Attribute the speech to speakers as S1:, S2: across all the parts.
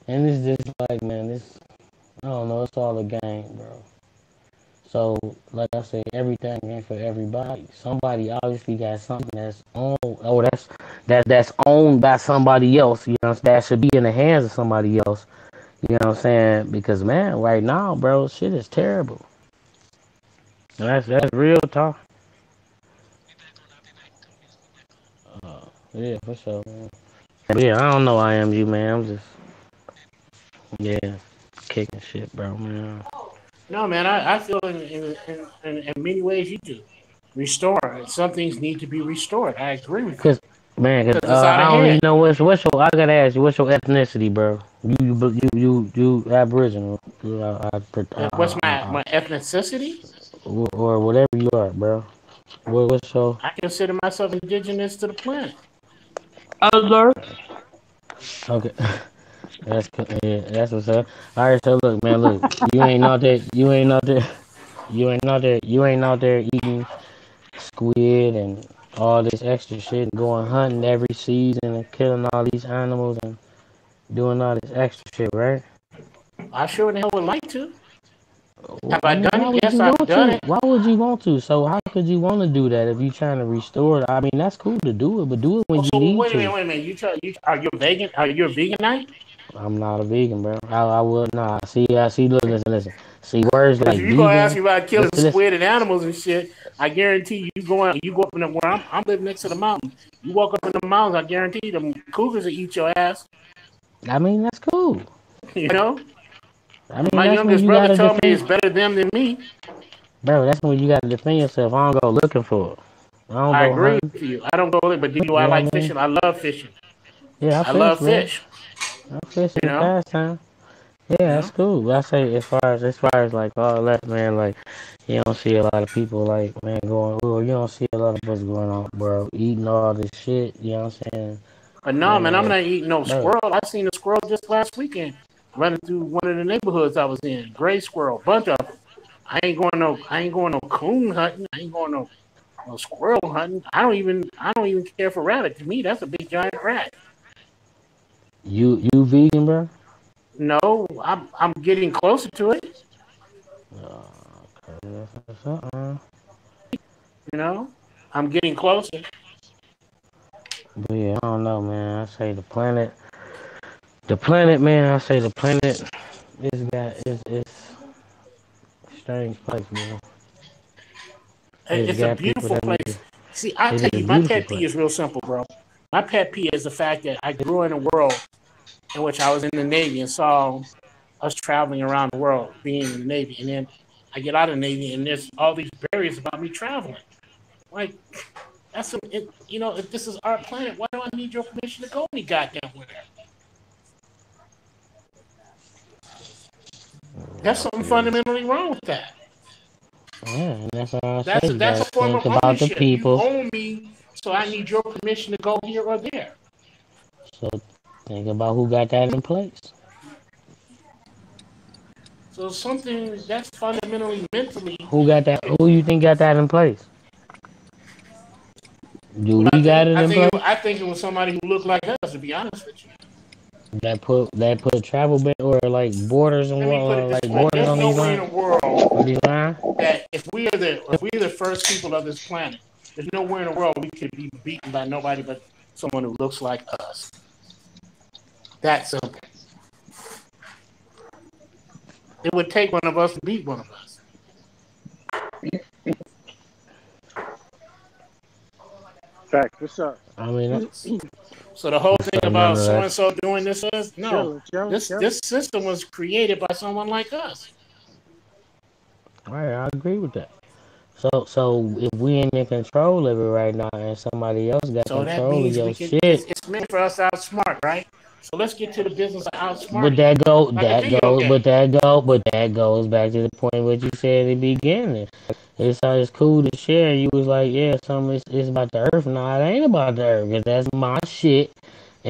S1: And it's just like, man, this, I don't know, it's all a game, bro. So, like I said, everything ain't for everybody. Somebody obviously got something that's owned, oh, that's owned by somebody else. You know, that should be in the hands of somebody else. You know what I'm saying? Because man, right now, bro, shit is terrible. That's real talk. Yeah, for sure, man. But yeah, I don't know. I am you, man. I'm just yeah, kicking shit, bro, man.
S2: No, man, I feel in many ways you do. Restore. Some things need to be restored. I agree with you
S1: Cause man,
S2: because it's out of
S1: I don't even
S2: hand.
S1: know what's your. I gotta ask you, what's your ethnicity, bro? You Aboriginal,
S2: What's my ethnicity?
S1: or whatever you are, bro. What's your?
S2: I consider myself indigenous to the planet.
S1: Other. Okay. Yeah, that's what's up. All right, so look, man, look, you ain't out there, you ain't out there, you ain't out there, you ain't out there eating squid and all this extra shit, going hunting every season and killing all these animals and doing all this extra shit, right?
S2: I sure in the hell would like to. Have
S1: I
S2: I
S1: mean,
S2: done
S1: why
S2: it?
S1: would you
S2: Yes, I've
S1: want
S2: done
S1: to?
S2: it.
S1: Why would you want to? So how could you want to do that if you trying to restore it? I mean, that's cool to do it, but do it when
S2: Oh,
S1: you
S2: so
S1: need to.
S2: wait a minute. You are you vegan? Are you a veganite?
S1: I'm not a vegan, bro. I would not. See, look, listen. See, words
S2: Because
S1: like
S2: if you gonna ask
S1: vegan,
S2: me about killing
S1: listen.
S2: squid and animals and shit, I guarantee you go up in the where I'm living next to the mountain. You walk up in the mountains, I guarantee them cougars will eat your ass.
S1: I mean, that's cool.
S2: You know,
S1: I mean,
S2: my
S1: that's when
S2: youngest
S1: you
S2: brother
S1: gotta
S2: told me
S1: defend,
S2: it's better them than me.
S1: bro. That's when you gotta defend yourself. I don't go looking for it. I don't
S2: I
S1: go
S2: agree
S1: hunting.
S2: with you. I don't go there, but do I
S1: You know
S2: like
S1: what I mean?
S2: fishing? I love fishing.
S1: Yeah, I
S2: I
S1: fish,
S2: love
S1: bro.
S2: fish.
S1: I fish
S2: You
S1: in the
S2: know,
S1: pastime. Yeah,
S2: you
S1: that's
S2: know.
S1: cool. But I say as far as like all that, man, like you don't see a lot of people like man going. Well, you don't see a lot of us going on, bro, eating all this shit. You know what I'm saying?
S2: But no,
S1: Man,
S2: man, I'm
S1: like,
S2: not eating no
S1: bro,
S2: squirrel. I seen a squirrel just last weekend running through one of the neighborhoods I was in. Gray squirrel, bunch of them. I ain't going no coon hunting. I ain't going no squirrel hunting. I don't even care for rabbit. To me, that's a big giant rat.
S1: you vegan, bro?
S2: No, I'm getting closer to it.
S1: Uh,
S2: You know, I'm getting closer.
S1: but yeah, I don't know, man. I say the planet, man. I say the planet is strange place, man. It's
S2: It's a
S1: got people
S2: beautiful
S1: that need to.
S2: place. See, I
S1: It
S2: tell
S1: is a
S2: you, my
S1: beautiful
S2: pet peeve
S1: place.
S2: is real simple, bro. My pet peeve is the fact that I grew in a world in which I was in the Navy and saw us traveling around the world, being in the Navy, and then I get out of the Navy and there's all these barriers about me traveling. Like that's you know, if this is our planet, why do I need your permission to go any goddamn where? There's something fundamentally wrong with that.
S1: Yeah, and that's what I say. You
S2: That's
S1: gotta
S2: a form
S1: think
S2: of
S1: about the
S2: ownership. You
S1: people.
S2: own me, so I need your permission to go here or there.
S1: So think about who got that in place.
S2: So something that's fundamentally mentally.
S1: Who got that? Who you think got that in place? Do
S2: What
S1: we got it in place?
S2: I think it was somebody who looked like us. To be honest with you,
S1: That put travel ban or like borders and
S2: let me put it this
S1: like
S2: way:
S1: borders
S2: there's
S1: on
S2: no
S1: these
S2: way in
S1: lines.
S2: the world
S1: On these lines.
S2: that if we're the first people of this planet, there's nowhere in the world we could be beaten by nobody but someone who looks like us. That simple. It would take one of us to beat one of us.
S3: Facts. What's up?
S1: I mean,
S2: So the whole thing
S1: so
S2: about so and
S1: nonetheless,
S2: so doing this is no.
S3: Chilling.
S2: This system was created by someone like us.
S1: right? I agree with that. So if we ain't in control of it right now, and somebody else got
S2: So that
S1: control of
S2: means we
S1: your
S2: can.
S1: shit,
S2: It's meant for us to outsmart, right? So let's get to the business of
S1: but
S2: outsmarting
S1: that go
S2: like a
S1: that
S2: video
S1: goes,
S2: game.
S1: but that goes back to the point what you said at the beginning. It's cool to share. You was like, yeah, something it's about the earth. No, it ain't about the earth. 'Cause that's my shit,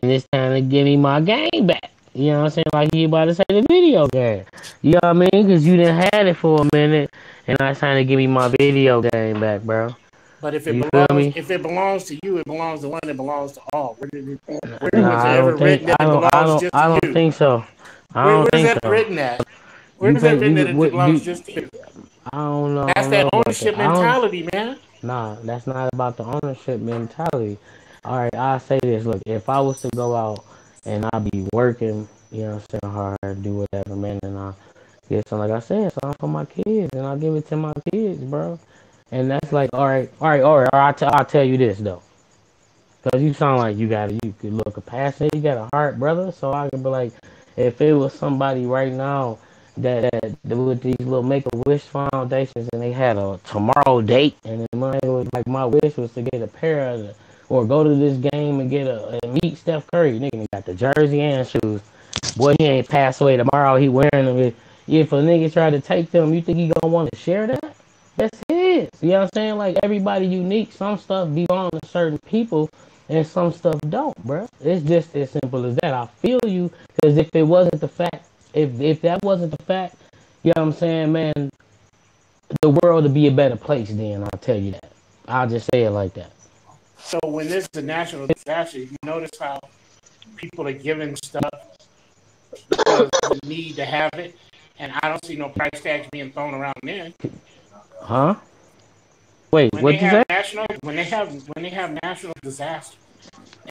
S1: and it's time to give me my game back. You know what I'm saying? Like you about to say the video game. You know what I mean? Because you didn't had it for a minute, and now it's time to give me my video game back, bro.
S2: But if
S1: You feel me?
S2: it belongs to you, it belongs to one. It belongs to all. Where
S1: Nah,
S2: was it ever written that it belongs just
S1: I
S2: to
S1: don't
S2: you?
S1: think so. I
S2: Where
S1: don't
S2: is
S1: think
S2: that
S1: so.
S2: written at? Where
S1: You
S2: is that
S1: think
S2: written that
S1: you
S2: it
S1: what
S2: belongs
S1: you?
S2: just to you?
S1: I
S2: That's
S1: don't
S2: that
S1: know about that.
S2: ownership
S1: I don't.
S2: mentality, man.
S1: Nah, that's not about the ownership mentality. All right, I say this. Look, if I was to go out and I be working, you know, what I'm saying hard, do whatever, man, and I get some, like I said, something for my kids, and I give it to my kids, bro. And that's like, all right, all right, all right. I'll tell you this though. Cause you sound like you could look compassionate, you got a heart, brother. So I could be like, if it was somebody right now that with these little Make a Wish foundations and they had a tomorrow date, and then my wish was to get a pair of or go to this game and get and meet Steph Curry. Nigga got the jersey and shoes. Boy, he ain't passed away tomorrow. He wearing them. If a nigga try to take them, you think he gonna want to share that? That's his. You know what I'm saying? Like everybody unique. Some stuff belong to certain people and some stuff don't, bro. It's just as simple as that. I feel you because if it wasn't the fact, if that wasn't the fact, you know what I'm saying, man, the world would be a better place. Then I'll tell you that. I'll just say it like that.
S2: So when this is a national disaster, you notice how people are giving stuff because of the need to have it, and I don't see no price tags being thrown around then.
S1: Huh? Wait,
S2: When they
S1: what'd you
S2: have
S1: say?
S2: national disaster,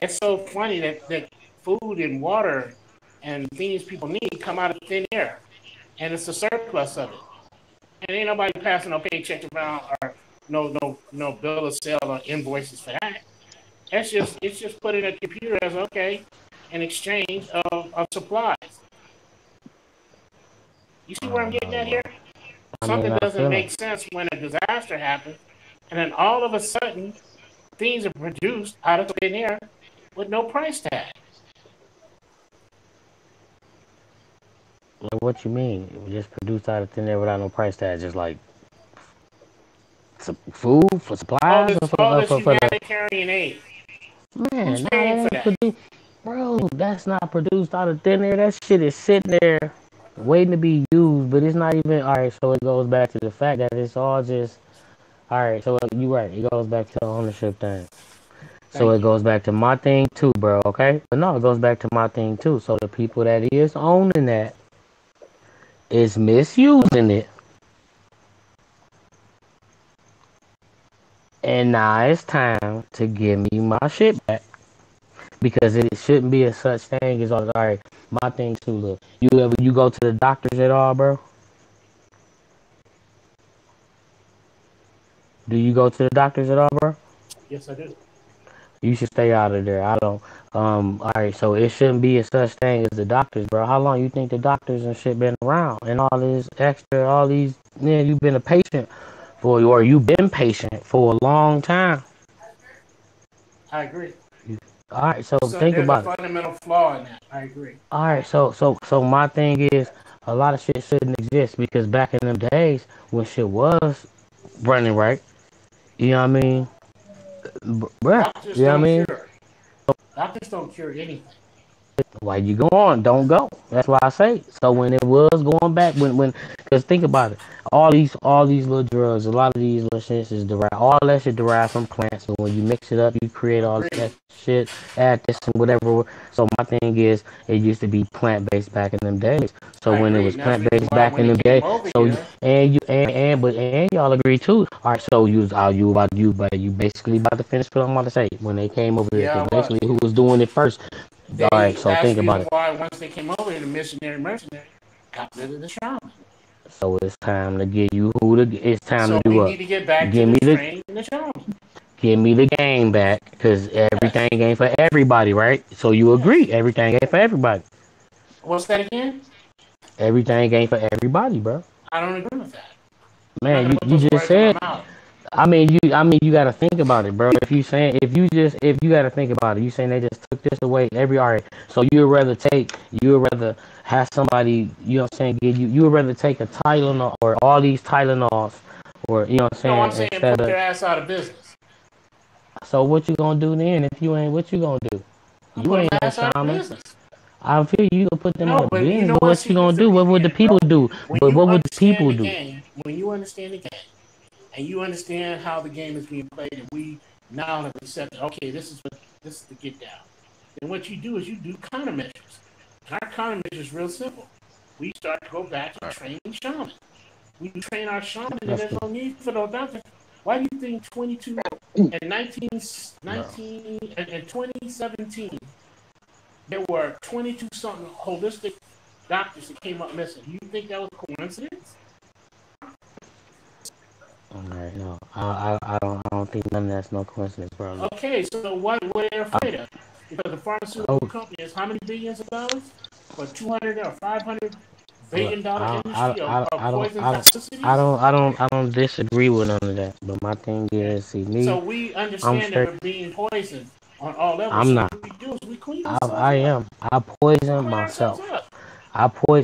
S2: it's so funny that food and water and things people need come out of thin air, and it's a surplus of it, and ain't nobody passing no paycheck around or no bill of sale or invoices for that. It's just put in a computer as okay, an exchange of supplies. You see where I'm getting at here?
S1: I mean,
S2: Something
S1: I
S2: doesn't
S1: feel
S2: make
S1: it.
S2: sense when a disaster happens, and then all of a sudden things are produced out of thin air with no price tag.
S1: Like, what you mean? It was just produced out of thin air without no price tag, just like food for supplies or
S2: All this
S1: for the
S2: humanitarian aid. Who's
S1: man. Nah,
S2: paying
S1: that
S2: for
S1: ain't
S2: that?
S1: produced, bro. That's not produced out of thin air. That shit is sitting there waiting to be used, but it's not even all right. So it goes back to the fact that it's all just all right. So you right. It goes back to the ownership thing. So
S2: Thank
S1: it
S2: you.
S1: goes back to my thing too, bro. Okay, but no, it goes back to my thing too. So the people that is owning that is misusing it. And now it's time to give me my shit back because it shouldn't be a such thing as all right. My thing too. Look, you go to the doctors at all, bro? Do you go to the doctors at all, bro?
S2: Yes, I do.
S1: You should stay out of there. I don't. All right. So it shouldn't be a such thing as the doctors, bro. How long you think the doctors and shit been around and all this extra, all these? Yeah, you've been a patient for, or you've been patient for a long time.
S2: I agree.
S1: All right. So
S2: So
S1: think
S2: there's a
S1: about it.
S2: fundamental flaw in that. I agree.
S1: All right, so my thing is a lot of shit shouldn't exist because back in them days when shit was running right, you know what I mean, bruh,
S2: Doctors
S1: you know what I
S2: don't
S1: mean.
S2: cure. Doctors don't cure anything.
S1: Why you go on? Don't go. That's why I say. So when it was going back, cause think about it, all these little drugs, a lot of these little shits is derived. All that shit derived from plants. And when you mix it up, you create all
S2: Agreed.
S1: that shit. Add this and whatever. So my thing is, it used to be plant based back in them days. So
S2: I
S1: when it
S2: agree.
S1: was
S2: And that's
S1: plant
S2: the reason
S1: based
S2: why
S1: back
S2: when
S1: in them
S2: it
S1: days,
S2: came over
S1: so
S2: here,
S1: and y'all agree too. All right, so you basically about to finish what I'm about to say when they came over here
S2: yeah,
S1: because
S2: I was.
S1: basically who was doing it first. All right, so
S2: That's
S1: think
S2: the
S1: about
S2: reason
S1: it.
S2: why once they came over here, the missionary mercenary got rid of the shaman.
S1: So it's time to give you who the. It's time to
S2: So
S1: do
S2: we
S1: what?
S2: need to get back to
S1: Give
S2: the
S1: me the
S2: strain and the shaman.
S1: give me the game back, cause
S2: Yes.
S1: everything ain't for everybody, right? So you
S2: Yes.
S1: agree? Everything ain't for everybody.
S2: What's that again?
S1: Everything ain't for everybody, bro.
S2: I don't agree with that. I'm not
S1: Man,
S2: gonna put
S1: you
S2: those
S1: just
S2: words in my
S1: said.
S2: mouth.
S1: I mean, you gotta think about it, bro. If you gotta think about it, you saying they just took this away every all right. So you would rather have somebody, you know what I'm saying, you would rather take a Tylenol or all these Tylenols, or you know what I'm
S2: No, I'm
S1: saying,
S2: saying
S1: instead
S2: put
S1: of.
S2: their ass out of business.
S1: So what you gonna do then if you ain't? What you gonna do?
S2: I'll
S1: You
S2: put them
S1: ain't no
S2: ass out of
S1: shaman.
S2: business.
S1: I feel you gonna put them
S2: No,
S1: out of
S2: but you
S1: business,
S2: know
S1: but
S2: what?
S1: what
S2: See,
S1: you
S2: here's
S1: gonna
S2: the
S1: do?
S2: real
S1: What would the
S2: thing,
S1: people
S2: bro.
S1: do?
S2: When
S1: But
S2: you
S1: what would the
S2: understand
S1: people
S2: the
S1: do?
S2: game, when you understand the game, and you understand how the game is being played, and we now have accepted, okay, this is the get down. Then what you do is you do countermeasures. And our countermeasure is real simple. We start to go back to training shaman. We train our shaman, and there's no need for no doctor. Why do you think 22 and 2017 there were 22 something holistic doctors that came up missing? Do you think that was coincidence?
S1: No, I don't think none of that's no coincidence, bro.
S2: Okay, so what they're afraid of? Because the pharmaceutical company is how many billions of dollars? For 200 or 500 billion dollar industry of poison toxicity?
S1: I don't disagree with none of that. But my thing is, see me.
S2: So we understand that we're being poisoned on all levels.
S1: I'm not.
S2: What we do is we clean
S1: I am. I poison myself.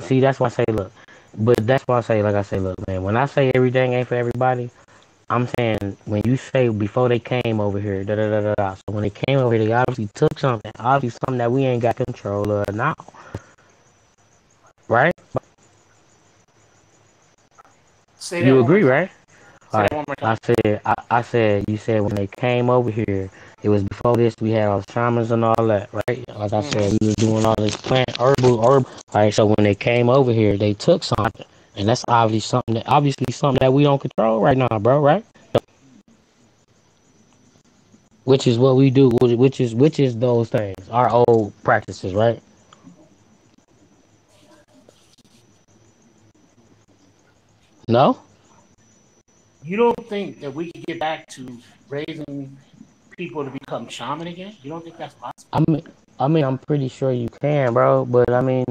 S1: See, that's why I say, look. But that's why I say, like I say, look, man. When I say everything ain't for everybody, I'm saying when you say before they came over here, da da da da da. So when they came over here, they obviously took something, that we ain't got control of now, right? You agree, right? All right. I said, you said when they came over here, it was before this. We had all the shamans and all that, right? Like I said, we was doing all this plant herb. All right. So when they came over here, they took something, and that's obviously something that we don't control right now, bro. Right? Which is what we do. Which is those things, our old practices, right? No.
S2: You don't think that we can get back to raising people to become shaman again? You don't think that's possible?
S1: I mean, I'm pretty sure you can, bro. But I mean,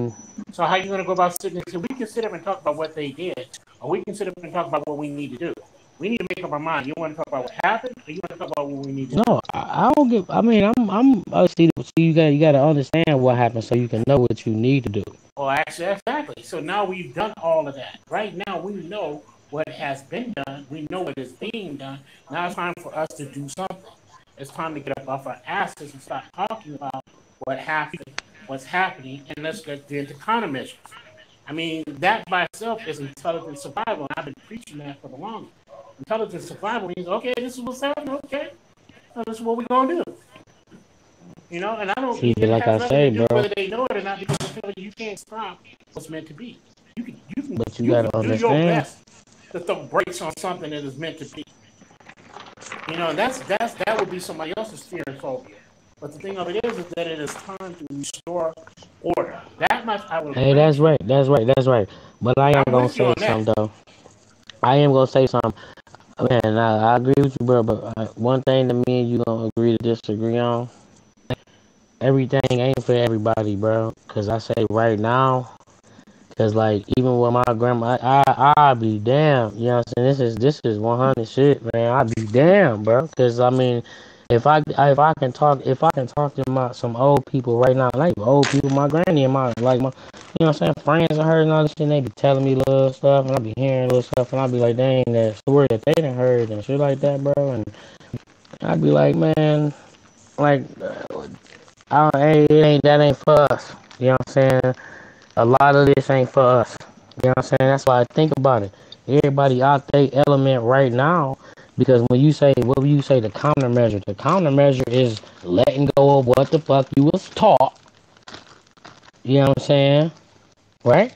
S2: so how are you gonna go about sitting? So we can sit up and talk about what they did, or we can sit up and talk about what we need to do. We need to make up our mind. You want to talk about what happened, or you want to talk about what we need to do?
S1: No, I don't give. I mean, I'm. See, you got to understand what happened so you can know what you need to do.
S2: Well, actually, exactly. So now we've done all of that. Right now, we know what has been done. We know what is being done. Now it's time for us to do something. It's time to get up off our asses and start talking about what happened, what's happening, and let's get into countermeasures. I mean, that by itself is intelligent survival, and I've been preaching that for the longest. Intelligent survival means, okay, this is what's happening, okay, so this is what we're going to do. You know, and I don't
S1: see, like I say, bro,
S2: whether they know it or not, because I feel like you can't stop what's meant to be. You can
S1: but you gotta understand.
S2: Do your best to throw brakes on something that is meant to be. You know, that would be somebody else's fear and phobia. But the thing of it is that it is time to restore order. That much I will.
S1: Hey, that's right. But I am gonna say something though. I am gonna say something. Man, I agree with you, bro. But one thing that me and you gonna agree to disagree on. Everything ain't for everybody, bro. Cause I say right now, cause like even with my grandma, I be damn. You know what I'm saying? This is 100 shit, man. I be damn, bro. Cause I mean, if I can talk to some old people right now, like old people, my granny and my you know what I'm saying, friends of hers and all this shit, and they be telling me little stuff, and I be hearing little stuff, and I be like, dang, that story that they done heard and shit like that, bro. And I'd be like, man, like. That ain't for us. You know what I'm saying? A lot of this ain't for us. You know what I'm saying? That's why I think about it. Everybody out there element right now, because when you say, what you say, the countermeasure is letting go of what the fuck you was taught. You know what I'm saying? Right?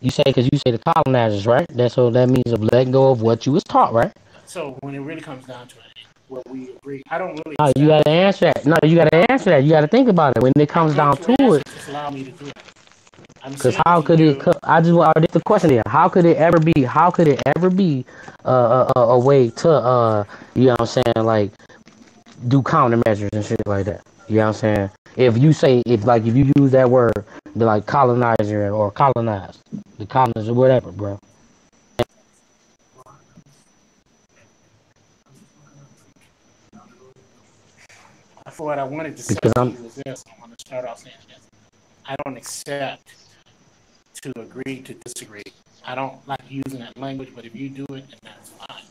S1: You say, because you say the colonizers, right? So that means of letting go of what you was taught, right?
S2: So when it really comes down to it, what we agree, I don't really.
S1: No, you gotta answer that. No, you gotta answer that. You gotta think about it when it comes down to it.
S2: Just allow me to do it.
S1: Because how could it? I just want the question here. How could it ever be? A way to you know what I'm saying, like do countermeasures and shit like that. You know what I'm saying? If you use that word, the like colonizer or colonize, the colonizer, whatever, bro.
S2: For what I wanted to say to you was this. I want to start off saying this. I don't accept to agree to disagree. I don't like using that language, but if you do it, then that's fine.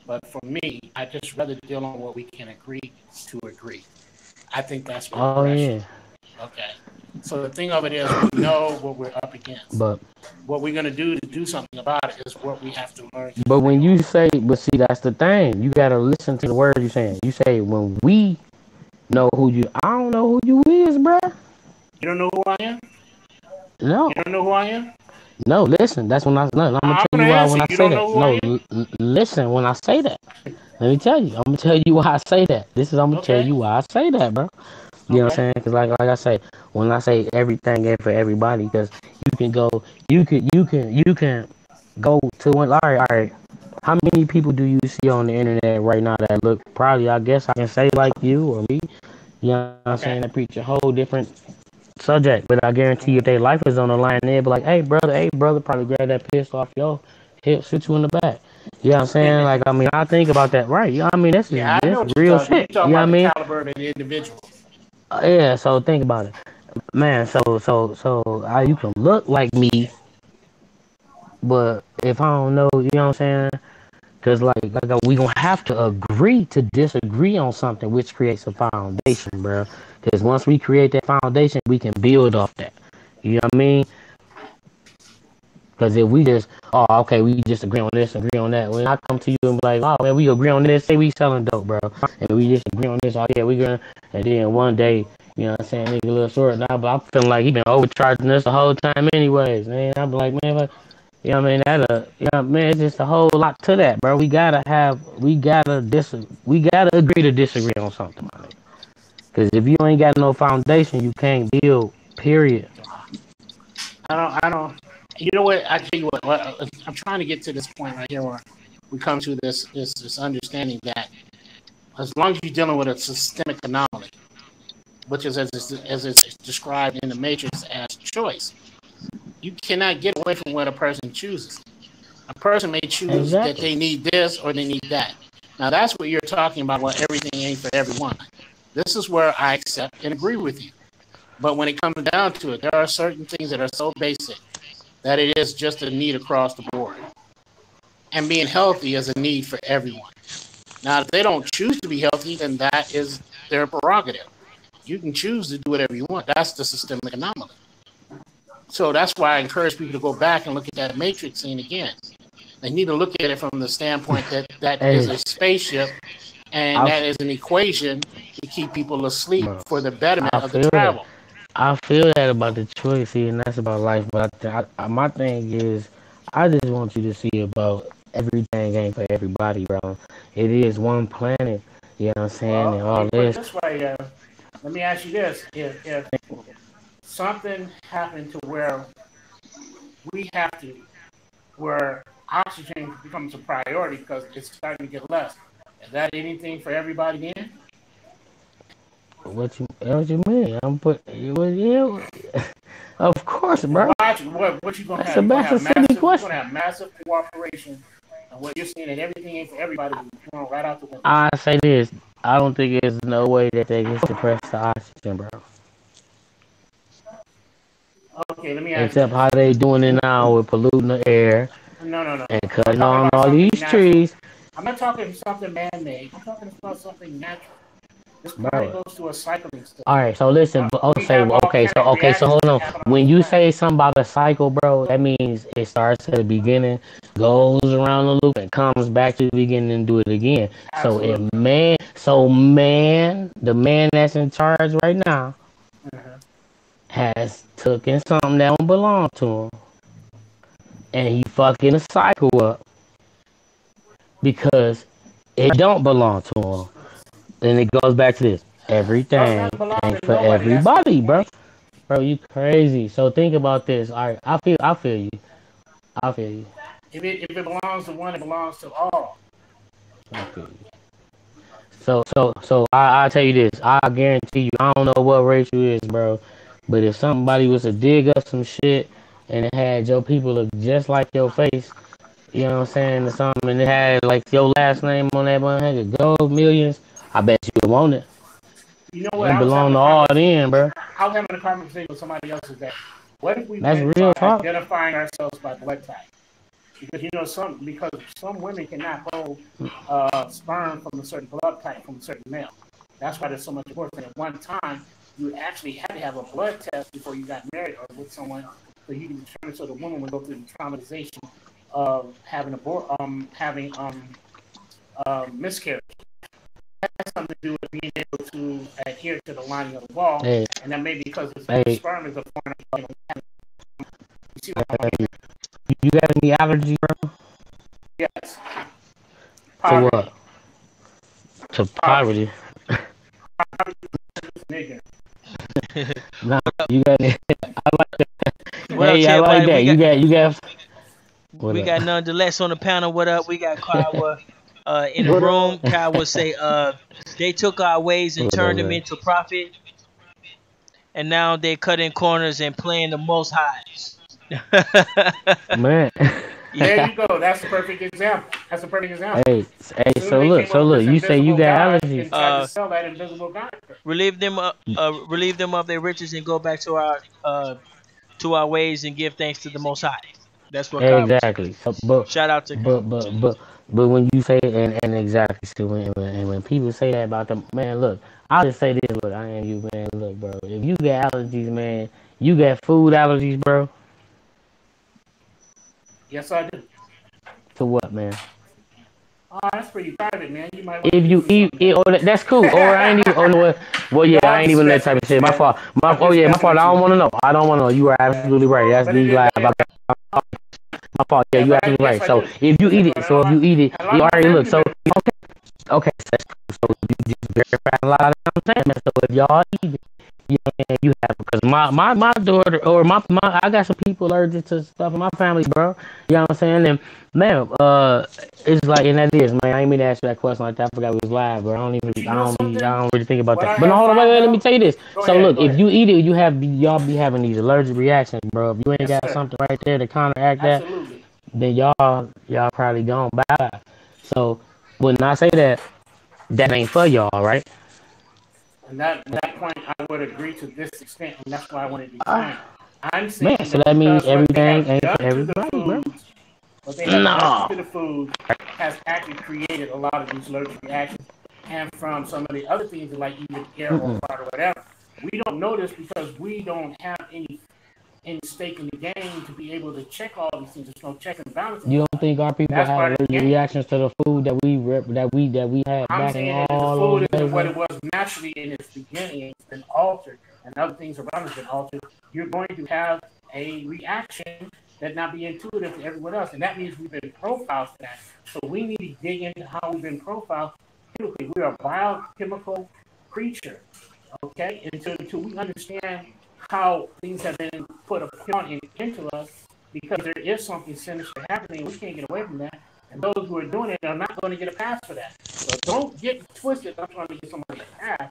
S2: But for me, I just rather deal on what we can agree to agree. I think that's progression.
S1: Yeah.
S2: Okay. So the thing of it is, we know what we're up against.
S1: But
S2: what we're gonna do to do something about it is what we have to learn.
S1: But when you say, but see, that's the thing. You gotta listen to the words you're saying. You say when we know who you. I don't know who you is, bro.
S2: You don't know who I am?
S1: No.
S2: You don't know who I am?
S1: No, listen. That's when I'm gonna tell you why when I say that. No, listen when I say that. Let me tell you. I'm gonna tell you why I say that. I'm gonna tell you why I say that, bro. You know what I'm saying? Because like I say, when I say everything ain't for everybody, because you can go to one. All right. How many people do you see on the internet right now that look probably? I guess I can say like you or me. You know what I'm saying? That preach a whole different subject, but I guarantee you, if their life is on the line, they'll be like, hey, brother, probably grab that pistol off your hip, shoot you in the back. You know what I'm saying? Like, I mean, I think about that, right? You know what I mean? This is real shit. You know what I mean?
S2: Caliber of the individual.
S1: Yeah, so think about it. Man, so you can look like me, but if I don't know, you know what I'm saying? Because, like we going to have to agree to disagree on something, which creates a foundation, bro. Because once we create that foundation, we can build off that. You know what I mean? Because if we just, okay, we just agree on this, agree on that. When I come to you and be like, oh, man, we agree on this, say we selling dope, bro. And we just agree on this, oh, yeah, we gonna, and then one day, you know what I'm saying, nigga a little short now, but I'm feeling like he been overcharging us the whole time anyways, man. I'm like, man, you know what I mean, man, it's just a whole lot to that, bro. We gotta agree to disagree on something, my nigga. Because if you ain't got no foundation, you can't build, period.
S2: I don't. You know what? I tell you what. I'm trying to get to this point right here where we come to this understanding that as long as you're dealing with a systemic anomaly, which is as it's described in the Matrix as choice, you cannot get away from what a person chooses. A person may choose that they need this or they need that. Now that's what you're talking about. Well, everything ain't for everyone. This is where I accept and agree with you. But when it comes down to it, there are certain things that are so basic that it is just a need across the board. And being healthy is a need for everyone. Now, if they don't choose to be healthy, then that is their prerogative. You can choose to do whatever you want. That's the systemic anomaly. So that's why I encourage people to go back and look at that Matrix scene again. They need to look at it from the standpoint that is a spaceship and that is an equation to keep people asleep for the betterment of the travel.
S1: I feel that about the choice, and that's about life. But my thing is, I just want you to see about everything ain't for everybody, bro. It is one planet, you know what I'm saying, and all this.
S2: This way, let me ask you this: if something happened to where we have to, where oxygen becomes a priority because it's starting to get less, is that anything for everybody then?
S1: What you mean? Of course, bro.
S2: What you gonna have? You're gonna have massive cooperation, and what you're saying that everything ain't for everybody is going right out the window.
S1: I say this: I don't think there's no way that they can suppress the oxygen, bro.
S2: Okay, let me ask
S1: Except how they doing it now with polluting the air.
S2: No.
S1: And cutting on all these trees.
S2: I'm not talking something man-made. I'm talking about something natural. This body goes through a cycling system.
S1: All right, so listen, so hold on. When you say something about a cycle, bro, that means it starts at the beginning, goes around the loop, and comes back to the beginning and do it again. Absolutely. So the man that's in charge right now has taken something that don't belong to him, and he fucking a cycle up because it don't belong to him. Then it goes back to this. Everything ain't for everybody, bro. Bro, you crazy. So think about this. All right, I feel you.
S2: If it belongs to one, it belongs to all.
S1: I feel you. So I tell you this. I guarantee you, I don't know what race you is, bro. But if somebody was to dig up some shit and it had your people look just like your face, you know what I'm saying, or something, and it had like your last name on that motherfucker, gold millions, I bet you would want it.
S2: You know what?
S1: It belong to all in, bro.
S2: I was having a conversation with somebody else today. What if we identifying ourselves by blood type? Because some women cannot hold sperm from a certain blood type from a certain male. That's why there's so much work. At one time, you actually had to have a blood test before you got married or with someone so you can determine so the woman would go through the traumatization of having miscarriage. Has something to do with being able to adhere to the lining of the wall,
S1: Hey,
S2: and that may be because the
S1: hey,
S2: sperm is a foreign. You see what I'm
S1: hey,
S2: saying?
S1: you got any allergies, bro?
S2: Yes.
S1: To
S2: Poverty.
S1: what? To
S2: Poverty.
S1: poverty.
S2: Nigga.
S1: Nah, you got it. I like that.
S4: What up,
S1: Hey, I like
S4: everybody?
S1: that. You got. What
S4: We
S1: up?
S4: got nonetheless on the panel. What up? We got Kyle in the
S3: What
S4: room.
S3: up?
S4: Kyle will say, they took our ways and
S1: What up,
S4: turned them
S1: man?
S4: into profit, and now they're cutting corners and playing the most highs.
S1: Man.
S2: There you go. That's the perfect example. That's a perfect example.
S1: Hey, hey.
S2: As soon as
S1: So
S2: they
S1: look,
S2: came
S1: so
S2: up with
S1: look.
S2: this
S1: You say you
S2: invisible
S1: got
S2: God
S1: allergies.
S2: and tried to sell that invisible God.
S4: relieve them of their riches and go back to our ways and give thanks to the Most High. That's what Kyle was saying.
S1: Exactly. So, but,
S4: Shout out to Kyle.
S1: but, but, but, but when you say and exactly, so when people say that about them, man, look, I'll just say this, look, I am you, man, look, bro. If you got allergies, man, you got food allergies, bro.
S2: Yes, I do.
S1: To what, man?
S2: Oh, that's pretty private, man. You might want to
S1: If
S2: use
S1: you
S2: this
S1: eat
S2: something
S1: it,
S2: else.
S1: or that's cool. Or I ain't even. Oh no, well yeah,
S2: No,
S1: I
S2: I'm
S1: ain't
S2: just
S1: even that
S2: messing
S1: type of
S2: with you,
S1: shit. My
S2: man.
S1: fault.
S2: I'm
S1: Oh
S2: just
S1: yeah, my
S2: messing
S1: fault.
S2: with
S1: I
S2: you.
S1: don't want to know. I don't want to know. You are
S2: Yeah.
S1: absolutely right. That's
S2: But
S1: be glad about that. My fault. Yeah,
S2: yeah,
S1: you
S2: but
S1: absolutely
S2: yes,
S1: right.
S2: I
S1: So
S2: do.
S1: if you
S2: Yes, I
S1: eat
S2: do.
S1: it, so if you eat it,
S2: And a lot
S1: you
S2: of my
S1: already look.
S2: family
S1: So
S2: members.
S1: okay, that's cool. So you just verify a lot of what I'm saying. Man. So if y'all eat it, you have because my daughter or my I got some people allergic to stuff in my family, bro. You know what I'm saying? And man, it's like and that is man. I ain't mean to ask you that question like that. I forgot we was live, bro.
S2: But you know
S1: I
S2: something?
S1: don't really think about
S2: What
S1: that.
S2: I
S1: But no,
S2: have
S1: hold on,
S2: found
S1: wait. Let me
S2: out.
S1: tell you this.
S2: Go
S1: So
S2: ahead.
S1: look,
S2: Go
S1: if
S2: ahead.
S1: you eat it, y'all be having these allergic reactions, bro. If you ain't
S2: Yes,
S1: got
S2: sir.
S1: something right there to counteract that,
S2: Absolutely.
S1: then y'all probably gone bye. So when I say that, that ain't for y'all, right?
S2: And that point, I would agree to this extent, and that's why I want to
S1: Uh,
S2: define. I'm
S1: man,
S2: saying
S1: so
S2: that
S1: that means
S2: because what they
S1: everything
S2: have
S1: ain't for
S2: done to the
S1: everybody, bro.
S2: foods, what they have done
S1: No.
S2: to the foods has actually created a lot of these allergic reactions. And from some of the other things like either air or
S1: Mm-mm.
S2: fart or whatever, we don't notice because we don't have any stake in the game to be able to check all these things. There's no check and balance in
S1: You
S2: our
S1: don't
S2: life.
S1: think our people
S2: That's
S1: have
S2: part of the
S1: allergic
S2: game.
S1: reactions to the food that we had
S2: I'm
S1: back in
S2: saying that the
S1: all those
S2: food
S1: days,
S2: isn't what
S1: bro?
S2: it was naturally in its beginning. It's been altered, and other things around it's been altered. You're going to have a reaction that not be intuitive to everyone else, and that means we've been profiled for that. So we need to dig into how we've been profiled. Chemically, we're a biochemical creature, okay? Until we understand how things have been put upon into us, because there is something sinister happening, we can't get away from that. And those who are doing it are not going to get a pass for that. So don't get twisted. I'm trying to get somebody a pass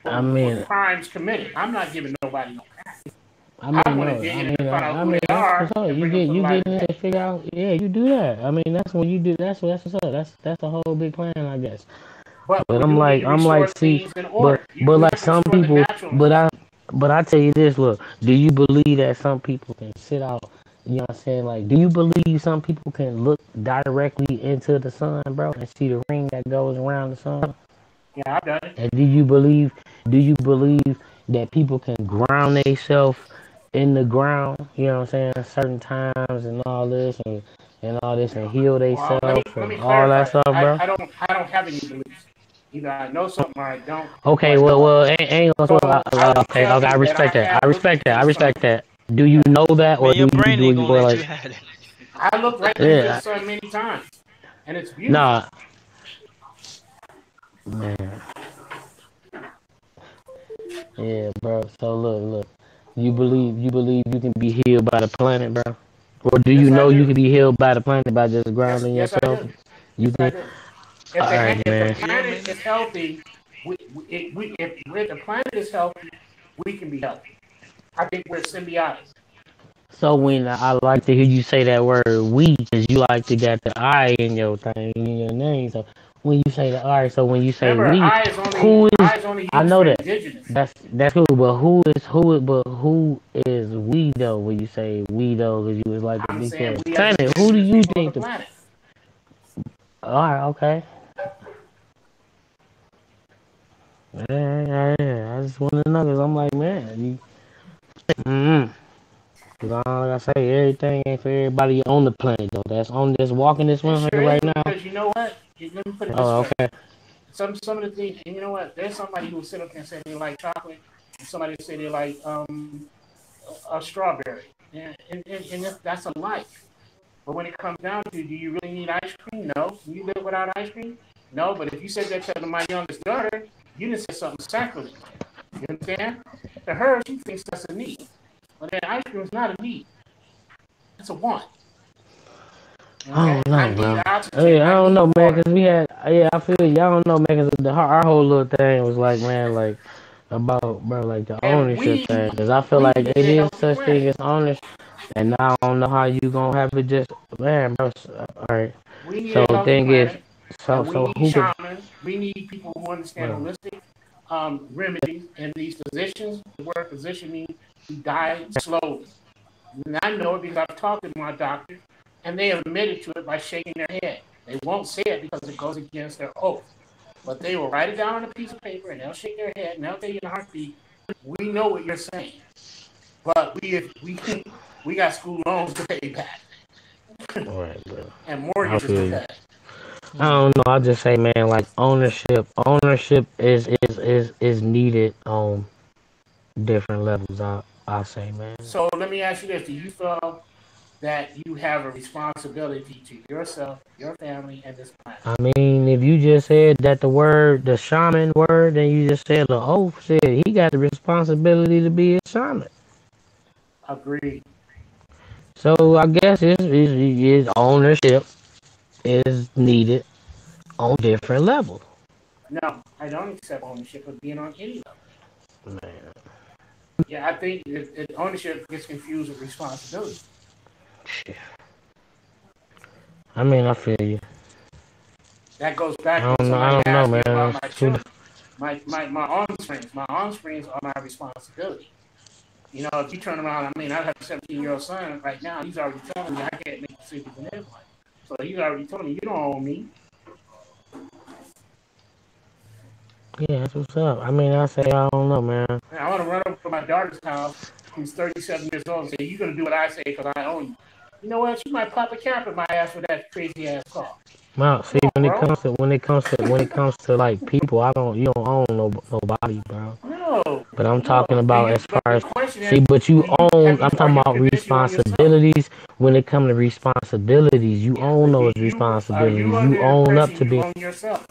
S1: I
S2: for
S1: mean,
S2: crimes committed. I'm not giving nobody no pass.
S1: I mean,
S2: I want to
S1: no,
S2: dig in and find out who they
S1: that's
S2: are
S1: what's up.
S2: and bring them to the
S1: You
S2: light
S1: get
S2: of
S1: in there
S2: day.
S1: and figure out, yeah, you do that. I mean, that's when you do. That's what's up. That's the whole big plan, I guess.
S2: But
S1: But
S2: we do need to
S1: I'm like,
S2: restore
S1: see,
S2: things in order.
S1: but
S2: We
S1: like
S2: have to
S1: some
S2: restore the
S1: people,
S2: naturalness.
S1: but I tell you this, look, do you believe that some people can sit out? You know what I'm saying? Like, do you believe some people can look directly into the sun, bro, and see the ring that goes around the sun?
S2: Yeah, I've done it.
S1: And do you believe that people can ground themselves in the ground, you know what I'm saying, certain times and all this and all this and heal
S2: Well,
S1: themselves
S2: let me
S1: and all that
S2: clarify that.
S1: stuff, bro?
S2: I don't have any beliefs. Either I know something or I don't.
S1: Okay,
S2: But
S1: ain't gonna
S2: so I would
S1: okay,
S2: tell
S1: I
S2: you that I
S1: respect that.
S2: have looked into
S1: I
S2: the sun.
S1: respect that. Do you
S2: Yeah,
S1: know that, or
S4: Man, your
S1: do
S4: brain ain't
S1: you
S4: gonna
S1: go
S4: let you
S1: like,
S4: have it.
S2: I looked right into the
S1: yeah,
S2: sun many times, and it's beautiful.
S1: nah, man, yeah, bro. So look, you believe you can be healed by the planet, bro, or do you
S2: Yes, I
S1: know you
S2: do.
S1: can be healed by the planet by just grounding
S2: Yes, I
S1: yourself?
S2: do.
S1: You
S2: Yes, I
S1: think?
S2: do.
S1: All right,
S2: If the
S1: man.
S4: Yeah,
S2: planet
S4: man.
S2: is healthy, if the planet is healthy, we can be healthy. I think we're symbiotic.
S1: So when I like to hear you say that word "we," because you like to get the "I" in your thing in your name. So when you say the "all right," so when you say
S2: Remember,
S1: "we," who is?
S2: I is only
S1: I
S2: used
S1: know
S2: for
S1: that.
S2: indigenous.
S1: That's cool, but who is we though? When you say we though, because you was like the
S2: I'm
S1: before
S2: saying
S1: the
S2: we as
S1: planet. Who do
S2: indigenous
S1: you
S2: people of the
S1: think the?
S2: planet.
S1: All right, okay. Yeah. I just want to know because I'm like, man, you. Mm-hmm. Like I say, everything ain't for everybody on the planet though. That's on this walking this
S2: It
S1: one
S2: sure
S1: right
S2: is
S1: now.
S2: because you know what? Let me put it this
S1: Oh,
S2: way.
S1: okay.
S2: Some of the things, and you know what? There's somebody who sit up and say they like chocolate, and somebody say they like a strawberry, and that's a life. But when it comes down to, do you really need ice cream? No. Do you live without ice cream? No. But if you said that to my youngest daughter, you didn't say something sacrilege. You understand? To her, she thinks that's a need. But then ice cream is not a need. It's a want.
S1: I
S2: Okay?
S1: don't know,
S2: I need
S1: bro.
S2: oxygen.
S1: Hey, I
S2: I
S1: don't
S2: need
S1: know, man,
S2: water.
S1: cause we had, yeah, I feel you. I don't know, man, cause our whole little thing was like, man, like about, bro, like the
S2: And
S1: ownership thing. Cause I feel
S2: we
S1: like
S2: need
S1: it
S2: a
S1: is
S2: healthy
S1: such thing
S2: planet.
S1: as ownership, and I don't know how you gonna have it just, man, bro. All right.
S2: We need
S1: So
S2: a healthy
S1: thing is,
S2: planet.
S1: so
S2: And we
S1: so
S2: need
S1: who could,
S2: shamans. We need people who understand
S1: bro?
S2: holistic remedies and these physicians. The word physician means to die slowly. And I know it because I've talked to my doctor, and they admitted to it by shaking their head. They won't say it because it goes against their oath. But they will write it down on a piece of paper, and they'll shake their head, and they'll tell you in a heartbeat, we know what you're saying. But we got school loans to pay back
S1: All right, bro.
S2: and
S1: I
S2: mortgages to
S1: feel you.
S2: pay.
S1: I don't know. I just say, man, like ownership is needed on different levels. I say, man.
S2: So let me ask you this: do you feel that you have a responsibility to yourself, your family, and this planet?
S1: I mean, if you just said that the shaman word, and you just said the oath said he got the responsibility to be a shaman.
S2: Agreed.
S1: So I guess his ownership is needed on different levels.
S2: No, I don't accept ownership of being on any level.
S1: Man,
S2: Yeah, I think ownership gets confused with responsibility.
S1: shit. I mean, I feel you.
S2: That goes back
S1: I
S2: when
S1: don't know. I
S2: somebody
S1: don't know,
S2: asked me
S1: man.
S2: about my children, my offsprings. My offsprings are my responsibility. You know, if you turn around, I mean, I have a 17-year-old son right now. He's already telling me I can't make decisions in his life. So he's already told me, you don't own me.
S1: Yeah, that's what's up. I mean, I say I don't know, man.
S2: And I want to run over to my daughter's house, who's 37 years old, and say, you're going to do what I say because I own you. You know what? She might pop a cap in my ass for that crazy ass car.
S1: Well, see,
S2: Come on,
S1: when it
S2: bro.
S1: comes to like people, you don't own nobody, bro.
S2: No,
S1: But I'm
S2: no.
S1: talking about as far
S2: But the
S1: as,
S2: question
S1: see,
S2: is,
S1: but you own. I'm
S2: are
S1: talking
S2: you
S1: about
S2: convinced you own yourself?
S1: responsibilities. When it comes to responsibilities, you
S2: Yeah,
S1: own
S2: but
S1: those
S2: are you
S1: responsibilities. You
S2: under the
S1: own up
S2: impression
S1: to
S2: you
S1: be.
S2: own yourself?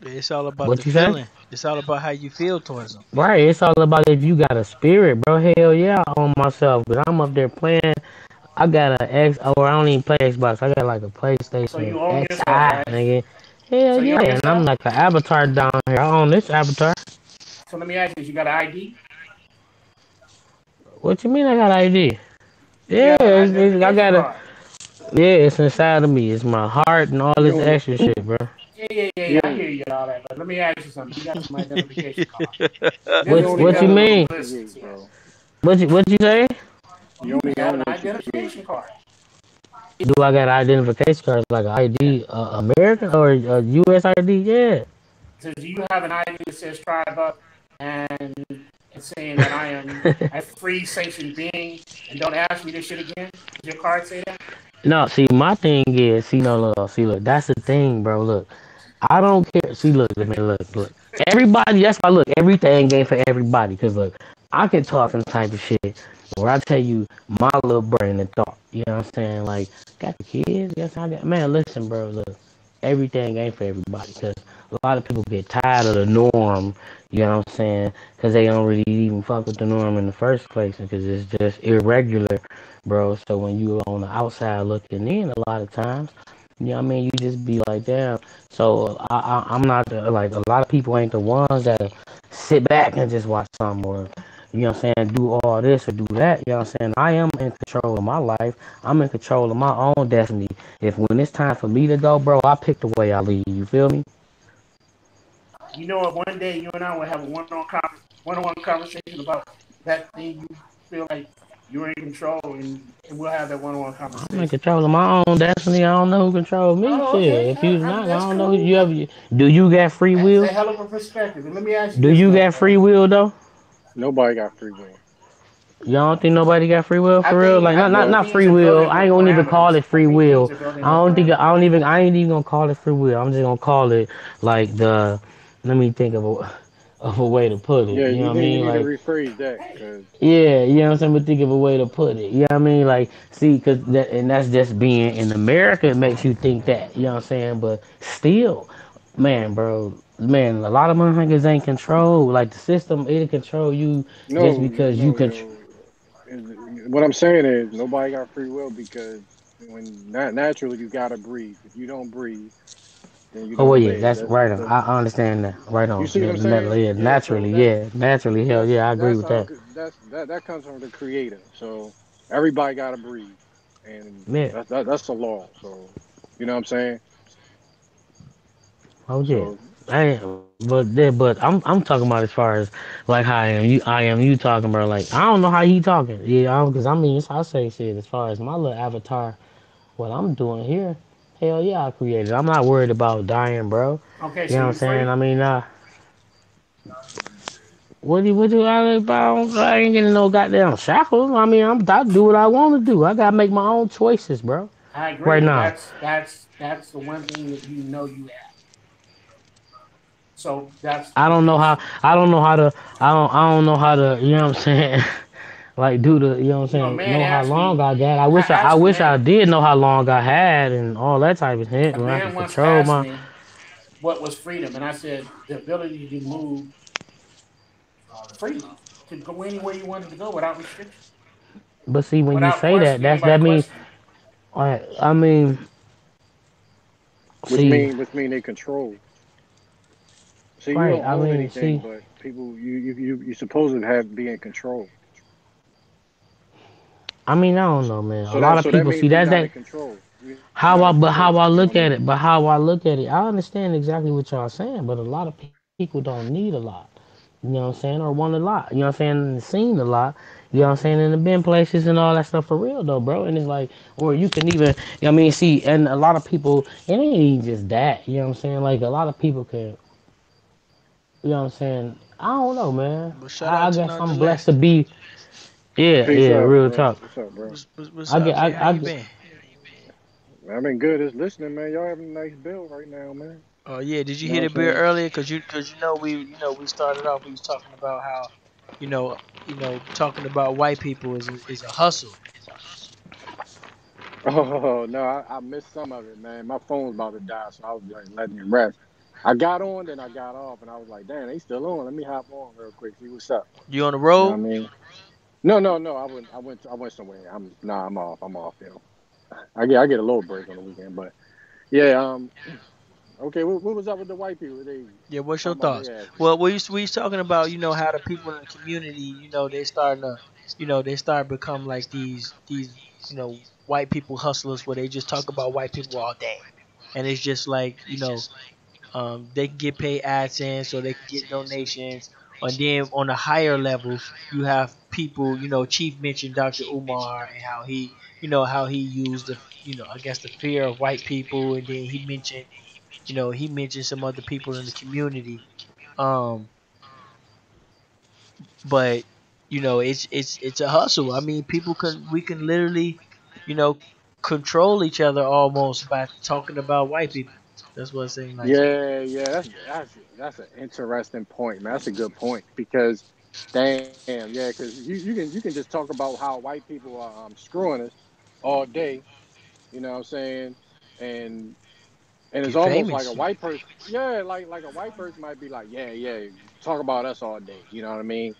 S4: It's all about the
S1: What you say?
S4: feeling. It's all about how you feel towards them.
S1: Right. It's all about if you got a spirit, bro. Hell yeah, I own myself. But I'm up there playing. I got a X, or I don't even play Xbox. I got like a
S2: So
S1: PlayStation
S2: you own yourself,
S1: XI,
S2: right?
S1: nigga. Hell
S2: So you
S1: yeah,
S2: own
S1: and I'm
S2: yourself?
S1: like an avatar down here. I own this avatar.
S2: So let me ask you, you got an ID?
S1: What you mean I got ID?
S2: You
S1: Yeah,
S2: have an
S1: I
S2: identification
S1: got a.
S2: card.
S1: Yeah, it's inside of me. It's my heart and all this
S3: You own
S1: extra shit, bro.
S2: Yeah.
S3: you
S2: I
S3: own
S2: hear you all that, but let me ask you something. You got some identification card. This
S3: you
S2: is
S3: only
S2: the
S1: What you
S3: own
S2: devil
S3: what
S2: of
S3: you
S1: mean?
S2: ballistics
S3: create,
S2: here.
S3: bro.
S1: What you say?
S3: You
S2: You
S3: only
S2: have
S3: own
S2: an
S3: what you create.
S2: identification card.
S1: Do I got identification cards like an ID, American or U.S. ID? Yeah.
S2: So do you have an ID that says tribe up and it's saying that I am a free sanctioned being and don't ask me this shit again? Does your card say that?
S1: No, see, my thing is, see, no, look, see, look, that's the thing, bro. Look, I don't care. See, look, man, look. Everybody, that's why, look, everything ain't for everybody. Cause look, I can talk some type of shit where I tell you my little brain and thought. You know what I'm saying? Like, got the kids, yes, I got. Man, listen, bro, look, everything ain't for everybody. Cause a lot of people get tired of the norm. You know what I'm saying? Cause they don't really even fuck with the norm in the first place, because it's just irregular, bro. So when you on the outside looking in, a lot of times. You know what I mean? You just be like, damn. So I'm not like a lot of people ain't the ones that sit back and just watch something or, you know what I'm saying, do all this or do that. You know what I'm saying? I am in control of my life. I'm in control of my own destiny. If when it's time for me to go, bro, I pick the way I leave. You feel me?
S2: You know what? One day you and I will have a one-on-one conversation about that thing you feel like you're in control, and we'll have that one-on-one
S1: I'm in
S2: conversation.
S1: control of my own destiny. I don't know who controls me.
S2: Oh,
S1: Shit.
S2: okay.
S1: If you not, I
S2: That's
S1: don't know who
S2: cool.
S1: you ever. Do you got free
S2: That's a
S1: will?
S2: hell of a perspective. And let me ask you
S1: Do
S2: this,
S1: you
S2: man.
S1: got free will though?
S3: Nobody got free will.
S1: Y'all don't think nobody got free will
S2: I
S1: for real?
S2: think
S1: Like
S2: I think
S3: No.
S1: not
S2: beings
S1: free
S2: are
S1: will.
S2: building
S1: I
S2: with
S1: ain't gonna even call
S2: parameters.
S1: it
S2: I
S1: free
S2: think beings
S1: will.
S2: are building
S1: I
S2: with
S1: don't think
S2: parameters.
S1: I ain't even gonna call it free will. I'm just gonna call it like the. Let me think of a way to put it.
S3: Yeah,
S1: You know what I
S3: you
S1: mean?
S3: need to
S1: Like
S3: rephrase that because
S1: yeah, you know what I'm saying. But think of a way to put it. You know what I mean? Like see, cause that's just being in America. It makes you think that. You know what I'm saying? But still, man, bro, man, a lot of motherfuckers ain't control. Like the system, it'll control you just because you can.
S3: what I'm saying is nobody got free will because when naturally you gotta breathe. If you don't breathe, then you
S1: Oh well,
S3: don't
S1: yeah,
S3: live.
S1: that's right on. I understand that. Right
S3: You
S1: on.
S3: see what I'm saying?
S1: Yeah,
S3: Yeah. So
S1: naturally, yeah, naturally. Hell yeah, I agree
S3: that's
S1: with
S3: how
S1: that.
S3: that comes from the creator. So everybody gotta breathe, and
S1: Yeah.
S3: that's the law. So you know what I'm saying?
S1: Oh yeah.
S3: So
S1: But I'm talking about as far as like how I am you talking about like I don't know how he talking. Yeah, because I mean I say shit as far as my little avatar, what I'm doing here. Hell yeah, I created. I'm not worried about dying, bro.
S2: Okay,
S1: You
S2: so
S1: know what I'm
S2: you
S1: saying?
S2: free?
S1: I mean, what you I ain't getting no goddamn shackles. I mean, I do what I want to do. I gotta make my own choices, bro.
S2: I agree,
S1: Right
S2: but
S1: now.
S2: that's the one thing that you know you have. So that's
S1: I don't know how. I don't know how to. I don't know how to. You know what I'm saying? Like do the. You know what I'm
S2: you know, a
S1: saying?
S2: man
S1: Know how
S2: asked
S1: long
S2: me.
S1: I got.
S2: I
S1: I
S2: asked a
S1: wish I
S2: man.
S1: did know how long I had and all that type of shit.
S2: A
S1: When I could
S2: man once
S1: control
S2: asked
S1: my.
S2: me what was freedom, and I said the ability to move freely, to go anywhere you wanted to go without restriction,
S1: But see, when you
S2: without
S1: say that,
S2: question anybody
S1: that mean.
S2: questioning.
S1: I mean, see,
S3: which mean they control. See, you
S1: right.
S3: don't
S1: I
S3: own
S1: mean,
S3: anything,
S1: see.
S3: but people you supposed to have be in control.
S1: I mean, I don't know, man. A lot of
S3: That
S1: people see
S3: means you're
S1: that's
S3: not in
S1: that.
S3: control. You're not in
S1: How
S3: control
S1: I
S3: if you
S1: look
S3: don't
S1: at
S3: know.
S1: it, but how I look at it, I understand exactly what y'all saying. But a lot of people don't need a lot. You know what I'm saying? Or want a lot. You know what I'm saying? And seen a lot. You know what I'm saying? And have been places and all that stuff for real though, bro. And it's like, or you can even, I mean, see, and a lot of people, it ain't even just that. You know what I'm saying? Like a lot of people can, you know what I'm saying? I don't know, man.
S4: But shout out
S1: I
S4: to
S1: guess I'm blessed
S4: Nonetheless.
S1: to be. Yeah,
S3: Peace
S1: yeah,
S3: out,
S1: real
S3: bro.
S1: talk.
S3: What's up, bro?
S4: What's
S1: I
S4: up,
S1: get,
S4: King? How
S1: I
S4: you
S1: get.
S4: been?
S3: I've been good as listening, man. Y'all having a nice build right now, man.
S4: Oh yeah, did you
S3: You know
S4: hear
S3: what
S4: the
S3: I'm
S4: beer
S3: saying?
S4: earlier? Cause you know we started off. We was talking about how, you know, talking about white people is a hustle.
S3: Oh no, I missed some of it, man. My phone's about to die, so I was like letting it rest. I got on, then I got off, and I was like, "Damn, they still on. Let me hop on real quick, see what's up."
S4: You on the
S3: You know what I
S4: road?
S3: mean? No. I went somewhere. I'm off. I'm off, yo. I get a little break on the weekend, but yeah. Okay. What was up with the white people? They
S4: Yeah. What's your
S3: talking about
S4: thoughts?
S3: their ass.
S4: Well, we was talking about how the people in the community, they starting to, they start become like these white people hustlers where they just talk about white people all day, and it's just like they can get paid AdSense so they can get donations. And then on a higher level, you have people, Chief mentioned Dr. Umar and how he used I guess the fear of white people, and then he mentioned some other people in the community. Um, but it's a hustle. I mean, we can literally, you know, control each other almost by talking about white people. That's what it seems like.
S3: Yeah. That's an interesting point, man. That's a good point because, damn, yeah, because you can just talk about how white people are screwing us all day. You know what I'm saying? And it's
S4: Get
S3: almost like a
S4: famous.
S3: white person. Yeah, like a white person might be like, yeah, talk about us all day. You know what I mean?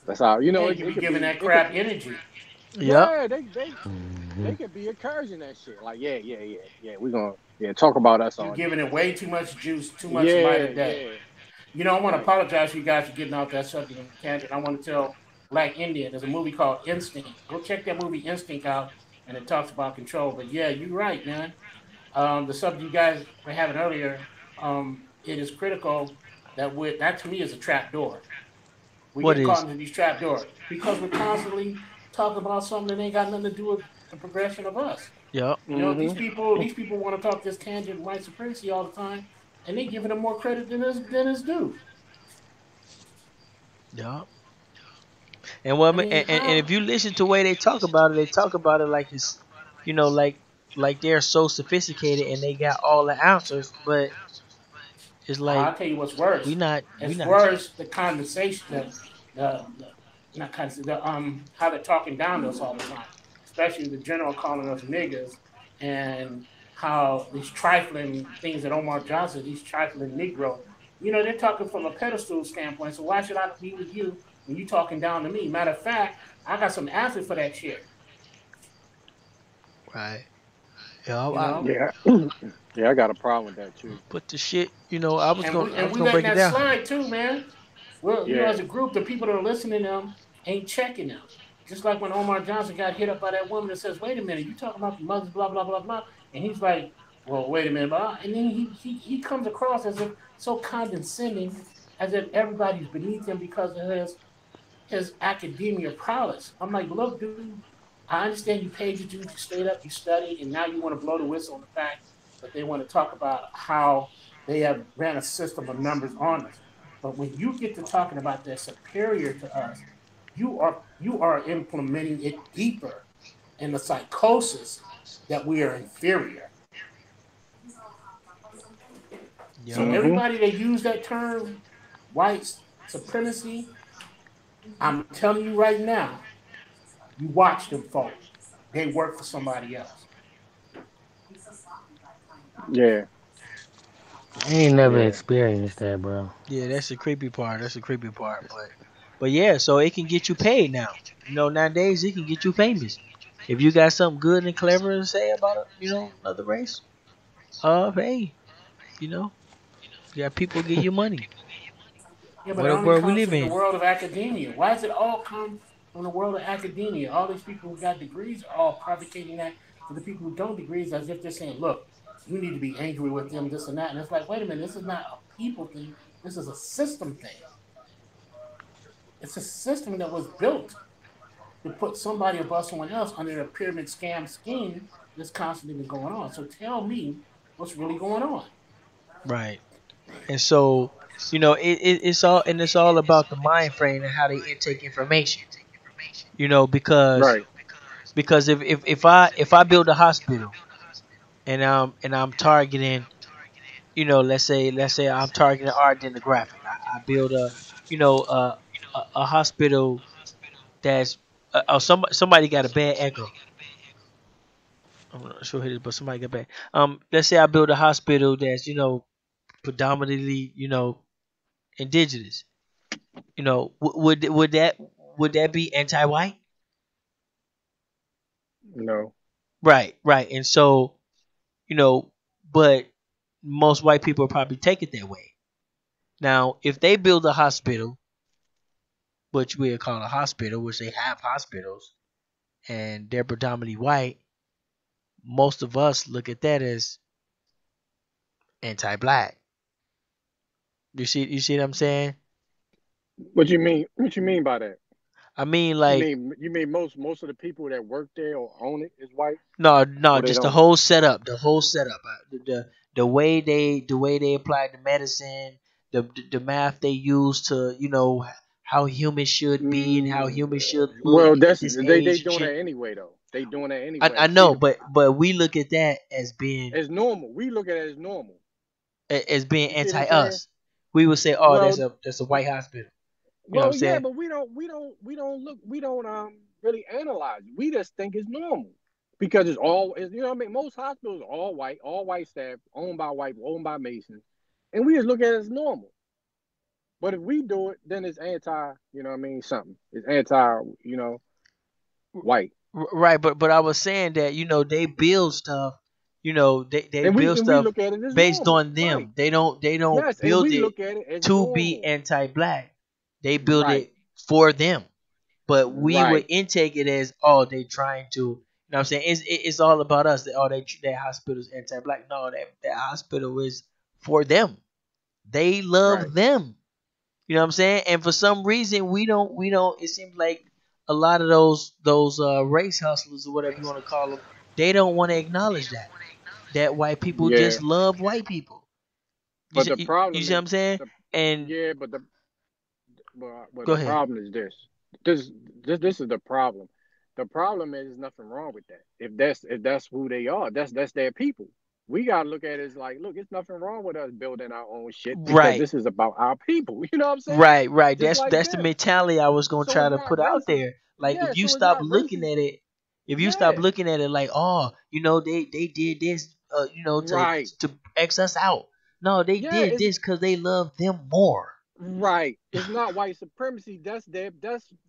S3: That's how
S2: Yeah, you
S3: it
S2: be
S3: could
S2: giving
S3: be
S2: that crap energy.
S4: Yep.
S3: yeah, they could be encouraging that shit. Like, yeah, we're gonna talk about us
S2: You
S3: all day.
S2: giving it way too much juice, too much light
S3: Yeah,
S2: of day.
S3: yeah,
S2: You know, I want to
S3: right.
S2: apologize for you guys for getting off that subject on tangent. I want to tell Black Indian there's a movie called Instinct. Go check that movie Instinct out, and it talks about control. But yeah, you're right, man. The subject you guys were having earlier, it is critical that to me is a trap door. We
S4: What
S2: get caught
S4: is?
S2: into these trap doors because we're constantly talking about something that ain't got nothing to do with the progression of us.
S4: Yep.
S2: You know,
S3: Mm-hmm.
S2: these people want to talk this tangent white supremacy all the time, and they giving them more credit than is due.
S4: Yep. And what
S2: I mean,
S4: and
S2: how?
S4: if you listen to the way they talk about it like it's, you know, like they're so sophisticated and they got all the answers, but it's like
S2: I'll tell you what's worse.
S4: we
S2: It's
S4: not.
S2: worse the condensation, the not condensation, the how they're talking down to us all the time, especially the general calling us niggas, and how these trifling things that Omar Johnson, these trifling Negro, you know, they're talking from a pedestal standpoint. So why should I be with you when you talking down to me? Matter of fact, I got some answers for that shit.
S4: Right. Yeah,
S2: You know,
S3: Yeah, yeah, I got a problem with that too.
S4: but the shit, you know, I was
S2: and
S4: gonna
S2: we
S4: I
S2: and
S4: was
S2: we
S4: gonna
S2: letting
S4: break it
S2: that
S4: down.
S2: slide too, man. Well, you know,
S3: Yeah,
S2: as a group, the people that are listening to them ain't checking them. Just like when Omar Johnson got hit up by that woman that says, "Wait a minute, you talking about the mothers, blah blah blah blah," and he's like, "Well, wait a minute," and then he comes across as if so condescending, as if everybody's beneath him because of his academia prowess. I'm like, look, dude, I understand you paid your dues, you stayed up, you studied, and now you want to blow the whistle on the fact that they want to talk about how they have ran a system of numbers on us. But when you get to talking about they're superior to us, you are implementing it deeper in the psychosis that we are inferior. So
S4: Yup.
S3: hmm
S2: everybody that use that term, white supremacy, I'm telling you right now, you watch them folk. They work for somebody else.
S3: yeah,
S1: I ain't never
S3: yeah.
S1: experienced that, bro.
S4: Yeah, that's the creepy part. That's the creepy part. But yeah, so it can get you paid now. You know, nowadays it can get you famous. If you got something good and clever to say about it, you know, another race, hey, you know, yeah, people give you money.
S2: Yeah, but
S4: What
S2: it
S4: a
S2: only
S4: world we
S2: comes
S4: live
S2: from the
S4: in.
S2: world of academia. Why does it all come from the world of academia? All these people who got degrees are all provocating that to the people who don't degrees as if they're saying, look, you need to be angry with them, this and that. And it's like, wait a minute, this is not a people thing. This is a system thing. It's a system that was built to put somebody above someone else under a pyramid scam scheme that's constantly been going on. So tell me what's really going on.
S4: Right. And so, you know, it's all about the mind frame and how they intake information. You know,
S3: Right.
S4: because if I build a hospital and I'm targeting, you know, let's say I'm targeting our demographic. I build a, you know, a hospital that's oh, somebody got a bad echo. I'm not sure who it is, but somebody got bad. Let's say I build a hospital that's, you know, predominantly, you know, indigenous. You know, would that be anti-white?
S3: No.
S4: Right, right. And so, you know, but most white people probably take it that way. Now, if they build a hospital, which we call a hospital, which they have hospitals, and they're predominantly white, most of us look at that as anti-black. You see what I'm saying?
S3: What you mean? What you mean by that?
S4: I mean,
S3: You
S4: like,
S3: mean most of the people that work there or own it is white,
S4: no,
S3: or they
S4: just the
S3: don't?
S4: whole setup, the whole setup, the way they apply the medicine, the math they use to, you know, how humans should be and how
S3: Mm,
S4: humans should look
S3: well,
S4: at
S3: that's
S4: this
S3: they
S4: age and
S3: doing
S4: shit.
S3: that anyway though. They doing that
S4: I
S3: anyway. See,
S4: know, but we look at that as being
S3: it's normal. We look at it as normal.
S4: as being
S3: You see what I'm saying?
S4: anti-us. We would say, oh,
S3: Well,
S4: that's a white hospital. You know what I'm
S3: well, yeah,
S4: saying?
S3: but we don't look we don't really analyze it. We just think it's normal because you know what I mean. Most hospitals are all white staff, owned by Masons, and we just look at it as normal. But if we do it, then it's anti. You know what I mean? Something. It's anti. You know, white.
S4: Right, but I was saying that, you know, they build stuff, you know, they build
S3: And we
S4: stuff
S3: look at it as
S4: based
S3: normal,
S4: on
S3: right?
S4: them. They don't
S3: Yes, and
S4: build
S3: we
S4: it
S3: look at it as
S4: to be
S3: normal,
S4: anti-black. They build
S3: right?
S4: it for them. But we would
S3: Right,
S4: intake it as, oh, they trying to, you know what I'm saying? It's all about us. That, oh, that hospital's anti-black. No, that hospital is for them. They
S3: right.
S4: love them. You know what I'm saying? And for some reason we don't it seems like a lot of those race hustlers or whatever you want to call them, they don't want to acknowledge that white people
S3: Yeah,
S4: just love white people.
S3: but the
S4: You
S3: problem
S4: see what
S3: is
S4: I'm saying?
S3: the
S4: And
S3: yeah, but
S4: go
S3: the
S4: ahead.
S3: problem is this. this is the problem. The problem is there's nothing wrong with that. If that's who they are, that's their people. We gotta look at it as like, look, it's nothing wrong with us building our own shit because
S4: Right,
S3: this is about our people. You know what I'm saying?
S4: right, right.
S3: Just like
S4: That's the
S3: them.
S4: mentality I was gonna
S3: So
S4: try
S3: it's
S4: to
S3: not
S4: put out
S3: racist.
S4: there. Like
S3: Yeah,
S4: if you
S3: so it's
S4: stop
S3: not
S4: looking
S3: racist.
S4: at it, if you stop
S3: Yeah.
S4: looking at it like, oh, they did this,
S3: Right.
S4: to X us out. No, they
S3: Yeah,
S4: did
S3: it's
S4: this because they love them more.
S3: right. It's not white supremacy. That's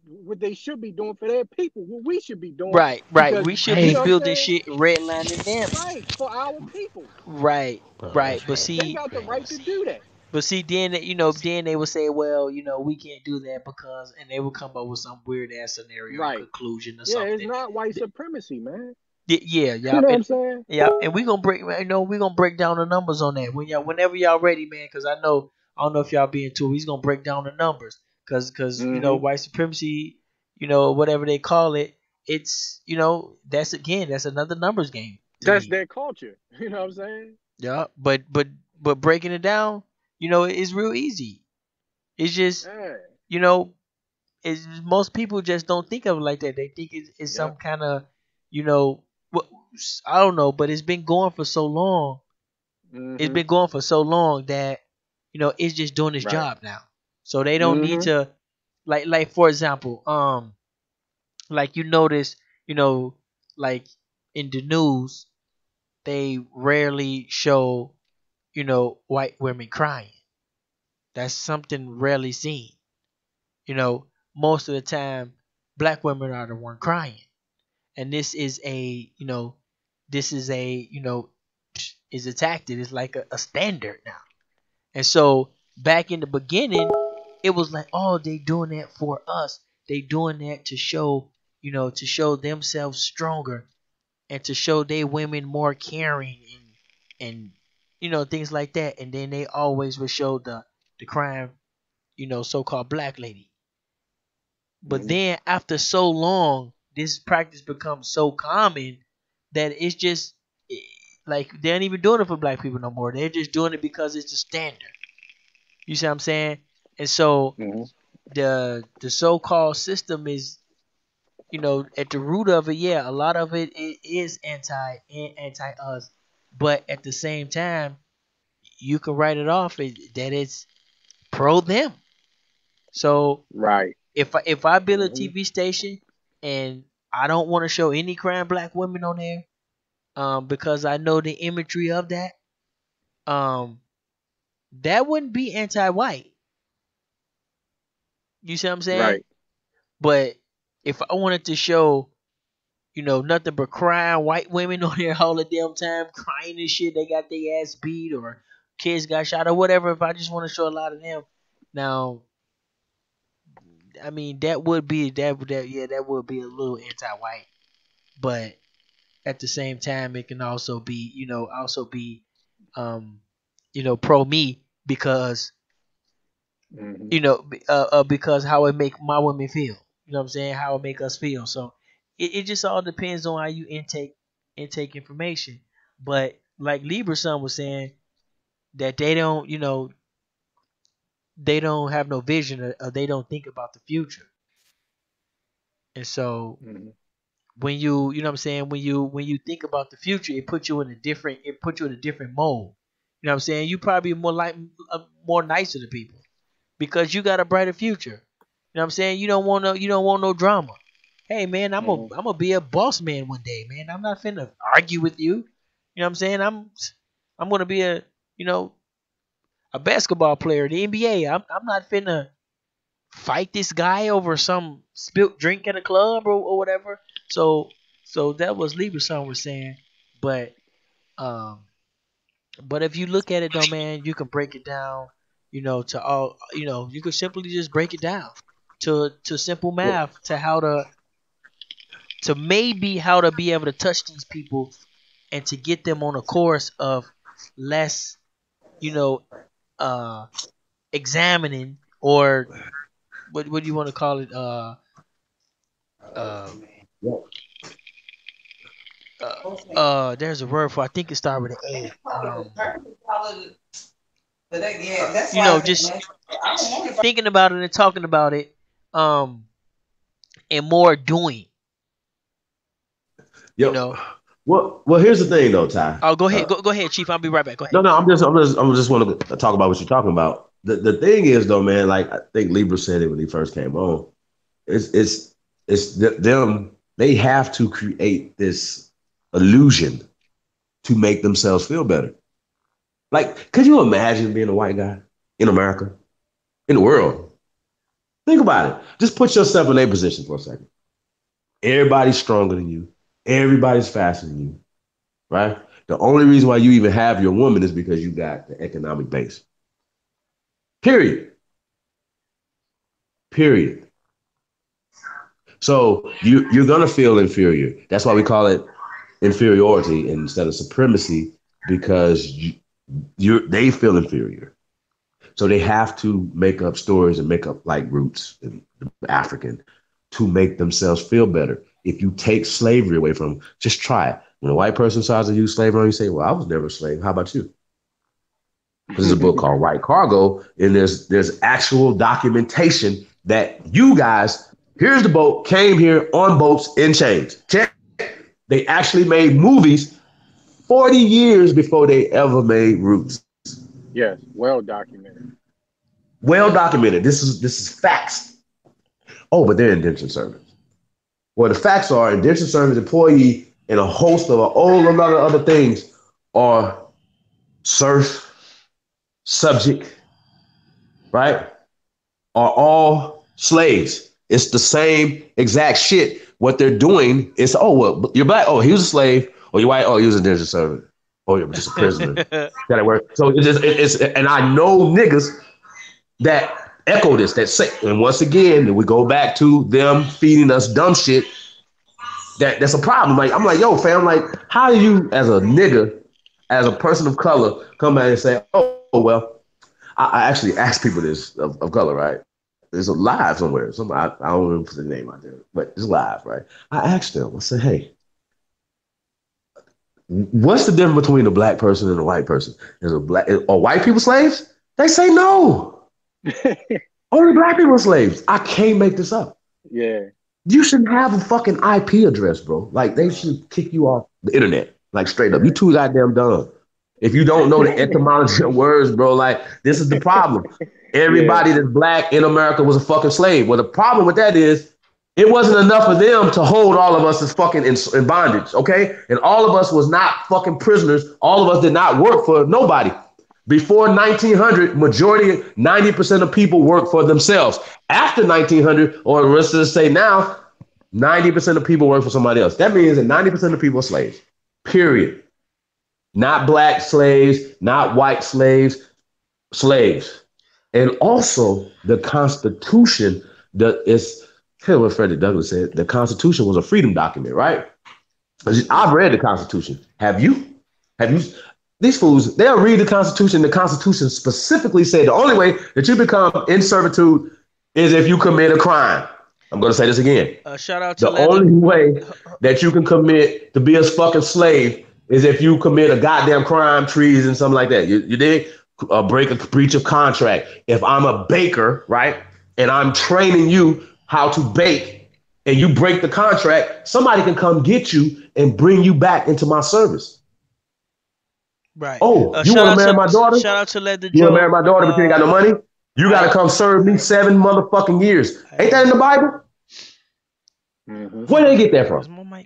S3: what they should be doing for their people. What we should be doing
S4: Right, right.
S3: because
S4: We should
S3: you
S4: be
S1: Hey,
S3: know what I'm
S4: building
S3: saying?
S4: shit redlining them.
S3: Right, for our people.
S4: Right,
S1: bro,
S4: right.
S1: that's
S4: But
S1: crazy.
S3: They
S4: see,
S3: got the right to
S1: Crazy.
S3: do that.
S4: then then they would say, well, we can't do that because, and they would come up with some weird ass scenario
S3: Right.
S4: conclusion or
S3: Yeah, it's
S4: something.
S3: not white supremacy, man.
S4: Yeah,
S3: You
S4: yeah,
S3: know what I'm saying?
S4: yeah, and we gonna break down the numbers on that whenever y'all ready, man. Because I don't know if y'all be into it. He's gonna break down the numbers, because
S3: Hmm.
S4: white supremacy, whatever they call it, it's that's another numbers game to
S3: That's
S4: me.
S3: their culture. You know what I'm saying?
S4: Yeah, but breaking it down, it's real easy. It's just
S3: Yeah.
S4: you know, most people just don't think of it like that. They think it's
S3: Yep.
S4: some kind of, you know, wh- I don't know, but it's been going for so long. It's
S3: Hmm.
S4: been going for so long that it's just doing its
S3: Right.
S4: job now. So they don't need
S3: Hmm.
S4: to, like for example, like you notice, you know, like in the news, they rarely show, white women crying. That's something rarely seen. You know, most of the time, black women are the one crying, and this is a is a tactic. It's like a standard now. And so back in the beginning, it was like, oh, they doing that for us. They doing that to show, to show themselves stronger and to show they women more caring and things like that. And then they always would show the crime, so-called black lady. But
S3: Hmm.
S4: then after so long, this practice becomes so common that it's just eh, like they ain't even doing it for black people no more. They're just doing it because it's the standard. You see what I'm saying? And so
S3: Hmm.
S4: the so-called system is, at the root of it, yeah, a lot of it is anti us, but at the same time, you can write it off that it's pro them. So
S3: Right.
S4: if I build a
S3: Hmm.
S4: TV station and I don't want to show any crying black women on there, because I know the imagery of that, um, that wouldn't be anti-white. You see what I'm saying?
S3: Right.
S4: But if I wanted to show, nothing but crying white women on there all the damn time, crying and shit, they got their ass beat or kids got shot or whatever. If I just want to show a lot of them, now, I mean, that would be a little anti-white, but at the same time, it can also be, um, pro me because,
S3: Hmm.
S4: because how it make my women feel. You know what I'm saying? How it make us feel. So it just all depends on how you intake information. But like Libra son was saying, that they don't have no vision, or they don't think about the future. And so
S3: Hmm.
S4: when you know what I'm saying, when you think about the future, it puts you in a different mode. You know what I'm saying? You probably more nicer to people because you got a brighter future. You know what I'm saying? You don't want no drama. Hey man,
S3: Hmm.
S4: I'm gonna be a boss man one day, man. I'm not finna argue with you. You know what I'm saying? I'm gonna be you know a basketball player in the NBA. I'm not finna fight this guy over some spilt drink at a club or whatever. So that was Libra son was saying. But um but if you look at it though, man, you can break it down, to all, you could simply just break it down to simple
S3: Well,
S4: math, to maybe how to be able to touch these people and to get them on a course of less, you know, uh examining, or what do you want to call it? Uh there's a word for, I think it starts with an A. Just thinking about it and talking about it, um and more doing.
S5: Yo,
S4: You know.
S5: well, here's the thing though, Ty.
S4: Oh, go ahead, go ahead, Chief. I'll be right back. Go ahead.
S5: No, I'm just want to talk about what you're talking about. The thing is though, man, like I think Libra said it when he first came on. Them. They have to create this illusion to make themselves feel better. Like, could you imagine being a white guy in America, in the world? Think about it. Just put yourself in their position for a second. Everybody's stronger than you. Everybody's faster than you, right? The only reason why you even have your woman is because you got the economic base. Period. Period. So you're gonna feel inferior. That's why we call it inferiority instead of supremacy, because they feel inferior. So they have to make up stories and make up like roots and African to make themselves feel better. If you take slavery away from them, just try it. When a white person starts to use slavery, you say, well, I was never a slave. How about you? There's a book called White Cargo, and there's actual documentation that you guys, here's the boat, came here on boats in chains. Check. They actually made movies 40 years before they ever made Roots.
S3: Yes, well documented.
S5: Well documented. This is facts. Oh, but they're indentured servants. Well, the facts are indentured servant, employee, and a host of a whole lot of other things are serf, subject, right? Are all slaves. It's the same exact shit. What they're doing is, oh, well, you're black. Oh, he was a slave. Oh, you're white. Oh, he was a indentured servant. Oh, you're just a prisoner. That work. So it's and I know niggas that echo this, that say, and once again, we go back to them feeding us dumb shit. That's a problem. Like, I'm like, yo, fam, like, how do you, as a nigga, as a person of color, come out and say, oh, well, I actually ask people this of color, right? There's a live somewhere. I don't remember the name out there, but it's live, right? I asked them, I said, hey, what's the difference between a black person and a white person? Are white people slaves? They say no. Only black people are slaves. I can't make this up.
S3: Yeah.
S5: You shouldn't have a fucking IP address, bro. Like, they should kick you off the internet, like, straight up. You too goddamn dumb. If you don't know the etymology of words, bro, like, this is the problem. Everybody that's black in America was a fucking slave. Well, the problem with that is it wasn't enough of them to hold all of us as fucking in bondage, okay? And all of us was not fucking prisoners. All of us did not work for nobody. Before 1900, majority, 90% of people work for themselves. After 1900, or let's just say now, 90% of people work for somebody else. That means that 90% of people are slaves, period. Not black slaves, not white slaves, slaves. And also the Constitution, here's what Frederick Douglass said, the Constitution was a freedom document, right? I've read the Constitution. Have you? These fools, they'll read the Constitution. The Constitution specifically said the only way that you become in servitude is if you commit a crime. I'm going to say this again.
S4: Shout out to
S5: the only way that you can commit to be a fucking slave is if you commit a goddamn crime, treason, something like that. You did breach of contract. If I'm a baker, right, and I'm training you how to bake, and you break the contract, somebody can come get you and bring you back into my service.
S4: Right.
S5: Oh, you want to marry my daughter?
S4: Shout out to Let the
S5: You want to marry my daughter, but you ain't got no money? You got to come serve me 7 motherfucking years. Ain't that in the Bible? Mm-hmm. Where did they get that from?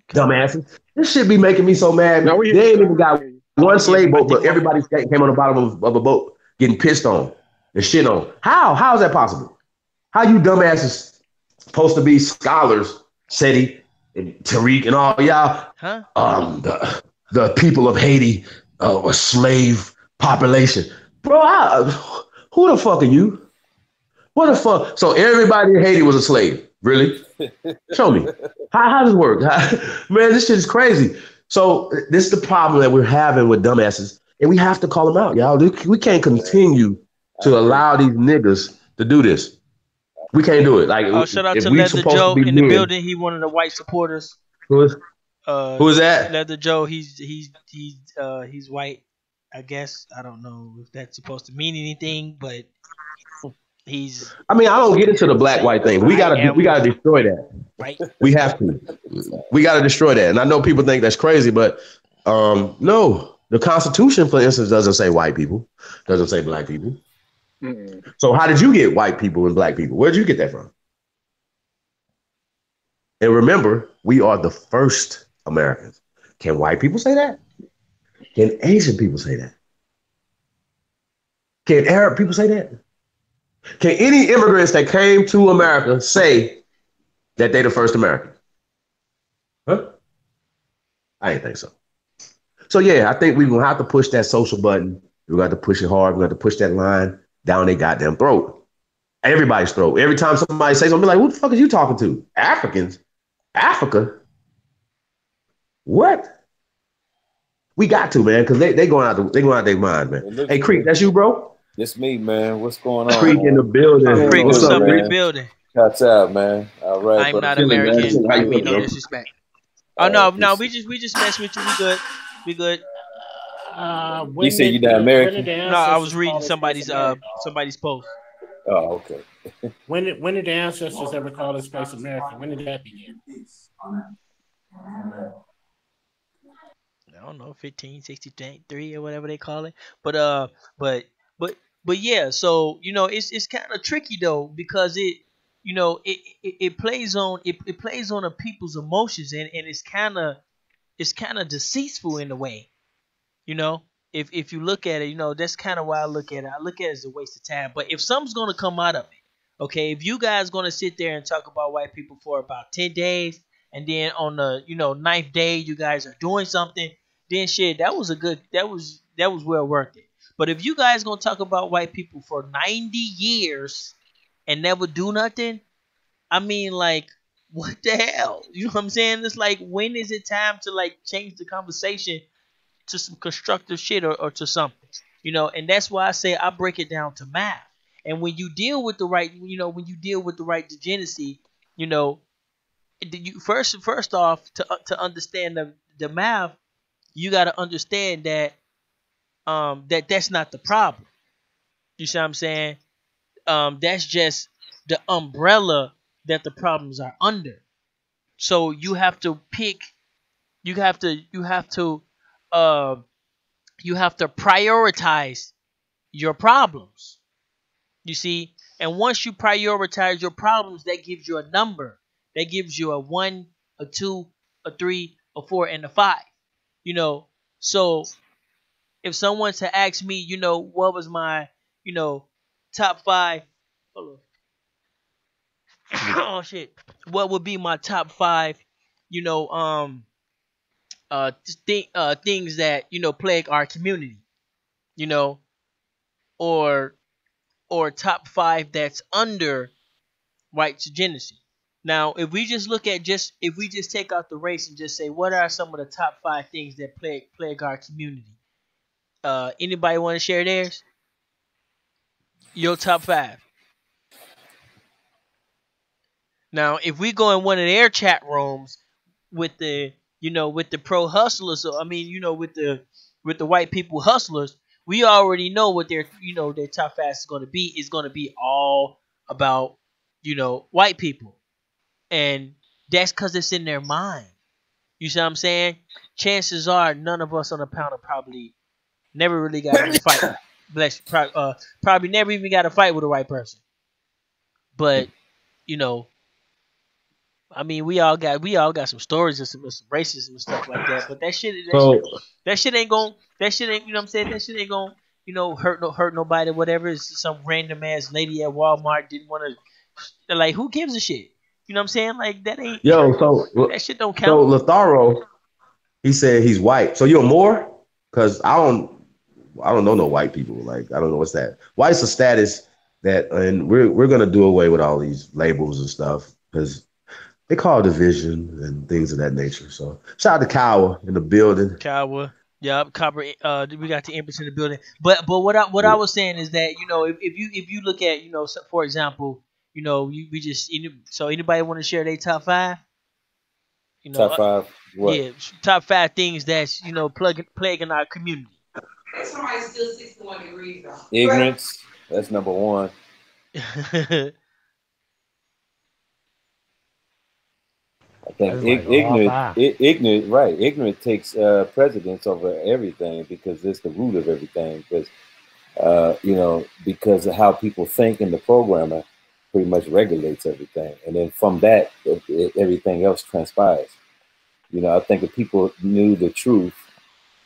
S5: Dumbasses. This shit be making me so mad. No, they ain't even got one slave boat, but everybody came on the bottom of a boat getting pissed on and shit on. How is that possible? How you dumbasses supposed to be scholars, Seti and Tariq and all y'all?
S4: Huh?
S5: The people of Haiti, a slave population. Bro, who the fuck are you? What the fuck? So everybody in Haiti was a slave. Really? Show me. How does this work? Man, this shit is crazy. So this is the problem that we're having with dumbasses. And we have to call them out, y'all. We can't continue to allow these niggas to do this. We can't do it. Like,
S4: shout out to Leather Joe in the building. He one of the white supporters.
S5: Who is that?
S4: Leather Joe. He's white. I guess I don't know if that's supposed to mean anything, but He's
S5: I mean, I don't get into the black white thing. We gotta destroy that.
S4: right.
S5: We have to. We gotta destroy that. And I know people think that's crazy, but no. The Constitution, for instance, doesn't say white people. Doesn't say black people.
S3: Mm-mm.
S5: So how did you get white people and black people? Where'd you get that from? And remember, we are the first Americans. Can white people say that? Can Asian people say that? Can Arab people say that? Can any immigrants that came to America say that they the first American? Huh? I didn't think so. So yeah, I think we're gonna have to push that social button. We got to push it hard. We got to push that line down their goddamn throat. Everybody's throat. Every time somebody says something, be like, "Who the fuck is you talking to? Africans? Africa? What?" We got to, man, because they going out their mind, man. Hey, Creek, that's you, bro?
S6: It's me, man. What's going on?
S5: Creek in the building.
S4: Creek, what's up in the
S6: man?
S4: building?
S6: Catch out, man. All right.
S4: I'm
S6: brother.
S4: not
S5: Feeling,
S4: American.
S5: man. How
S4: I
S5: you
S4: mean no
S5: feeling, bro?
S4: disrespect. Oh no, we just mess with you. We good. We good.
S6: You say you're not American?
S4: No, I was reading somebody's post.
S6: Oh, okay.
S2: When did the ancestors ever call this place America? When did that begin?
S4: I don't know, 1563 or whatever they call it. But yeah. So it's kind of tricky though, because it plays on a people's emotions, and it's kind of deceitful in a way. If you look at it, that's kind of why I look at it. I look at it as a waste of time. But if something's gonna come out of it, okay, if you guys gonna sit there and talk about white people for about 10 days, and then on the 9th day you guys are doing something, then shit, that was well worth it. But if you guys gonna talk about white people for 90 years and never do nothing, I mean, like, what the hell? You know what I'm saying? It's like, when is it time to like change the conversation to some constructive shit or to something? And that's why I say I break it down to math. And when you deal with the right, degeneracy, first off, to understand the math, you got to understand that that's not the problem. You see what I'm saying? That's just the umbrella that the problems are under. So you have to pick. You have to prioritize your problems. You see, and once you prioritize your problems, that gives you a number. That gives you a 1, a 2, a 3, a 4, and a 5. So if someone to ask me, what was my, top 5, oh shit, what would be my top 5, things that plague our community, or top 5 that's under white supremacy. Now, if we just take out the race and just say, what are some of the top 5 things that plague our community? Anybody want to share theirs? Your top 5. Now, if we go in one of their chat rooms with the pro hustlers, with the white people hustlers, we already know what their top 5 is going to be. It's going to be all about white people, and that's because it's in their mind. You see what I'm saying? Chances are none of us on the panel probably never really got in a fight. Probably never even got a fight with a white person. But we all got some stories of some racism and stuff like that. But that shit ain't gonna, that shit ain't, you know what I'm saying? That shit ain't gonna, hurt nobody, whatever. It's some random ass lady at Walmart didn't want to, like, who gives a shit? You know what I'm saying? Like, that ain't, that shit don't count.
S5: So Lotharo, he said he's white. So you're more? Because I don't know no white people. Like, I don't know what's that. White's a status that, and we're gonna do away with all these labels and stuff, because they call division and things of that nature. So shout out to Kawa in the building.
S4: Kawa, yeah, Copper. We got the Empress in the building. But what I was saying is that if you look at for example, so anybody want to share their top 5?
S6: Top 5. What?
S4: Yeah, top 5 things that's plaguing our community.
S7: Somebody's still 61 degrees though.
S6: Ignorance. That's number 1. I think ignorant takes precedence over everything because it's the root of everything. Because because of how people think and the programmer pretty much regulates everything, and then from that, everything else transpires. I think if people knew the truth,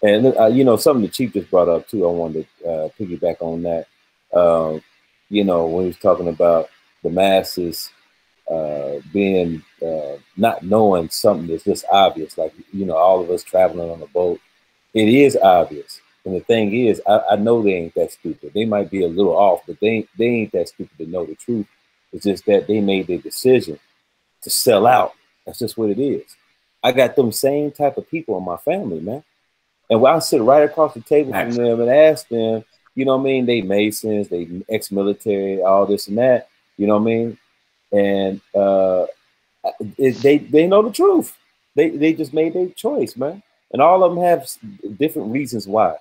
S6: and something the Chief just brought up too, I wanted to piggyback on that. When he was talking about the masses being not knowing something that's just obvious, like all of us traveling on a boat, it is obvious. And the thing is, I know they ain't that stupid. They might be a little off, but they ain't that stupid to know the truth. It's just that they made their decision to sell out. That's just what it is. I got them same type of people in my family, man. And when I sit right across the table from them and ask them, they Masons, they ex-military, all this and that, and they know the truth. They just made their choice, man. And all of them have different reasons why.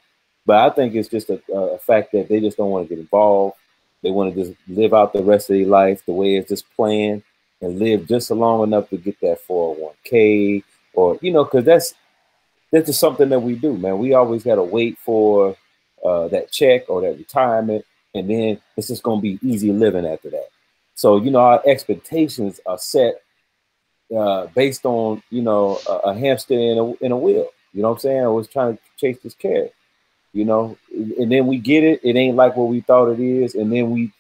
S6: But I think it's just a fact that they just don't want to get involved. They want to just live out the rest of their life the way it's just planned and live just long enough to get that 401k or, because that's just something that we do, man. We always got to wait for that check or that retirement. And then it's just going to be easy living after that. So, our expectations are set based on, a hamster in a wheel. You know what I'm saying? I was trying to chase this carrot, and then we get it. It ain't like what we thought it is. And then we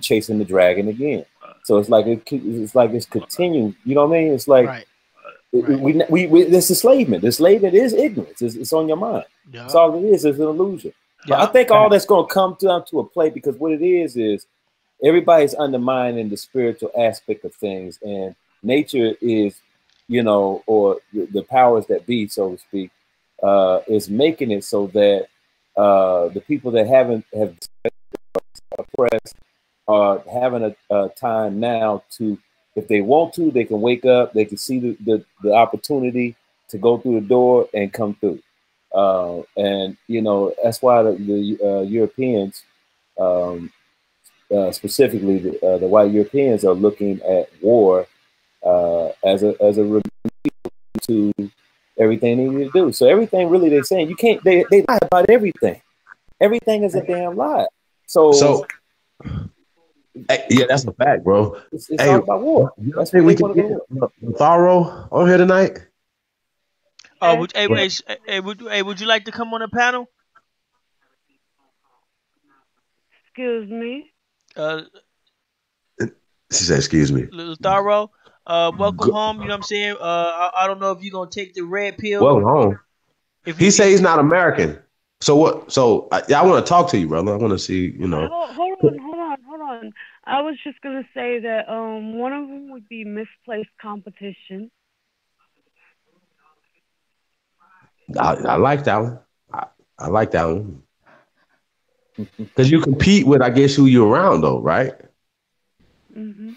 S6: chasing the dragon again. So it's like it's continuing. You know what I mean? It's like we this enslavement. The enslavement is ignorance. It's on your mind. Yeah. That's all it is. It's an illusion. Yeah. But I think all that's going to come down to a play because what it is everybody's undermining the spiritual aspect of things, and nature is, or the powers that be, so to speak, is making it so that the people that have oppressed are having a time now to, if they want to, they can wake up, they can see the opportunity to go through the door and come through. And that's why the Europeans, specifically the white Europeans, are looking at war as a remedy to everything they need to do. So everything really they're saying, you can't, they lie about everything. Everything is a damn lie. So
S5: yeah, that's a fact, bro.
S6: It's all about war.
S5: That's what we can get Thorough on here tonight.
S4: Oh, would you like to come on the panel?
S7: Excuse me.
S5: She said, "Excuse me."
S4: Little Thorough, welcome home. You know what I'm saying? I don't know if you're gonna take the red pill.
S5: Welcome home. He say he's not American. So what? So I want to talk to you, brother. I want to see.
S7: Hold on. I was just gonna say that one of them would be misplaced competition.
S5: I like that one. I like that one. Because you compete with, I guess, who you're around, though, right?
S7: Mm-hmm.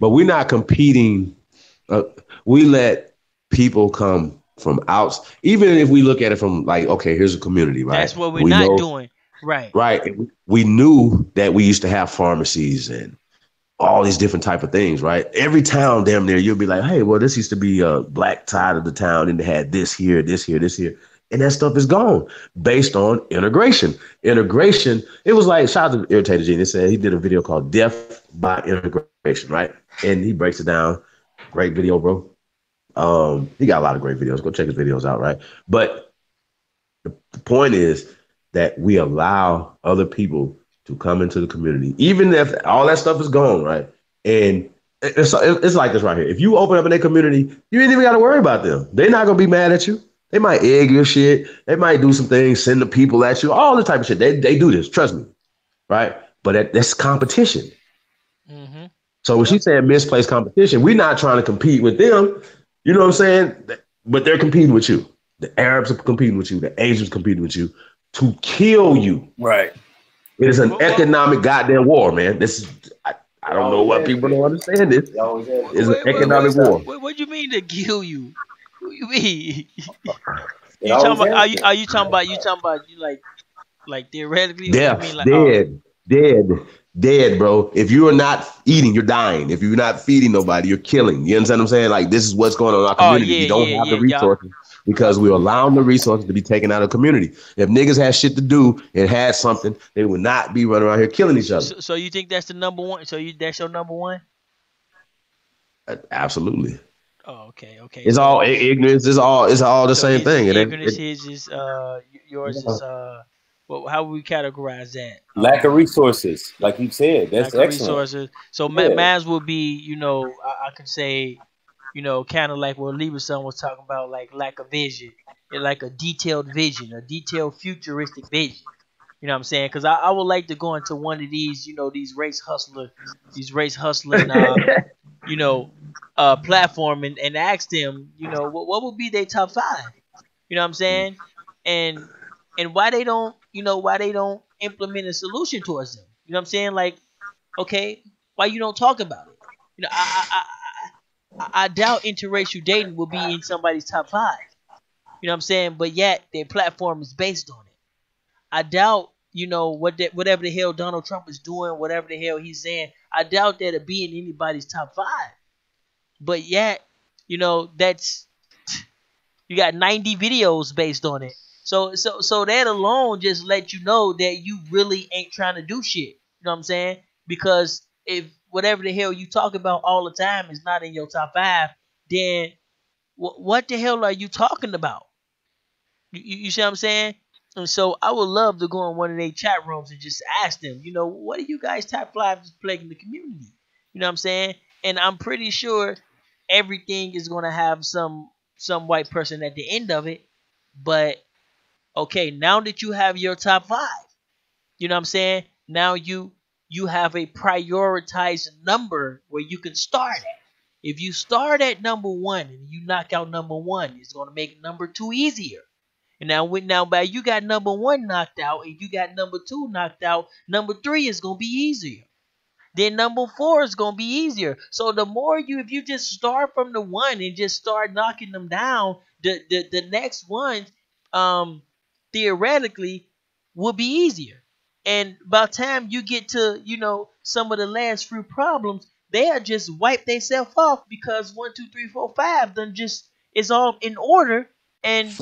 S5: But we're not competing. We let people come from outs. Even if we look at it from like, okay, here's a community, right?
S4: That's what we're not doing. Right.
S5: Right. We knew that we used to have pharmacies and all these different type of things, right? Every town damn near, you'll be like, hey, well, this used to be a black side of the town and they had this here, this here, this here. And that stuff is gone based on integration. Integration, it was like, shout out to Irritated Genius, said he did a video called Death by Integration, right? And he breaks it down. Great video, bro. He got a lot of great videos. Go check his videos out, right? But the point is that we allow other people to come into the community, even if all that stuff is gone, right? And it's like this right here. If you open up in a community, you ain't even got to worry about them. They're not going to be mad at you. They might egg your shit. They might do some things, send the people at you, all the type of shit. They do this, trust me, right? But that's competition. Mm-hmm. So when she's saying misplaced competition, we're not trying to compete with them. You know what I'm saying? But they're competing with you. The Arabs are competing with you. The Asians competing with you to kill you.
S6: Right.
S5: It is an economic goddamn war, man. This is I don't know why people don't understand this. It's an economic war.
S4: What do you mean to kill you? What do you mean? Are you talking about you like Like theoretically, what
S5: Yeah,
S4: you mean? Like,
S5: dead, bro. If you are not eating, you're dying. If you're not feeding nobody, you're killing. You understand what I'm saying? Like, this is what's going on in our community.
S4: yeah,
S5: We don't
S4: yeah,
S5: have the
S4: yeah, yup,
S5: resources because we're allowing the resources to be taken out of the community. If niggas had shit to do and had something, they would not be running around here killing each other.
S4: So you think that's the number one? So that's your number one?
S5: Absolutely.
S4: Oh, okay.
S5: It's
S4: So
S5: all ignorance. It's all the
S4: so
S5: same
S4: his is
S5: thing.
S4: ignorance, his is yours is well, how would we categorize that?
S6: Lack of resources, like you said. That's
S4: Lack of
S6: excellent.
S4: resources. So
S6: Yeah.
S4: mine would be, I can say, kind of like what Lieberson was talking about, like lack of vision, like a detailed vision, a detailed futuristic vision. You know what I'm saying? Because I would like to go into one of these, these race hustling, platform and ask them, what would be their top 5? You know what I'm saying? And why they don't, implement a solution towards them. You know what I'm saying? Like, okay, why you don't talk about it? I doubt interracial dating will be in somebody's top 5. You know what I'm saying? But yet their platform is based on it. I doubt, whatever the hell Donald Trump is doing, whatever the hell he's saying, I doubt that it'll be in anybody's top 5. But yet, that's, you got 90 videos based on it. So that alone just let you know that you really ain't trying to do shit. You know what I'm saying? Because if whatever the hell you talk about all the time is not in your top 5, then what the hell are you talking about? You see what I'm saying? And so I would love to go in one of their chat rooms and just ask them, what are you guys top 5 is plaguing the community? You know what I'm saying? And I'm pretty sure everything is going to have some white person at the end of it. But okay, now that you have your top 5, you know what I'm saying? Now you have a prioritized number where you can start at. If you start at number 1 and you knock out number 1, it's going to make number 2 easier. And now by you got number 1 knocked out and you got number 2 knocked out, number 3 is going to be easier. Then number 4 is going to be easier. So the more if you just start from the 1 and just start knocking them down, the next ones, theoretically, will be easier. And by the time you get to, some of the last few problems, they'll just wipe themselves off because 1, 2, 3, 4, 5 then just is all in order. And,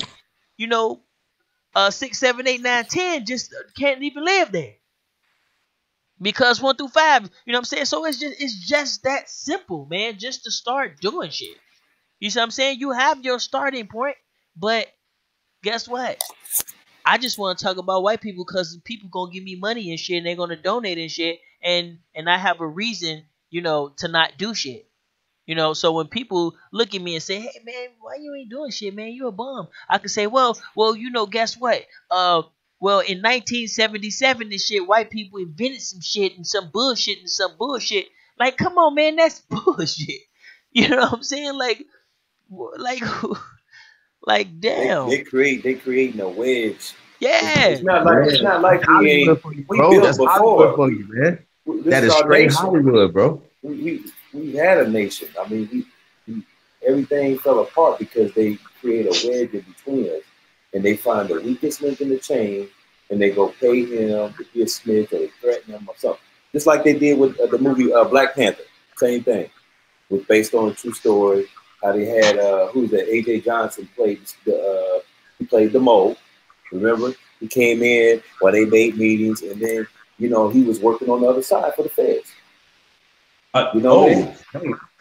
S4: 6, 7, 8, 9, 10 just can't even live there. Because 1 through 5, you know what I'm saying? So it's just that simple, man. Just to start doing shit. You see what I'm saying? You have your starting point, but guess what? I just want to talk about white people because people gonna give me money and shit, and they're gonna donate and shit, and I have a reason, to not do shit. So when people look at me and say, "Hey man, why you ain't doing shit, man? You a bum," I can say, "Well, guess what? Well, in 1977 and shit, white people invented some shit and some bullshit. Like, come on, man, that's bullshit. You know what I'm saying? Like, damn.
S6: They creating a wedge.
S4: Yeah.
S6: It's not like we built
S5: That's
S6: before.
S5: Hollywood for you, man. That is straight Hollywood, bro.
S6: We had a nation. I mean, everything fell apart because they create a wedge in between us, and they find the weakest link in the chain, and they go pay him to get Smith, or they threaten him or something. Just like they did with the movie Black Panther. Same thing. Was based on a true story. How they had who's that? A.J. Johnson played he played the mole. Remember, he came in while they made meetings, and then he was working on the other side for the feds.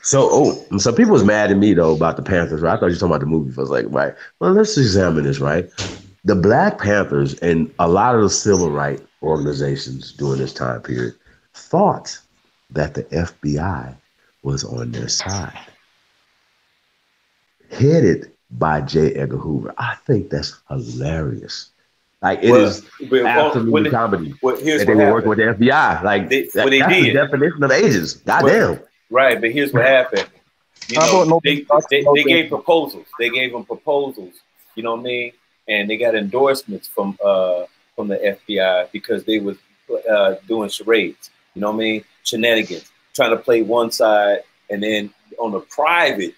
S5: So people was mad at me though about the Panthers, right? I thought you were talking about the movie. I was like, right. Well, let's examine this, right? The Black Panthers and a lot of the civil rights organizations during this time period thought that the FBI was on their side, headed by J. Edgar Hoover. I think that's hilarious. Like it is absolutely comedy that they were working with the FBI. Like that's the definition of agents. Goddamn.
S6: Right, but here's what happened. They gave proposals. They gave them proposals. You know what I mean? And they got endorsements from the FBI because they was doing charades. You know what I mean? Shenanigans, trying to play one side, and then on the private,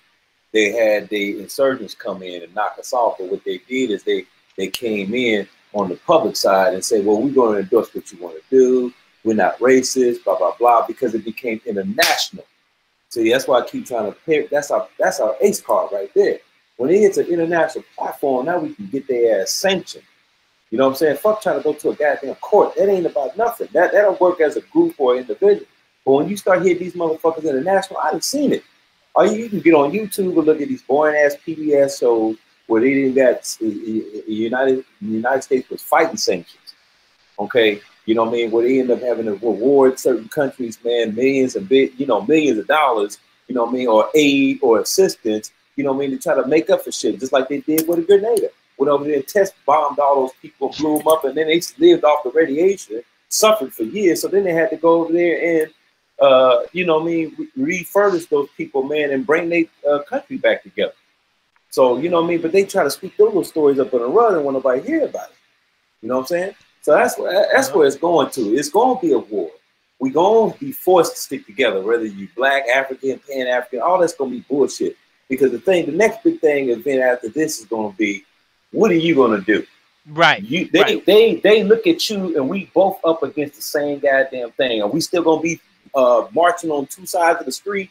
S6: they had the insurgents come in and knock us off. But what they did is they came in on the public side and say, well, we're going to endorse what you want to do. We're not racist, blah, blah, blah, because it became international. See, that's why I keep trying to pair. That's our ace card right there. When it hits an international platform, now we can get their ass sanctioned. You know what I'm saying? Fuck trying to go to a goddamn court. That ain't about nothing. That don't work as a group or individual. But when you start hitting these motherfuckers international, I done seen it. Or you can get on YouTube and look at these boring ass PBS shows where they didn't got the United States was fighting sanctions. Okay, you know what I mean? Where they end up having to reward certain countries, man, millions of dollars, you know what I mean, or aid or assistance, you know what I mean, to try to make up for shit, just like they did with a Grenada. Went over there and test bombed all those people, blew them up, and then they lived off the radiation, suffered for years. So then they had to go over there and you know what I mean, refurbish those people, man, and bring their country back together. So, you know what I mean, but they try to sweep those little stories up on the run and want nobody hear about it. You know what I'm saying? So that's where it's going to. It's going to be a war. We're going to be forced to stick together, whether you black, African, Pan-African, all that's going to be bullshit. Because the next big thing event after this is going to be, what are you going to do?
S4: Right.
S6: They look at you and we both up against the same goddamn thing. Are we still going to be marching on two sides of the street,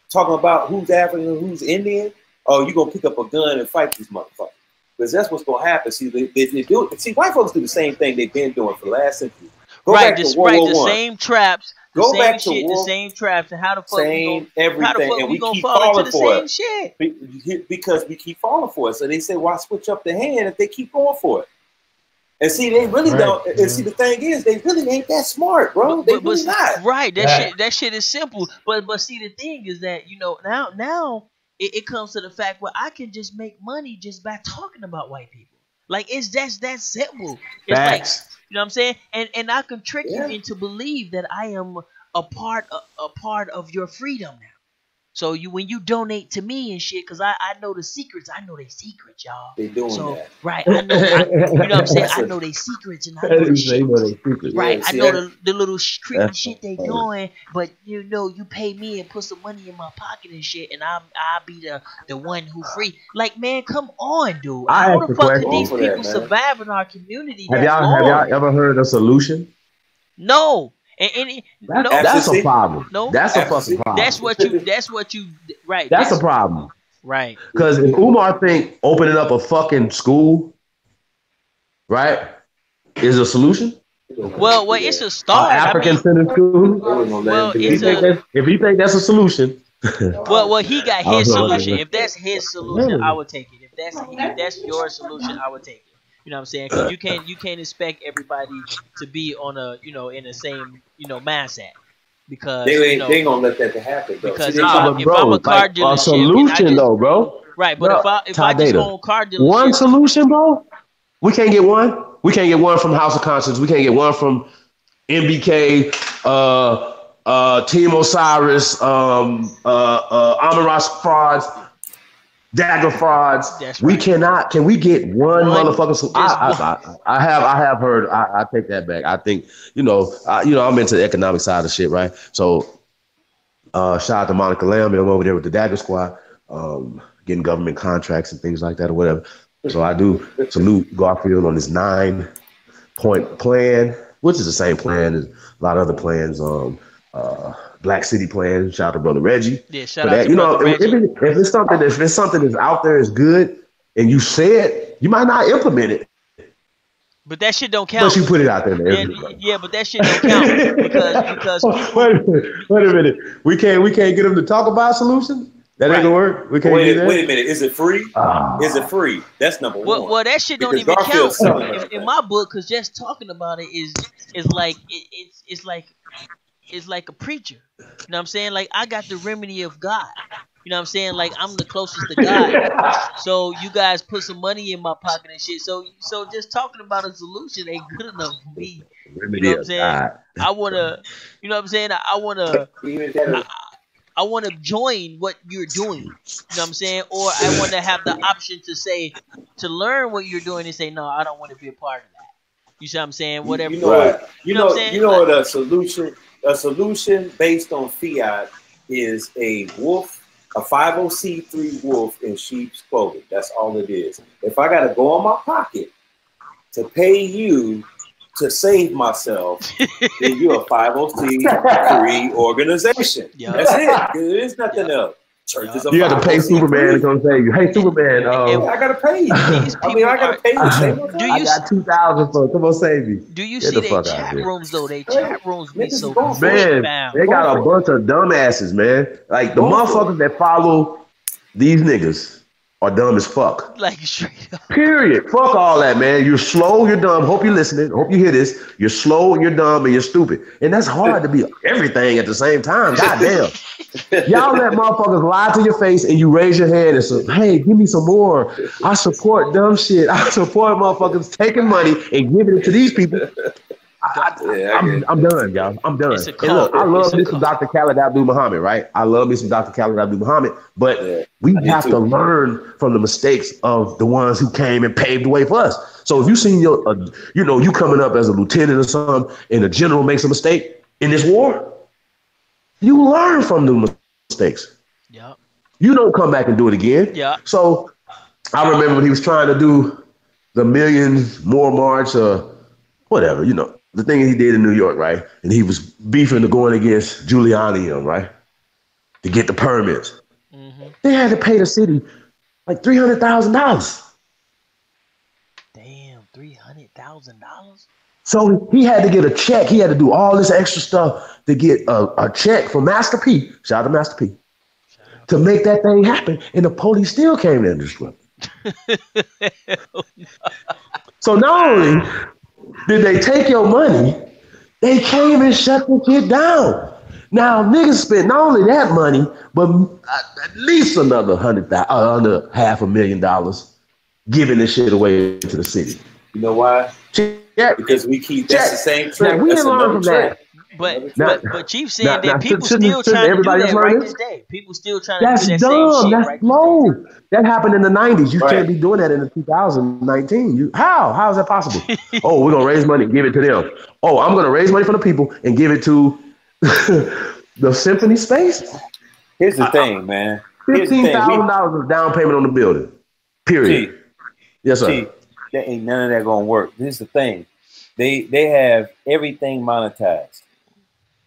S6: talking about who's African and who's Indian? Or you going to pick up a gun and fight these motherfuckers? Because that's what's going to happen. See, they do it. See, white folks do the same thing they've been doing for the last century. Go back to World War
S4: the
S6: I.
S4: same traps, the
S6: Go
S4: same
S6: back to
S4: shit,
S6: war,
S4: the same traps, and how the fuck
S6: same everything, and we
S4: gonna
S6: keep
S4: fall
S6: falling
S4: into the
S6: for
S4: same
S6: it
S4: shit?
S6: because we keep falling for it. So they say, why switch up the hand if they keep going for it? And see, they really don't. And see, the thing is, they really ain't that smart, bro. They really not.
S4: Right. That shit is simple. But see, the thing is that, you know, now it comes to the fact where I can just make money just by talking about white people. Like, it's just that simple. It's like, you know what I'm saying? And I can trick you into believe that I am a part of your freedom now. So when you donate to me and shit, because I know the secrets. I know they secrets, y'all.
S6: They doing that.
S4: Right. I know, you know what I'm saying? I know they secrets and I know the shit. Right. I know the little creepy shit they doing, but you know, you pay me and put some money in my pocket and shit, and I'll be the one who free. Like, man, come on, dude. How the fuck can these people survive in our community?
S5: Have y'all ever heard of solution?
S4: No.
S5: That's a problem.
S4: No,
S5: that's a fucking problem.
S4: That's what you right.
S5: That's a problem.
S4: Right.
S5: Because if Umar think opening up a fucking school, right, is a solution.
S4: Well, it's a start.
S5: African-centered school.
S4: Well,
S5: if he think that's a solution.
S4: well, he got his solution. If that's his solution, I would take it. If that's your solution, I would take it. You know what I'm saying? Because you can't expect everybody to be on a, you know, in the same, you know, mindset. Because
S6: they ain't gonna let that happen, though.
S4: Because if I'm a car dealership,
S5: a solution though, bro.
S4: Right, but if I just own car dealership,
S5: one solution, bro. We can't get one. We can't get one from House of Conscience. We can't get one from MBK, Team Osiris, Amaras frauds. Dagger frauds. Right. We cannot. Can we get one motherfucker? I have heard. I take that back. I think I'm into the economic side of shit, right? So, shout out to Monica Lamb. I'm over there with the Dagger Squad, getting government contracts and things like that or whatever. So I do salute Garfield on his 9-point plan, which is the same plan as a lot of other plans. Black City plan. Shout out to Brother Reggie.
S4: Yeah, shout out to Brother Reggie.
S5: If it's something that's out there is good and you say it, you might not implement it.
S4: But that shit don't count.
S5: But you put it out there.
S4: Yeah, but that shit don't count because
S5: wait a minute. We can't get them to talk about solutions. That ain't gonna work. We can't do that.
S6: Wait a minute. Is it free? Is it free? That's number one.
S4: Well, that shit don't even count in my book, because just talking about it is like it's like a preacher. You know what I'm saying? Like, I got the remedy of God. You know what I'm saying? Like, I'm the closest to God. So you guys put some money in my pocket and shit. So just talking about a solution ain't good enough for me. You know what I'm saying? I wanna, you know what I'm saying? I wanna join what you're doing. You know what I'm saying? Or I wanna have the option to learn what you're doing and say, no, I don't want to be a part of that. You see what I'm saying? Whatever.
S6: You know what a solution based on fiat is a wolf, a 50c3 wolf in sheep's clothing. That's all it is. If I got to go in my pocket to pay you to save myself, then you're a 501c3 organization.
S4: Yeah.
S6: That's it. There is nothing else. Church is a
S5: You have to pay Superman to
S6: 501c3.
S5: come save you. Hey, Superman.
S6: I gotta pay you.
S4: These
S6: I mean, I gotta pay you to save
S4: Do
S6: myself.
S4: you
S5: I got 2,000 for come on save me.
S4: do you
S5: Get
S4: see
S5: the
S4: their
S5: fuck out of
S4: chat
S5: here.
S4: rooms though? They chat rooms be
S6: Niggas
S4: so
S6: is going for
S5: Man,
S6: it.
S4: bound.
S5: they got a bunch of dumbasses, man. Like the
S6: Go for
S5: motherfuckers that follow these niggas are dumb as fuck.
S4: Like straight up.
S5: Period. Fuck all that, man. You're slow, you're dumb. Hope you're listening. Hope you hear this. You're slow, you're dumb, and you're stupid. And that's hard to be everything at the same time. Goddamn. Y'all let motherfuckers lie to your face and you raise your hand and say, hey, give me some more. I support dumb shit. I support motherfuckers taking money and giving it to these people. I'm done, y'all. I'm done.
S4: It's a
S5: And
S4: cult.
S5: look, I love
S4: It's a
S5: me some
S4: cult.
S5: Dr. Khaled Abdul Muhammad, right? I love me some Dr. Khaled Abdul Muhammad, but
S6: Yeah,
S5: we
S6: I do
S5: have
S6: too.
S5: to learn from the mistakes of the ones who came and paved the way for us. So if you seen you coming up as a lieutenant or something, and a general makes a mistake in this war, you learn from the mistakes.
S4: Yeah.
S5: You don't come back and do it again.
S4: Yeah.
S5: So I remember when he was trying to do the Million More March or whatever, the thing he did in New York, right? And he was beefing to going against Giuliani, right? To get the permits.
S4: Mm-hmm.
S5: They had to pay the city like $300,000.
S4: Damn, $300,000.
S5: So he had to get a check. He had to do all this extra stuff to get a check from Master P. Shout out to Master P. To make that thing happen. And the police still came in and disrupted. So not only did they take your money, they came and shut the shit down. Now niggas spent not only that money, but at least another under $500,000 giving this shit away to the city.
S6: You know why?
S5: Yeah,
S6: Because we keep that's the same trick.
S5: Now, we
S6: That's
S5: didn't learn
S6: another
S5: from
S6: trick.
S5: that.
S4: But Chief saying
S5: now,
S4: that people
S5: shouldn't
S4: still trying to do
S5: everybody
S4: that
S5: else
S4: right
S5: learn
S4: this day. People still trying to
S5: That's
S4: do that same
S5: dumb.
S4: shit
S5: That's
S4: right
S5: slow. That happened in the 90s. You
S6: Right.
S5: can't be doing that in the 2019. How is that possible? Oh, we're gonna raise money and give it to them. Oh, I'm gonna raise money for the people and give it to the symphony space.
S6: Here's the thing, man. Here's the thing.
S5: $15,000 is down payment on the building. Period. Yes, sir.
S6: See, there ain't none of that gonna work. Here's the thing. They have everything monetized.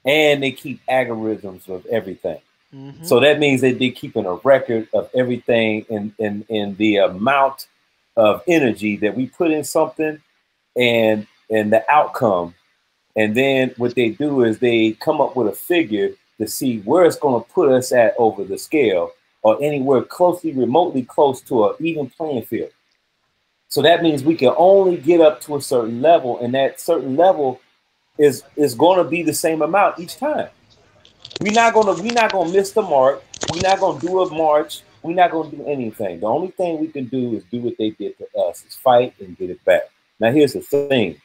S6: And they keep algorithms of everything.
S4: Mm-hmm.
S6: So that means that they're keeping a record of everything in the amount of energy that we put in something and the outcome. And then what they do is they come up with a figure to see where it's going to put us at over the scale or anywhere remotely close to an even playing field. So that means we can only get up to a certain level, and that certain level is going to be the same amount each time. We're not gonna miss the mark. We're not gonna do a march. We're not gonna do anything. The only thing we can do is do what they did to us: is fight and get it back. Now, here's the thing: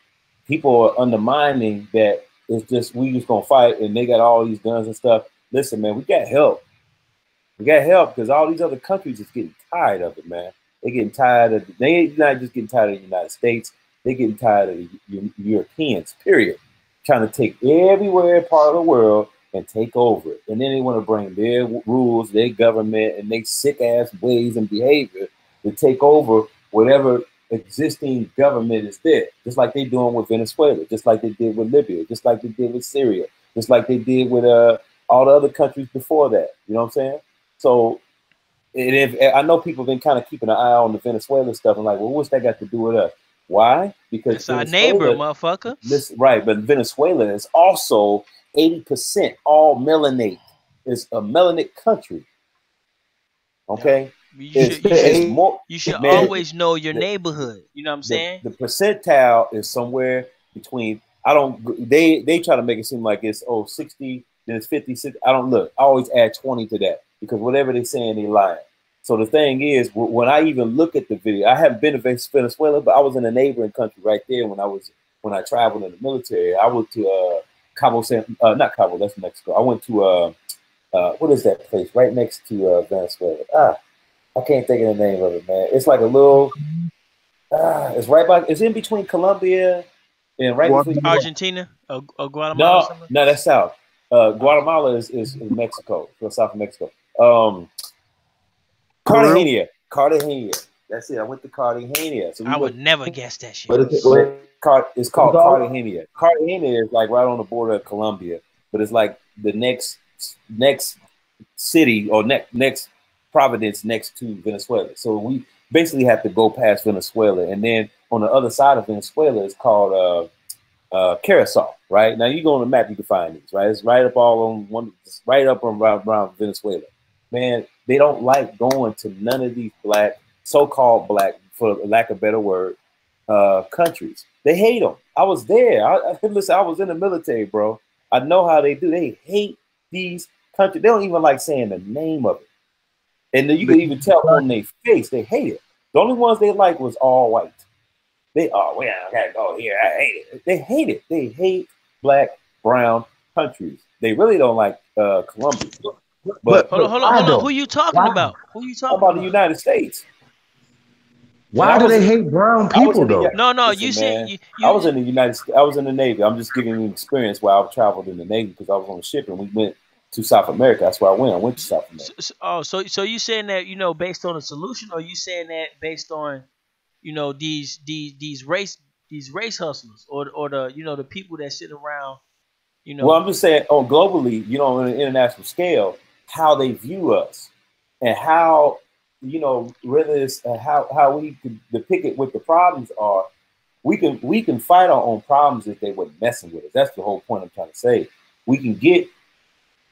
S6: people are undermining that it's just we just gonna fight, and they got all these guns and stuff. Listen, man, we got help. We got help because all these other countries is getting tired of it, man. They're getting tired of it. They ain't not just getting tired of the United States. They're getting tired of the Europeans. Period. Trying to take everywhere part of the world and take over it. And then they want to bring their rules, their government, and their sick ass ways and behavior to take over whatever existing government is there. Just like they're doing with Venezuela, just like they did with Libya, just like they did with Syria, just like they did with all the other countries before that. You know what I'm saying? So if I know people have been kind of keeping an eye on the Venezuela stuff and like, well, what's that got to do with us? Why? Because
S4: it's our neighbor, motherfucker.
S6: Right, but Venezuela is also 80% all melanate. It's a melanated country. Okay,
S4: you should always know your neighborhood. You know what I'm saying?
S6: The percentile is somewhere between. They try to make it seem like it's 60, then it's 50, 60. I don't look. I always add 20 to that because whatever they're saying, they lying. So the thing is, when I even look at the video, I haven't been to Venezuela, but I was in a neighboring country right there when I traveled in the military. I went to not Cabo, that's Mexico. I went to what is that place right next to Venezuela? I can't think of the name of it, man. It's like a little. It's right by. It's in between Colombia and right between
S4: Argentina or Guatemala.
S6: No, that's south. Guatemala is Mexico, so south of Mexico. Cartagena. That's it. I went to Cartagena. So
S4: I would never guess that shit.
S5: But
S6: it's called Cartagena. Cartagena is like right on the border of Colombia, but it's like the next city or next province next to Venezuela. So we basically have to go past Venezuela, and then on the other side of Venezuela is called Curacao. Right now, you go on the map, you can find these. Right, it's right up all on one, right up around Venezuela. Man, they don't like going to none of these so-called black, for lack of a better word, countries. They hate them. I was there. Listen, I was in the military, bro. I know how they do. They hate these countries. They don't even like saying the name of it. And then you can even tell on their face, they hate it. The only ones they like was all white. Well, I gotta go here. I hate it. They hate it. They hate black, brown countries. They really don't like Colombia. But
S4: hold on. Who you talking about? Who you talking
S6: about? The United States.
S5: Why do they hate brown people though?
S4: No,
S6: listen,
S4: you said
S6: I was in the United States. I was in the Navy. I'm just giving you an experience where I've traveled in the Navy because I was on a ship and we went to South America. That's where I went. I went to South America.
S4: So you saying that based on a solution, or you saying that based on these race hustlers or the the people that sit around
S6: Well, I'm just saying on globally, on an international scale, how they view us and how whether it's how we can depict it, what the problems are. We can fight our own problems if they were messing with us. That's the whole point I'm trying to say. We can get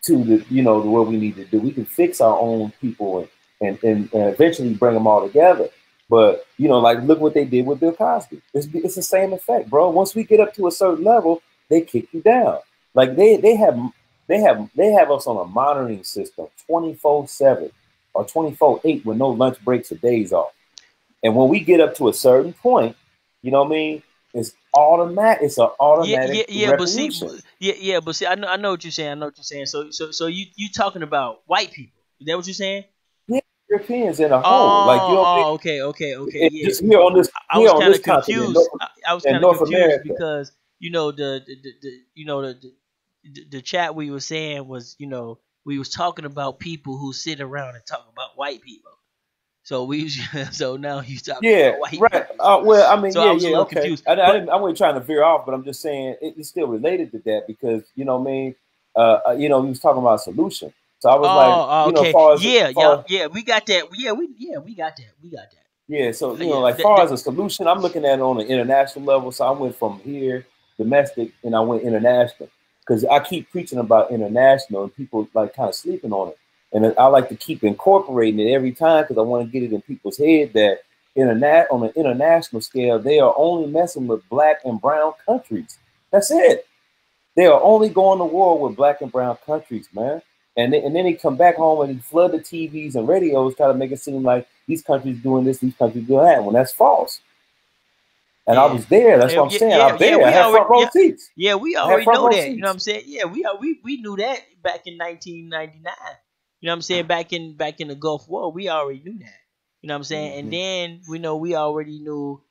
S6: to the what we need to do. We can fix our own people and eventually bring them all together. But like look what they did with Bill Cosby. It's the same effect, bro. Once we get up to a certain level, they kick you down. Like they have us on a monitoring system 24/7 or 24/8 with no lunch breaks or days off. And when we get up to a certain point, you know what I mean? It's automatic. It's an automatic revolution.
S4: But see, I know what you're saying. So you talking about white people? Is that what you're saying?
S6: Yeah, Europeans in a whole.
S4: Okay. Yeah.
S6: Just here on this,
S4: I was kind of
S6: confused.
S4: I was kind of confused because the chat we were saying was we was talking about people who sit around and talk about white people. So now he's talking about white people.
S6: Well, I mean,
S4: so I was a little confused.
S6: I wasn't trying to veer off, but I'm just saying it's still related to that because he was talking about a solution. So I was
S4: okay.
S6: As far as,
S4: we got that. We got that.
S6: Yeah, so far as a solution, I'm looking at it on an international level. So I went from here, domestic, and I went international because I keep preaching about international, and people like kind of sleeping on it. And I like to keep incorporating it every time because I want to get it in people's head that on an international scale, they are only messing with black and brown countries. That's it. They are only going to war with black and brown countries, man. And then they come back home and they flood the TVs and radios, try to make it seem like these countries doing this, these countries doing that, when that's false. And I was there. That's what I'm saying. I'm there. I had front row seats.
S4: Yeah, we already know that. You know what I'm saying? Yeah, we knew that back in 1999. You know what I'm saying? Back in the Gulf War, we already knew that. You know what I'm saying? Mm-hmm. And then we already knew,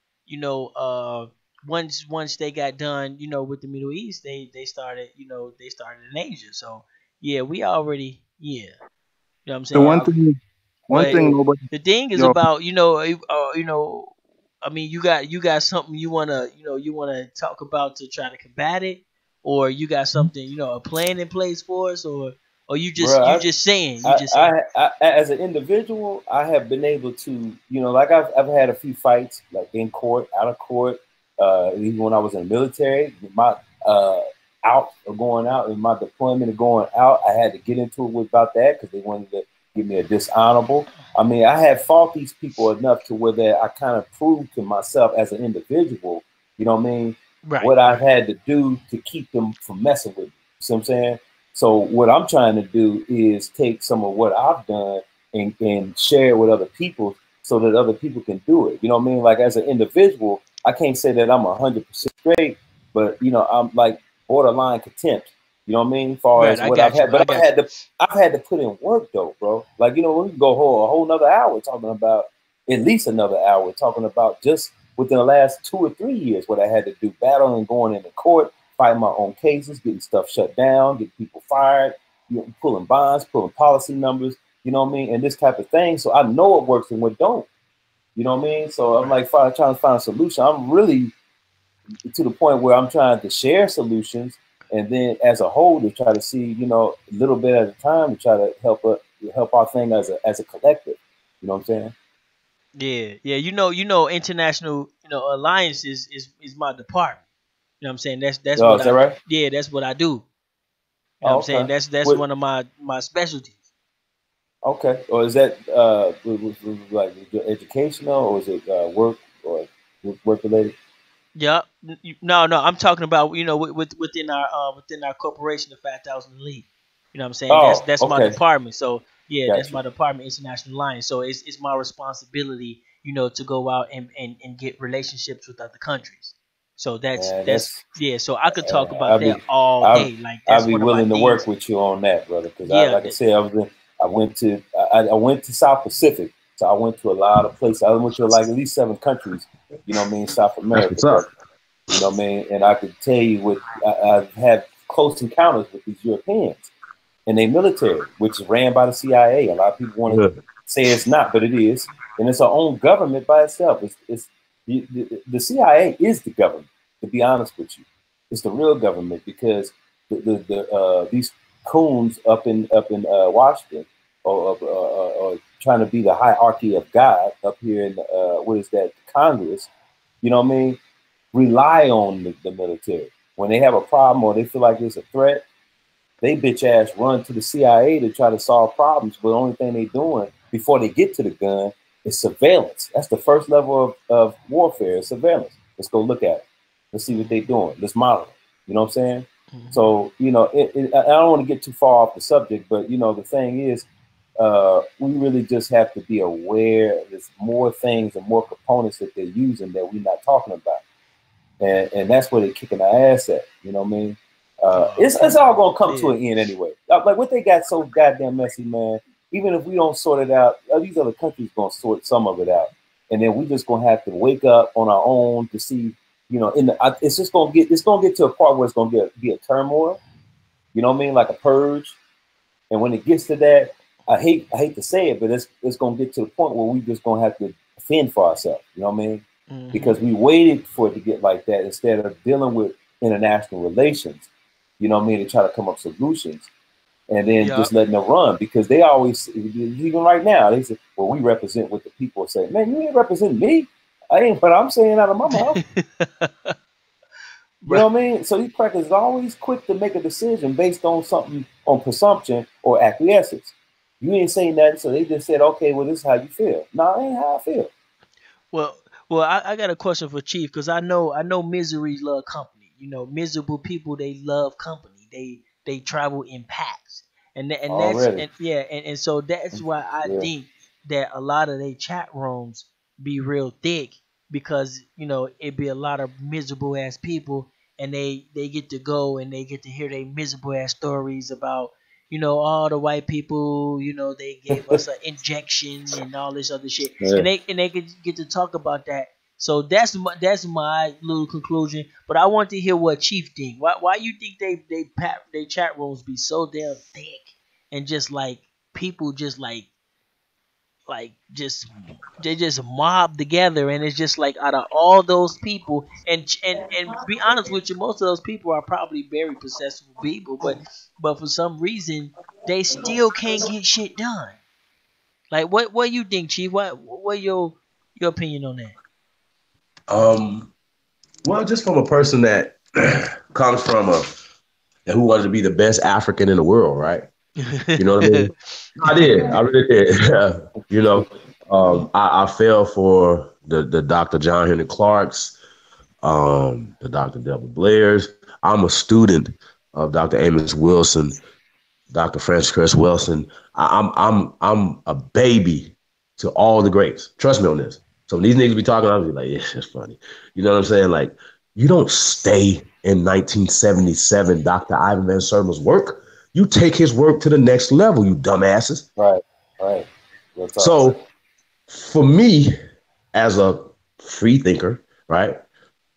S4: once they got done, with the Middle East, they started in Asia. So yeah, we already You know what I'm saying?
S8: The one thing nobody.
S4: The thing is about I mean, you got something you wanna talk about to try to combat it, or you got something a plan in place for us, or you just saying.
S6: As an individual, I have been able to, like I've had a few fights, like in court, out of court, even when I was in the military, my going out and my deployment of going out, I had to get into it about that because they wanted to give me a dishonorable. I mean, I had fought these people enough to where I kind of proved to myself as an individual, you know what I mean, what I've had to do to keep them from messing with me. You see what I'm saying? So what I'm trying to do is take some of what I've done and share it with other people so that other people can do it. You know what I mean? Like as an individual, I can't say that I'm 100% straight, but I'm like borderline contempt. You know what I mean? As far as what I've had, but I've had to put in work though, bro. Like, we can go a whole nother hour talking about, at least another hour talking about just within the last 2 or 3 years what I had to do, battling, going into court, fighting my own cases, getting stuff shut down, getting people fired, pulling bonds, pulling policy numbers, you know what I mean? And this type of thing. So I know what works and what don't. You know what I mean? So I'm like trying to find a solution. I'm really to the point where I'm trying to share solutions, and then as a whole to try to see, you know, a little bit at a time to try to help our thing as a collective. You know what I'm saying?
S4: Yeah. International, alliances is my department. You know what I'm saying? That's
S6: Oh,
S4: what
S6: is that right?
S4: that's what I do. You know what
S6: Oh,
S4: I'm saying?
S6: okay.
S4: That's one of my specialties.
S6: Okay. Or is that like educational, or is it work or work related?
S4: Yeah. No, I'm talking about, within our corporation, the 5,000 Elite. You know what I'm saying?
S6: Oh,
S4: That's my
S6: okay.
S4: department. So yeah, that's
S6: Gotcha.
S4: my department, International Alliance. So it's my responsibility, to go out and get relationships with other countries. So
S6: Man,
S4: that's yeah. So I could talk about
S6: I'll
S4: that
S6: be
S4: all
S6: I'll,
S4: day. Like
S6: I'll
S4: that's
S6: be
S4: one of my
S6: willing to
S4: things.
S6: work with you on that, brother. Because
S4: Yeah.
S6: like I said, I went to South Pacific, so I went to a lot of places. I went to like at least 7 countries. You know what I mean, South
S5: That's
S6: America,
S5: what's up.
S6: brother. You know what I mean, and I could tell you I've had close encounters with these Europeans and their military, which is ran by the CIA. A lot of people want to say it's not, but it is, and it's our own government by itself. The CIA is the government. To be honest with you, it's the real government, because these coons up in Washington or trying to be the hierarchy of God up here in what is that, Congress? You know what I mean? Rely on the military when they have a problem or they feel like there's a threat. They bitch ass run to the CIA to try to solve problems, but the only thing they're doing before they get to the gun is surveillance. That's the first level of warfare, is surveillance. Let's go look at it. Let's see what they're doing. Let's model it. You know what I'm saying?
S4: Mm-hmm.
S6: So, I don't want to get too far off the subject, but, the thing is, we really just have to be aware there's more things and more components that they're using that we're not talking about. And that's where they're kicking our ass at. You know what I mean? It's all gonna come to an end anyway. Like what they got so goddamn messy, man. Even if we don't sort it out, these other countries gonna sort some of it out, and then we just gonna have to wake up on our own to see. It's gonna get to a part where it's gonna be a turmoil. You know what I mean? Like a purge. And when it gets to that, I hate to say it, but it's gonna get to the point where we just gonna have to fend for ourselves. You know what I mean?
S4: Mm-hmm.
S6: Because we waited for it to get like that instead of dealing with international relations. You know what I mean? To try to come up with solutions, and then just letting them run, because they always, even right now, they say, well, we represent what the people say. Man, you ain't representing me. I ain't what I'm saying out of my mouth. You know what I mean? So these crackers are always quick to make a decision based on something, on presumption or acquiescence. You ain't saying that, so they just said, okay, well, this is how you feel. No, it ain't how I feel.
S4: Well, I got a question for Chief, because I know miseries love company. Miserable people, they love company. They travel in packs, and so that's why I think that a lot of their chat rooms be real thick, because it be a lot of miserable ass people, and they get to go and they get to hear their miserable ass stories about all the white people, they gave us an injection and all this other shit, and they get to talk about that. So that's my little conclusion. But I want to hear what Chief think. Why you think they chat rooms be so damn thick, and just like people just like just they just mob together, and it's just like out of all those people, and be honest with you, most of those people are probably very successful people, but for some reason they still can't get shit done. Like what you think, Chief? What your opinion on that?
S5: Well, just from a person that comes from who wanted to be the best African in the world, right? You know what I mean? I did. I really did. I fell for the Dr. John Henry Clark's, the Dr. Delbert Blair's. I'm a student of Dr. Amos Wilson, Dr. Francis Cress Wilson. I'm a baby to all the greats. Trust me on this. So when these niggas be talking, I'll be like, yeah, that's funny. You know what I'm saying? Like, you don't stay in 1977 Dr. Ivan Van Serma's work. You take his work to the next level, you dumbasses.
S6: Right.
S5: So for me, as a free thinker, right,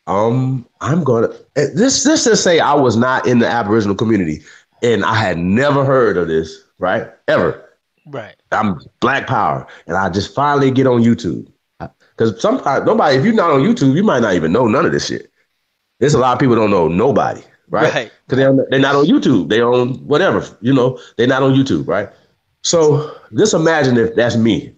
S5: I'm gonna this to say I was not in the Aboriginal community and I had never heard of this, right? Ever.
S4: Right.
S5: I'm Black Power, and I just finally get on YouTube. Because sometimes nobody, if you're not on YouTube, you might not even know none of this shit. There's a lot of people don't know nobody, right? Because they're not on YouTube. They're on whatever, you know, they're not on YouTube, right? So just imagine if that's me,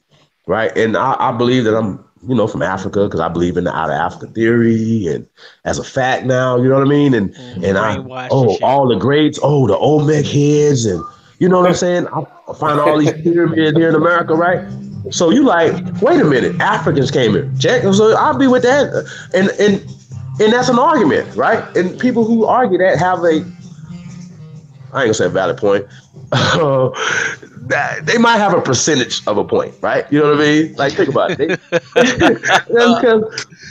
S5: right? And I believe that I'm, you know, from Africa because I believe in the out of Africa theory and as a fact now, you know what I mean? And all the greats, the Olmec heads, and you know what I'm saying? I find all these pyramids here in America, right? So you like, wait a minute, Africans came here. Check. So I'll be with that. And that's an argument, right? And people who argue that have I ain't gonna say a valid point. They might have a percentage of a point, right? You know what I mean? Like, think about it.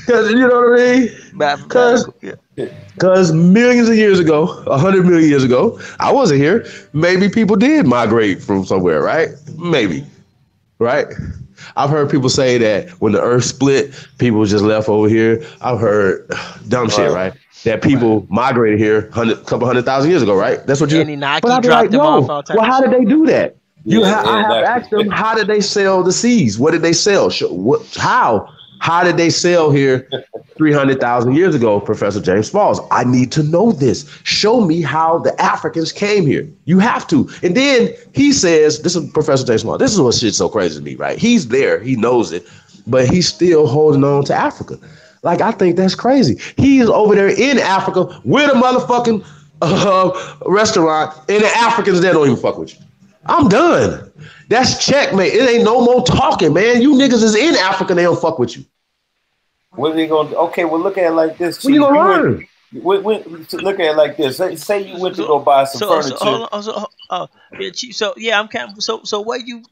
S5: Because you know what I mean? Because millions of years ago, 100 million years ago, I wasn't here. Maybe people did migrate from somewhere, right? Maybe, right? I've heard people say that when the earth split, people just left over here. I've heard dumb shit, right? That people migrated here a couple 100,000 years ago, right? That's what you.
S4: But I'd be like,
S5: well, how did they do that? I have asked them, how did they sell the seas? What did they sell? How did they sell here 300,000 years ago, Professor James Smalls? I need to know this. Show me how the Africans came here. You have to. And then he says, this is Professor James Smalls. This is what shit's so crazy to me, right? He's there. He knows it, but he's still holding on to Africa. Like, I think that's crazy. He's over there in Africa with a motherfucking restaurant, and the Africans there don't even fuck with you. I'm done. That's checkmate. It ain't no more talking, man. You niggas is in Africa, they don't fuck with you.
S6: What are they gonna do? Okay, well, look at it like this.
S5: What you gonna learn?
S6: Look at it like this. Say you went to go buy some furniture.
S4: So yeah, I'm kind of so what you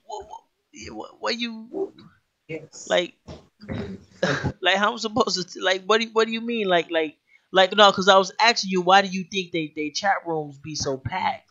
S4: like how I'm supposed to like what do you mean like no, because I was asking you, why do you think they chat rooms be so packed?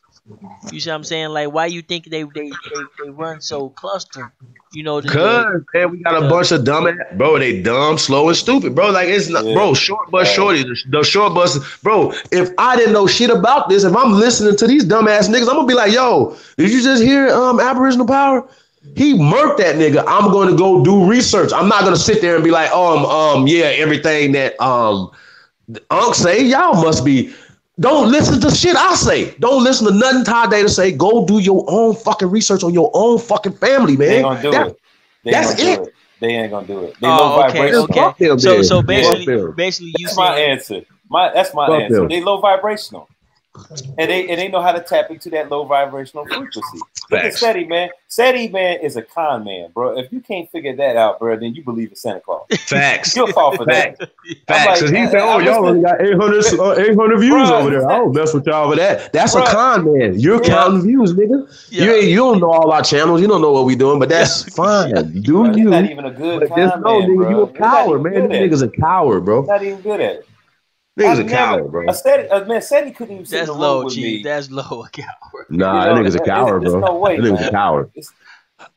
S4: You see what I'm saying? Like, why you think they run so clustered? You know,
S5: because man, we got a bunch of dumb bro. They dumb, slow, and stupid, bro. Like, it's not, bro. Short bus shorty, the short bus, bro. If I didn't know shit about this, if I'm listening to these dumbass niggas, I'm gonna be like, yo, did you just hear Aboriginal Power? He murked that nigga. I'm gonna go do research. I'm not gonna sit there and be like, yeah, everything that Unc say, y'all must be. Don't listen to shit I say. Don't listen to nothing Todd Data say. Go do your own fucking research on your own fucking family, man.
S6: They ain't gonna do it.
S5: That's it.
S6: They ain't gonna do it. They low vibrational.
S4: Okay. So basically, you
S6: that's my answer. That's my answer. They low vibrational. And they know how to tap into that low vibrational frequency. Look at SETI, man. SETI, man, is a con man, bro. If you can't figure that out, bro, then you believe in Santa Claus.
S5: Facts.
S6: You'll fall for that.
S5: Facts. Like, he said, y'all only got 800 views over there. I don't mess with y'all over that. That's a con man. You're counting views, nigga. Yeah. You don't know all our channels. You don't know what we doing, but that's fine. Do you?
S6: Not even a good con man,
S5: nigga,
S6: bro.
S5: You a coward, man. These niggas a coward, bro.
S6: Not even good at it.
S5: Niggas a coward, bro.
S6: Man, SETI couldn't even sit in the room with me.
S4: That's low, a coward.
S5: Nah, that nigga's a coward, bro.
S6: There's no way,
S5: that nigga's a coward.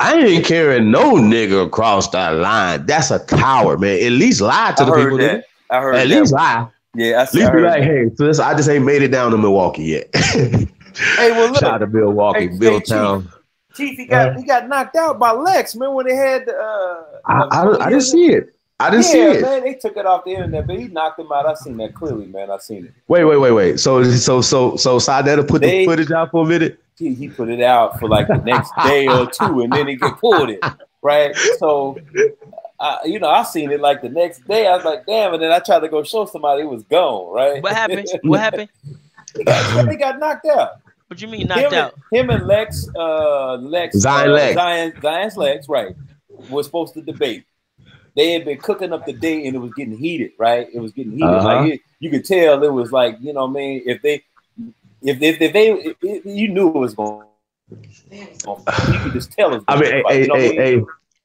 S5: I ain't carrying no nigga across that line. That's a coward, man. At least lie to the people.
S6: That. I heard
S5: At least lie.
S6: Yeah,
S5: at least be like, hey, sis, I just ain't made it down to Milwaukee yet.
S6: Hey, well, look.
S5: Shout out to Milwaukee, Billtown.
S6: Chief, he got knocked out by Lex, man, when they had
S5: I didn't see it. I didn't see it.
S6: Man, they took it off the internet, but he knocked him out. I seen that clearly, man. I seen it.
S5: Wait. So Sadetta put the footage out for a minute?
S6: He put it out for like the next day or two, and then he pulled it, right? So, I seen it like the next day. I was like, damn, and then I tried to go show somebody, it was gone, right?
S4: What happened? What happened?
S6: He got knocked out.
S4: What you mean knocked out?
S6: Him and Lex, Zion's Lex, right, was supposed to debate. They had been cooking up the day, and it was getting heated, right? It was getting heated. Like you could tell it was like, you know what I mean? If you knew it was going. You could just tell it.
S5: I mean,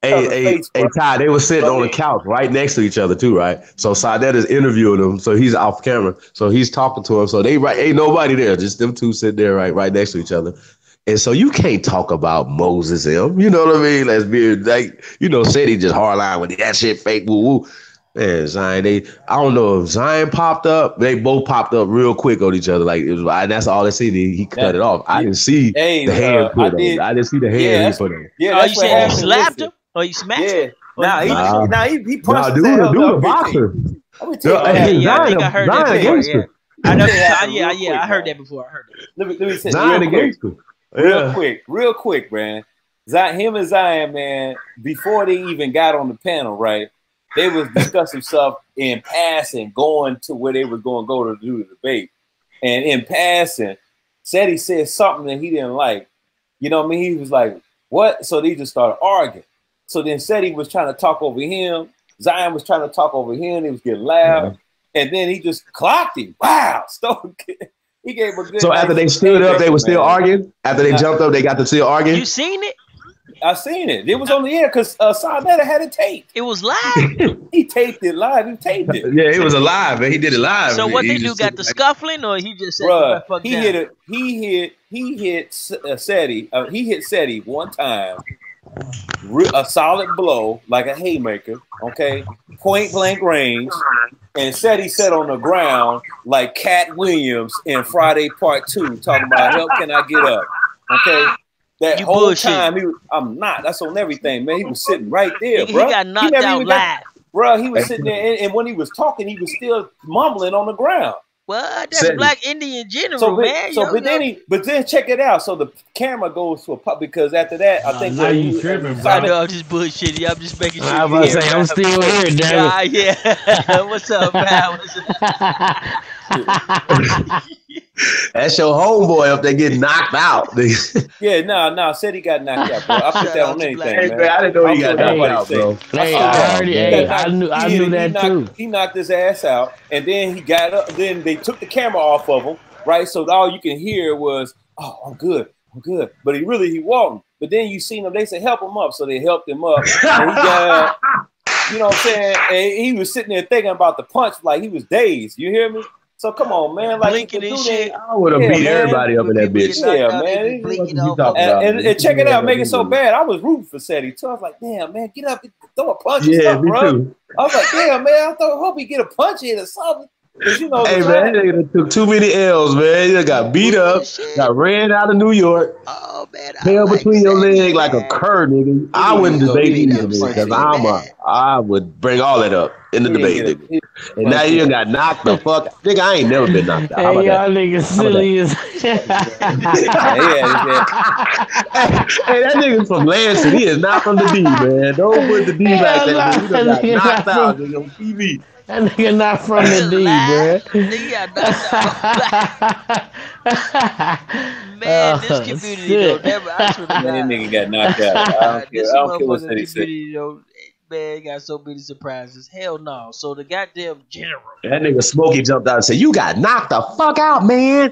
S5: hey, Ty, they were sitting on the couch right next to each other too, right? So Sadet is interviewing him, so he's off camera, so he's talking to him. So ain't nobody there, just them two sit there right next to each other. And so you can't talk about Moses him, you know what I mean? Let's be like, said he just hardline with that shit fake woo woo. Man, Zion, I don't know if Zion popped up. They both popped up real quick on each other. Like it was, and that's all they see. He cut it off. I didn't see the hand put on. I didn't see the hand he put on.
S6: Yeah,
S4: you said you slapped him or you smashed him?
S6: Now he punched
S5: Nah,
S6: his
S5: dude,
S6: ass.
S5: a boxer.
S6: I'm gonna tell you.
S5: Hey,
S4: I think I heard that
S5: Zion a
S4: before.
S5: gangster.
S4: I know.
S6: Real quick,
S4: I heard
S6: man.
S4: that before. I heard that.
S6: Let me say
S5: Zion a gangster.
S6: real quick, man. Him and Zion, man, before they even got on the panel, right? They was discussing stuff in passing, going to where they was going to go to do the debate. And in passing, said he said something that he didn't like. You know what I mean? He was like, what? So they just started arguing. So then said he was trying to talk over him. Zion was trying to talk over him. He was getting loud. And then he just clocked him. Wow. He gave a good.
S5: So after they stood up, they were still arguing? After they jumped up, they got to still arguing?
S4: You seen it?
S6: I seen it. It was on the air because Sarnetta had it taped.
S4: It was live.
S6: He taped it live. He taped it.
S5: Yeah, it was alive, man. He did it live.
S4: So what
S5: He
S4: they do?
S5: just
S4: Got
S5: took
S4: the
S5: it.
S4: scuffling, or he just said,
S6: Bruh,
S4: "Fuck
S6: he
S4: down"?
S6: hit it. He hit Seti. He hit Seti one time. A solid blow, like a haymaker. Okay, point blank range. And Seti sat on the ground like Cat Williams in Friday Part 2, talking about help can I get up? Okay. That
S4: You
S6: whole
S4: bullshit.
S6: time I'm not. That's on everything, man. He was sitting right there,
S4: He
S6: bro.
S4: got knocked
S6: never
S4: out
S6: even got-
S4: live.
S6: Bro, he was sitting there, and when he was talking, he was still mumbling on the ground.
S4: What? That's
S5: Seti.
S4: Black Indian general,
S6: So,
S4: man.
S6: but then check it out. So the camera goes to a pub because after that, I think
S1: now you tripping, bro.
S4: I know I'm just bullshitting. I'm just making sure.
S1: I was about to say, I'm still here, damn
S4: Yeah. What's up, man? What's up?
S5: That's your homeboy up there getting knocked out.
S6: Yeah, no, said he got knocked out, bro. I put that on anything,
S5: Hey,
S6: man.
S5: man, I didn't know he got
S6: don't care
S5: knocked
S6: what
S5: out,
S6: nobody
S5: bro.
S6: say.
S1: Hey, I already, hey, I knew that too.
S6: He knocked his ass out, and then he got up. Then they took the camera off of him, right? So all you can hear was, "Oh, I'm good." But he wasn't. But then you seen him. They said help him up, so they helped him up. And he got, you know what I'm saying? And he was sitting there thinking about the punch, like he was dazed. You hear me? So come on, man. Like
S4: Blinking and shit.
S5: I would have beat everybody up in that bitch.
S6: Yeah, man. And check it out, make it so bad. I was rooting for Seti too. I was like, damn, man, get up, throw a punch.
S5: Yeah,
S6: or
S5: me
S6: bro.
S5: too.
S6: I was like, damn, man, I hope he get a punch in or something. You know,
S5: Hey, man, that nigga took too many L's, man. He got beat up, got ran out of New York,
S4: Oh man,
S5: tail between your legs like a cur, nigga. I wouldn't debate either, because I would bring all that up in the debate, nigga. And now you got knocked the fuck. Nigga, I ain't never been knocked out. How
S1: Hey,
S5: about
S1: y'all niggas silly as
S5: Hey, that nigga's from Lansing. He is not from the D, man. Don't put the D back there. Man. He done got knocked out, nigga, on TV.
S1: That nigga not from the D, bro.
S4: Nigga got knocked out. Man, this community
S1: shit.
S4: don't never. I swear to God.
S6: That nigga got knocked out. I don't care what Seti said.
S4: Man, got so many surprises. Hell no. So the goddamn general.
S5: That nigga Smokey jumped out and said, "You got knocked the fuck out, man."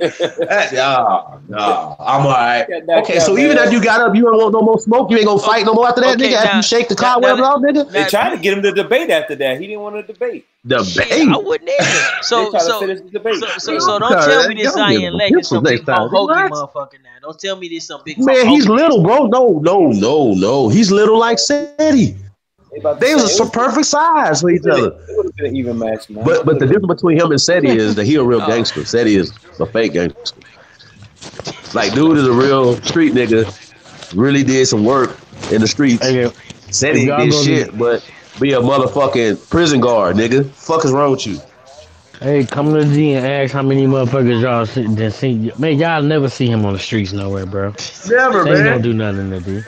S5: No, I'm all right. Okay, so even after you got up, you don't want no more smoke. You ain't gonna fight no more after that,
S4: Okay,
S5: nigga. After
S4: now-
S5: you shake the cobwebs off, nigga.
S6: They tried to get him to debate after that. He didn't want to debate.
S5: Debate.
S4: I wouldn't either.
S6: They tried to finish the debate.
S4: So don't tell me this Zion Lake is some big Hulk Hogan motherfucker now. Don't tell me this some big
S5: Man,
S4: Hulk
S5: he's
S4: Hogan.
S5: little, bro. No. He's little like Seti. They was a perfect size for each other.
S6: It would have been an even match, man.
S5: But the difference between him and Seti is that he a real gangster. Seti is a fake gangster. Like, dude is a real street nigga. Really did some work in the streets.
S1: Hey,
S5: Seti
S1: y'all
S5: did
S1: go to-
S5: shit, but be a motherfucking prison guard, nigga. Fuck is wrong with you?
S1: Hey, come to the D and ask how many motherfuckers y'all see. Man, y'all never see him on the streets nowhere, bro.
S5: Never,
S1: They ain't gonna
S5: man.
S1: do nothing in the D.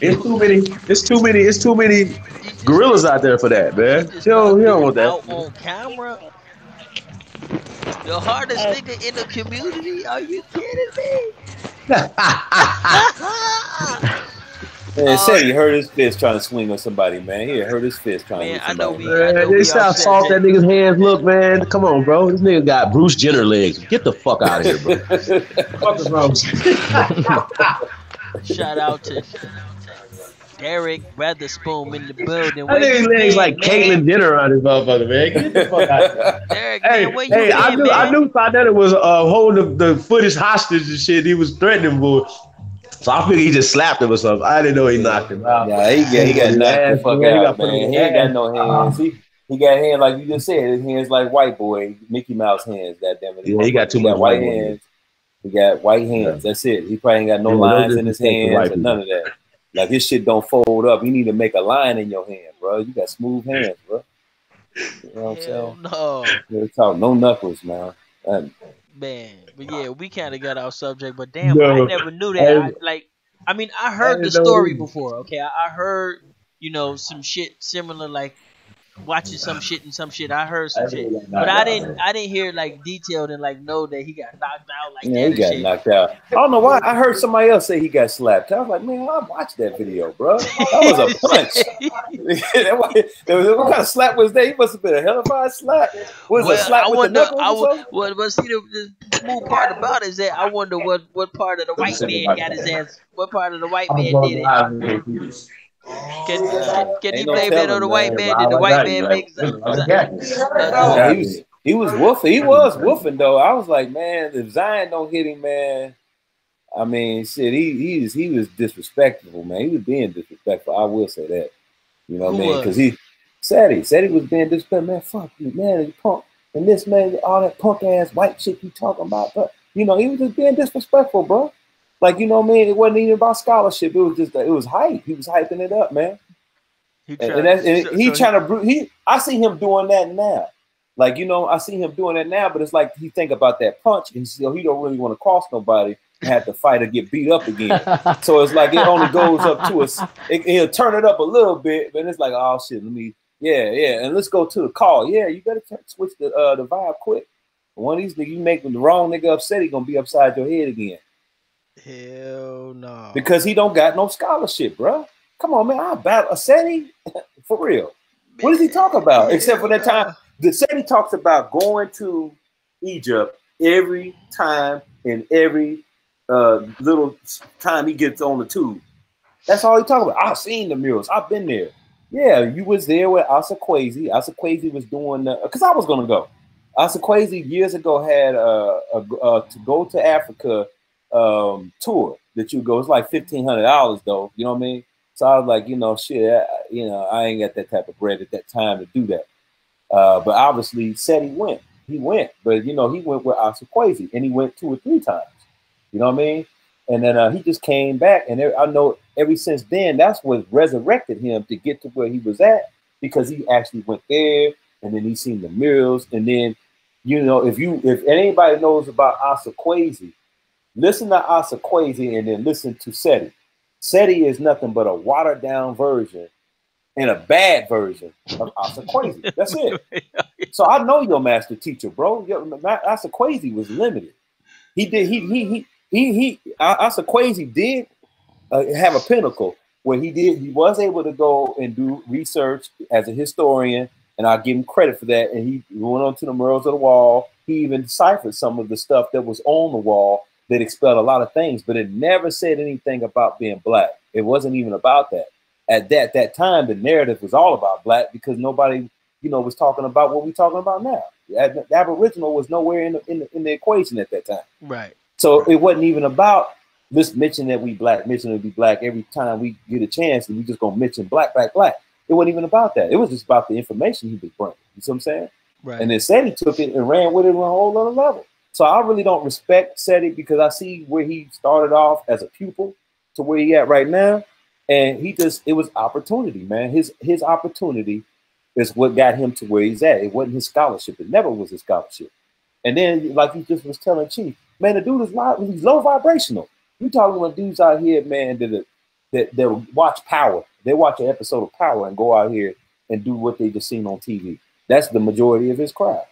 S5: It's too many gorillas out there for that, man. He don't want that.
S4: Out on camera. The hardest nigga in the community? Are you kidding me?
S6: Man, said he hurt his fist trying to swing on somebody, man. He hurt his fist trying to
S4: Man,
S6: hit
S4: I know
S6: somebody.
S4: we. I know
S5: Man,
S4: we
S5: they see how
S4: all
S5: soft
S4: said
S5: that nigga's hands look, man. Come on, bro. This nigga got Bruce Jenner legs. Get the fuck out of here, bro. Fuck is wrong with you?
S4: Shout out to Derek Weatherspoon in the building.
S5: That nigga's legs like Caitlyn Jenner on this motherfucker, man. Get the fuck out of here.
S4: Derek,
S5: Hey,
S4: man, where you been,
S5: I
S4: man?
S5: knew Sarnetta was holding the footage hostage and shit. He was threatening for. So I figured he just slapped him or something. I didn't know he knocked him out.
S6: Yeah, he got knocked the fuck
S5: man. He
S6: out,
S5: got put in
S6: man.
S5: the
S6: He ain't
S5: ass.
S6: got no hands. He got hands like you just said. His hands like white boy, Mickey Mouse hands. Goddamn it.
S5: Yeah, he got too much
S6: white
S5: white boy.
S6: hands. He got white hands. That's it. He probably ain't got no
S5: Yeah,
S6: lines
S5: no
S6: in his
S5: disrespect to
S6: hands
S5: white
S6: or none of that. Like his shit don't fold up. You need to make a line in your hand, bro. You got smooth hands, bro. You know what I'm saying?
S4: No.
S6: Real talk, no knuckles, man.
S4: Man, but yeah, we kind of got our subject, but damn, I never knew that. I heard the story before. Okay, I heard, some shit similar, like watching some shit and some shit. I heard some shit, but I didn't hear like detailed and like know that he got knocked out like that.
S6: Yeah, he got knocked out. I don't know why. I heard somebody else say he got slapped. I was like, man, I watched that video, bro. That was a punch. What kind of slap was that? He must have been a hellified slap. Was it a slap with the knuckles?
S4: But see, the smooth part about it is that I wonder what part of the white man got his ass. What part of the white man did it? Can he blame that on the white man? Did the white man make
S6: he was woofing. He was woofing though. I was like, man, if Zion don't hit him, man. I mean, shit, he was disrespectful, man. He was being disrespectful. I will say that. You know what I mean? Because he said he was being disrespectful. Man, fuck you, man. You punk. And this man, all that punk ass white shit you talking about, but he was just being disrespectful, bro. Like, you know what I mean? It wasn't even about scholarship. It was just, it was hype. He was hyping it up, man. I see him doing that now. Like, I see him doing that now, but it's like he think about that punch and he don't really want to cross nobody and have to fight or get beat up again. So it's like it only goes up to us. He'll turn it up a little bit, but it's like, oh shit, and let's go to the call. Yeah, you better switch the vibe quick. One of these niggas, you make the wrong nigga upset, he gonna be upside your head again.
S4: Hell no.
S6: Because he don't got no scholarship, bro. Come on, man. I battle Seti for real. Man. What does he talk about? Except for that time, Seti talks about going to Egypt every time and every little time he gets on the tube. That's all he talks about. I've seen the murals. I've been there. Yeah, you was there with Asa Kwesi. Asa Kwesi was doing because I was gonna go. Asa Kwesi years ago had to go to Africa tour that you go. It's like $1,500 though. You know what I mean? So I was like, shit, I ain't got that type of bread at that time to do that. But obviously, said he went, but he went with Asa Kwesi, and he went 2 or 3 times. You know what I mean? And then he just came back, and I know ever since then, that's what resurrected him to get to where he was at, because he actually went there, and then he seen the murals, and then if anybody knows about Asa Kwesi, listen to Asa Kwesi and then listen to Seti. Seti is nothing but a watered down version and a bad version of Asa Kwesi. That's it. So I know your master teacher, bro. Asa Kwesi was limited. Asa Kwesi did have a pinnacle where he was able to go and do research as a historian, and I give him credit for that. And he went on to the murals of the wall. He even deciphered some of the stuff that was on the wall that expelled a lot of things, but it never said anything about being black. It wasn't even about that. At that time, the narrative was all about black because nobody, was talking about what we're talking about now. The Aboriginal was nowhere in the equation at that time.
S4: Right.
S6: So it wasn't even about this mention that we black, mention that we black every time we get a chance, and we just gonna mention black, black, black. It wasn't even about that. It was just about the information he was bringing. You see what I'm saying?
S4: Right.
S6: And then Seti took it and ran with it on a whole other level. So I really don't respect Seti because I see where he started off as a pupil to where he at right now. And it was opportunity, man. His opportunity is what got him to where he's at. It wasn't his scholarship. It never was his scholarship. And then, like he just was telling Chief, man, the dude is he's low vibrational. You talking about dudes out here, man, that watch Power. They watch an episode of Power and go out here and do what they just seen on TV. That's the majority of his crowd.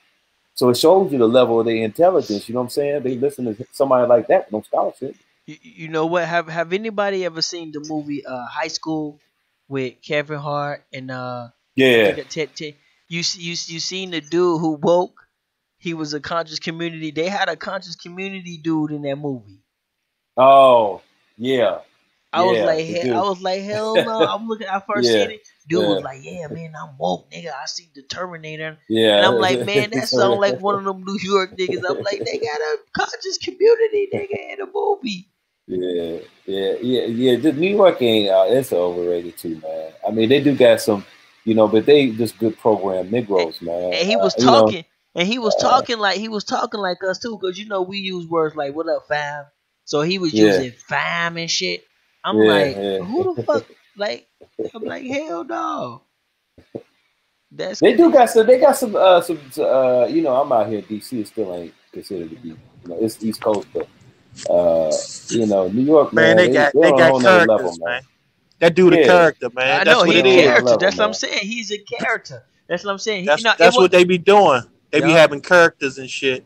S6: So it shows you the level of their intelligence. You know what I'm saying? They listen to somebody like that with no scholarship.
S4: You know what? Have anybody ever seen the movie High School with Kevin Hart and
S6: yeah?
S4: You seen the dude who woke? He was a conscious community. They had a conscious community dude in that movie.
S6: Oh yeah.
S4: I was like, hell no. I'm looking. I first seen it. Dude was like, yeah, man, I'm woke, nigga. I see the Terminator.
S6: Yeah.
S4: And I'm like, man, that sounds like one of them New York niggas. I'm like, they got a conscious community nigga in a movie.
S6: Yeah. The New York ain't it's overrated too, man. I mean, they do got some, but they just good program Negroes, man.
S4: And he was talking, and he was talking like us too, because we use words like "what up, fam." So he was using fam and shit. I'm like, who the fuck? Like, I'm like, hell no. That's
S6: They do got some. They got some. You know, I'm out here. DC still ain't considered to be. You know, it's East Coast, but you know, New York,
S9: Man, they got characters, man. That dude a character, man.
S4: I know he's a character. That's what I'm saying. He's a character. That's what I'm saying.
S9: That's what they be doing. They be having characters and shit,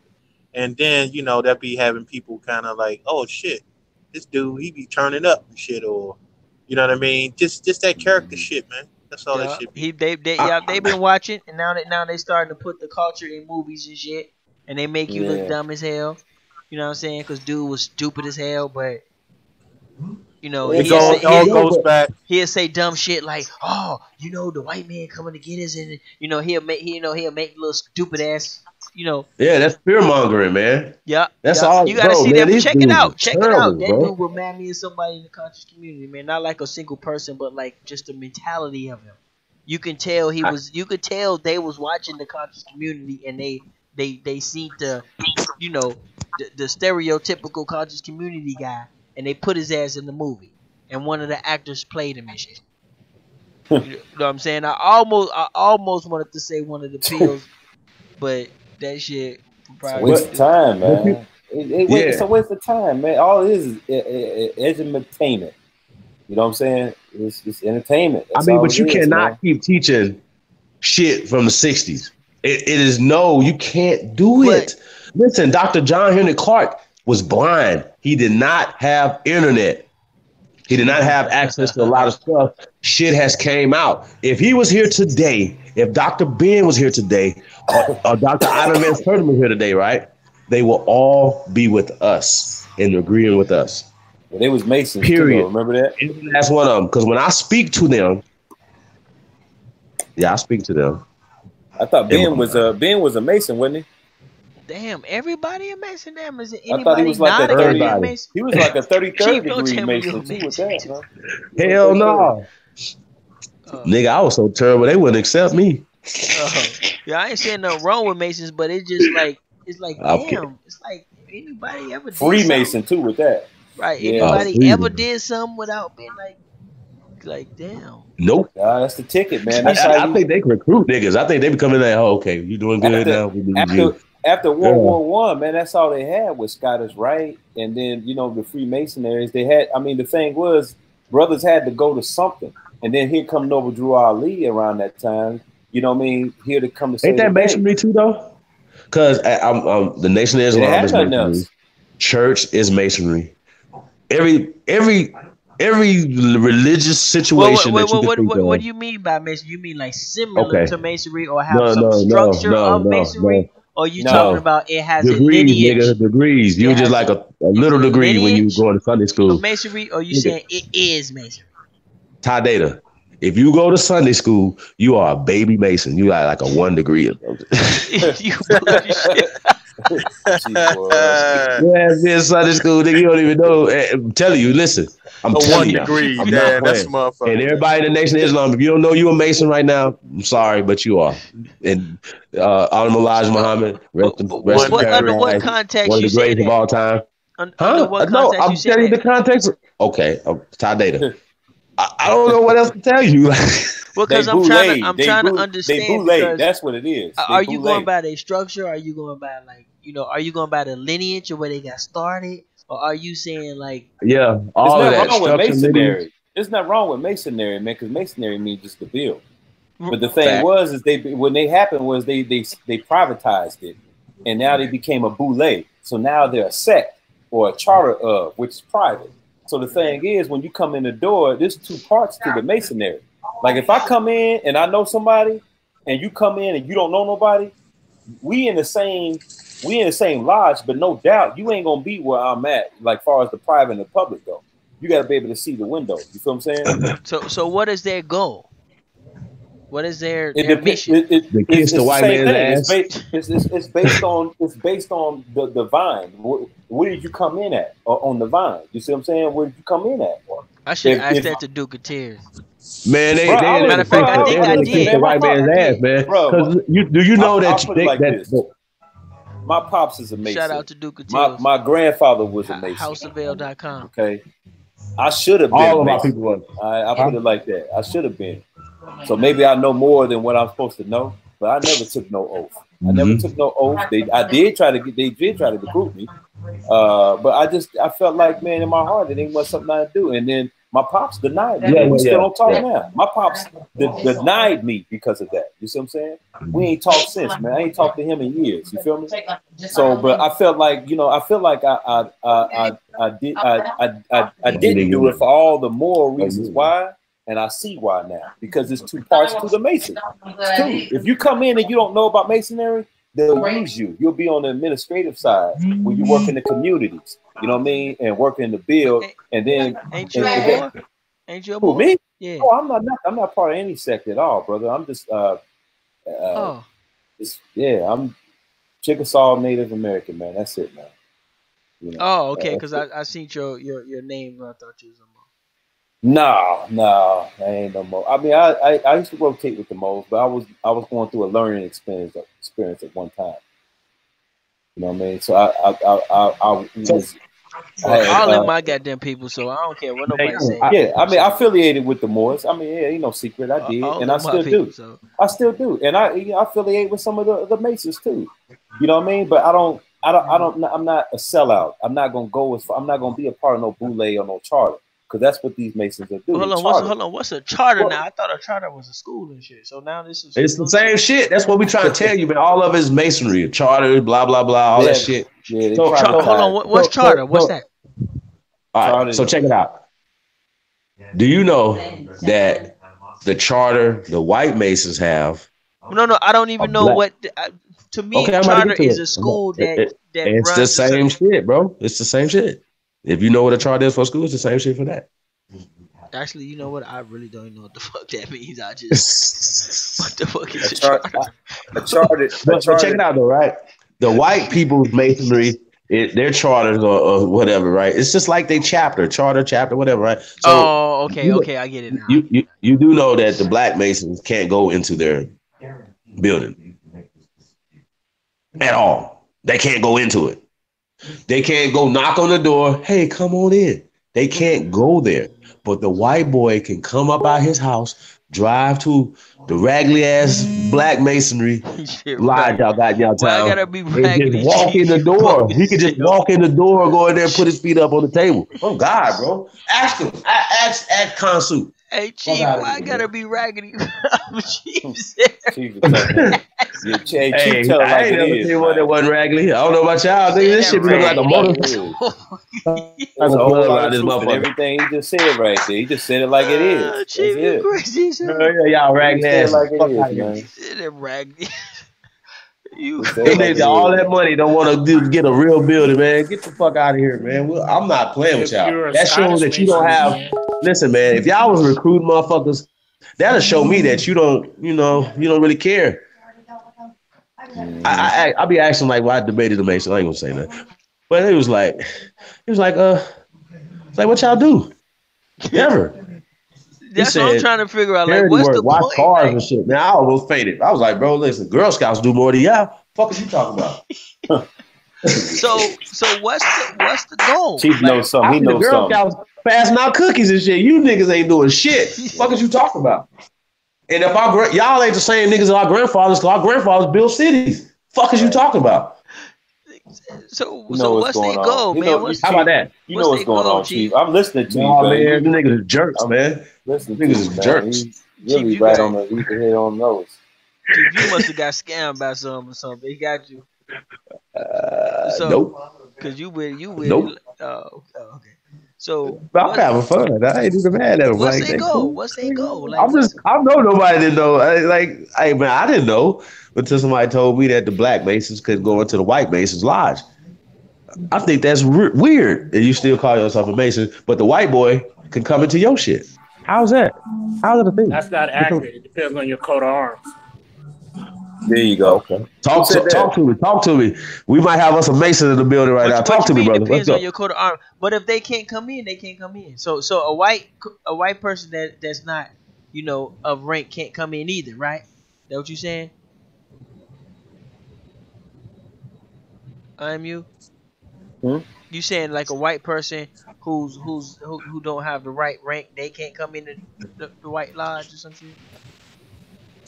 S9: and then you know they be having people kind of like, oh shit, this dude he be turning up and shit, or you know what I mean? Just that character shit, man. That's all that shit.
S4: They been watching, and now they starting to put the culture in movies and shit, and they make you look dumb as hell. You know what I'm saying? Because dude was stupid as hell, but you know he'll say dumb shit like, "Oh, you know the white man coming to get us," and you know he'll make little stupid ass, you know.
S5: Yeah, that's fear mongering, man.
S4: Yeah,
S5: that's all.
S4: You gotta see
S5: man,
S4: that. Check it out. Check it out. That
S5: bro.
S4: dude remind me of somebody in the conscious community, man. Not like a single person, but like just the mentality of him. You can tell You could tell they was watching the conscious community, and they seen the, you know, the stereotypical conscious community guy, and they put his ass in the movie, and one of the actors played him and shit. You know what I'm saying? I almost wanted to say one of the pills, but that shit
S6: probably waste of time, man. It's a waste of time, man. All it is entertainment. You know what I'm saying? It's entertainment. That's
S5: but you cannot keep teaching shit from the 60s. It is you can't do it. Listen, Dr. John Henry Clark was blind. He did not have internet. He did not have access to a lot of stuff. Shit has came out. If he was here today, if Dr. Ben was here today, or Dr. Adam Van Sertima was here today, right? They will all be with us and agreeing with us.
S6: Well, they was Masons.
S5: Period.
S6: Too, remember that?
S5: That's one of them. Because when I speak to them, I speak to them.
S6: I thought Ben was a Mason, wasn't he?
S4: Damn, everybody a Mason. Damn, is it
S6: anybody I thought he was like
S4: a Mason?
S6: He was like a 33rd degree Mason too with that, huh?
S5: Hell no. Nigga, I was so terrible they wouldn't accept me.
S4: Yeah, I ain't saying nothing wrong with Masons, but it's just like damn, it's like anybody ever did
S6: Freemason too with that.
S4: Right. Anybody ever did something without being like damn.
S5: Nope.
S6: That's the ticket, man.
S5: I think they recruit niggas. I think they be coming like, oh, okay, you doing good now. We need you.
S6: After World War I, man, that's all they had was Scottish Rite, and then you know the Freemasonries. They had. I mean, the thing was, brothers had to go to something, and then here come Noble Drew Ali around that time. You know what I mean? Here to come to.
S5: Ain't that Masonry too, though? Because the Nation of Islam is Masonry. Church is Masonry. Every religious situation.
S4: What do you mean by Masonry? You mean like similar to Masonry, or have some structure of Masonry? Or you talking about it has
S5: degrees,
S4: a lineage?
S5: Nigga, degrees. You just like a little degree when you go to Sunday school.
S4: Masonry, or you saying it is Masonry?
S5: Ty Data. If you go to Sunday school, you are a baby Mason. You are like a 1 degree or something.
S4: You bullshit.
S5: Yeah, Sunday school, nigga, you don't even know. I'm telling you, listen. I'm telling you.
S9: 1 degree, man. That's motherfucker.
S5: And everybody in the Nation of Islam, if you don't know you a Mason right now, I'm sorry, but you are. And Honorable Elijah Muhammad, rest in
S4: under what context
S5: one of
S4: the
S5: the greatest of all time.
S4: Under what context
S5: I'm telling you the context. Okay, Ty Data. I don't know what else to tell you.
S4: Well, because I'm trying to understand.
S6: That's what it is.
S4: Are you going by their structure? Are you going by are you going by the lineage or where they got started? Or are you saying
S5: all of that
S6: structure masonry? There's nothing wrong with masonry, man, because masonry means just to build. But the thing is when they happened was they privatized it, and now they became a boule. So now they're a sect or a charter of, which is private. So the thing is, when you come in the door, there's 2 parts to the masonry. Like if I come in and I know somebody, and you come in and you don't know nobody, we in the same lodge, but no doubt you ain't gonna be where I'm at, like far as the private and the public go. You gotta be able to see the window. You feel what I'm
S4: saying? So what is their goal? What is their mission?
S5: It's the white man's ass.
S6: It's based on the vine. Where did you come in at on the vine? You see what I'm saying? Where did you come in at?
S4: I should ask that to Duke of Tears.
S5: Man,
S4: matter of fact, I think I did.
S5: The white man's ass, man. Bro, do you know that
S6: my pops is a Mason.
S4: Shout out to Duke of Tears.
S6: My grandfather was a Mason.
S4: Houseofale.com.
S6: Okay. I should have been.
S5: All of our
S6: Mason.
S5: people was.
S6: I put it like that. I should have been. So maybe I know more than what I'm supposed to know, but I never took no oath. I never took no oath. They did try to recruit me. But I felt like, man, in my heart, it ain't what something I do. And then my pops denied me. We still don't talk now. My pops denied me because of that. You see what I'm saying? We ain't talked since, man. I ain't talked to him in years. You feel me? So, but I felt like, I didn't do it for all the moral reasons why. And I see why now, because it's two parts to the Mason. It's two. If you come in and you don't know about Masonry, they'll use you. You'll be on the administrative side when you work in the communities, you know what I mean, and work in the build. And then
S4: ain't you a boy? Ain't you a boy?
S6: Who, me?
S4: Yeah.
S6: Oh, I'm not part of any sect at all, brother. I'm just I'm Chickasaw Native American, man. That's it, man. You know,
S4: oh, okay, because I seen your name. I thought you was a Mo.
S6: No, I ain't no more. I mean, I used to rotate with the Moles, but I was going through a learning experience at one time. You know what I mean? So
S4: all of my goddamn people, so I don't care what nobody say.
S6: Yeah, I mean, I affiliated with the Moors. I mean, yeah, ain't no secret. I did, and I still do. So. I still do, and I affiliate with some of the Masons too. You know what I mean? But I'm not a sellout. I'm not gonna be a part of no boule or no charter. Because that's what these Masons are doing.
S4: Hold on. What's a charter now? I thought a charter was a school and shit. So now this is.
S5: It's the same shit. That's what we trying to tell you, man. All of it is masonry, charter, blah blah blah, all that shit.
S6: Yeah,
S4: so hold on. What's charter? What's that?
S5: All right. So check it out. Do you know that the charter the white Masons have?
S4: No. I don't even know what. To me, charter is a school that
S5: it's
S4: runs
S5: the same shit, bro. It's the same shit. If you know what a charter is for school, it's the same shit for that.
S4: Actually, you know what? I really don't even know what the fuck that means. I just what the fuck is a charter?
S6: A charter.
S5: But check it out though, right? The white people's masonry, their charters or whatever, right? It's just like they charter, whatever, right?
S4: So, okay, I get it now.
S5: You do know that the black Masons can't go into their building at all. They can't go into it. They can't go knock on the door. Hey, come on in. They can't go there. But the white boy can come up out his house, drive to the raggedy ass black masonry lodge y'all got y'all town.
S4: Gotta be raggedy,
S5: and just walk in the door. He could just walk in the door, go in there, and put his feet up on the table. Oh God, bro. Ask him. Ask Consu.
S4: Hey Chief, why I gotta be raggedy? Chief
S6: Chief tell it like it is.
S5: Hey, one that wasn't raggedy. I don't know about y'all. This shit be looking like a motor.
S6: Everything he just said right there. He just said it like it is.
S4: Chief, you crazy.
S5: Y'all raggedy ass.
S6: Like it is, man.
S4: Said it raggedy.
S5: All that money don't want to get a real building, man. Get the fuck out of here, man. I'm not playing with y'all. That shows that you don't have. Listen, man. If y'all was recruiting motherfuckers, that'll show me that you don't really care. I be asking like, why I debated the Mason. I ain't gonna say that, but it was like, what y'all do? Never.
S4: That's what I'm trying to figure out. Like, what's the
S5: watch
S4: point?
S5: Cars and shit. Man, I almost fainted. I was like, bro, listen, Girl Scouts do more than y'all. Fuck is you talking about?
S4: So what's the goal?
S6: Chief knows something. He knows
S5: Girl Scouts passing out cookies and shit. You niggas ain't doing shit. Fuck is you talking about? And if y'all ain't the same niggas as our grandfathers, because our grandfathers built cities. Fuck is you talking about?
S4: So what's their goal, man?
S5: How about that?
S6: You know what's going on, Chief. I'm listening to you,
S5: man. The niggas are jerks, man.
S6: Listening
S5: to niggas is jerks.
S6: Really right on the head on those.
S4: You must have got scammed by some or something. They got you.
S5: Nope.
S4: Because you with.
S5: Nope.
S4: Okay. So
S5: I'm having fun. I ain't even mad at them.
S4: What's their goal? What's their goal? Like,
S5: I know nobody didn't know. I didn't know until somebody told me that the black Masons could go into the white Masons lodge. I think that's weird. And you still call yourself a Mason, but the white boy can come into your shit. How's that? How's that a thing?
S2: That's not accurate. It depends on your coat of arms.
S6: There you go.
S5: Okay. Talk to me. We might have us a Mason in the building right now. Talk to me, brother.
S4: Depends on your coat of arms. But if they can't come in, they can't come in. So a white person that's not, of rank can't come in either, right? That what you saying? You saying like a white person who don't have the right rank, they can't come in the White Lodge or some shit?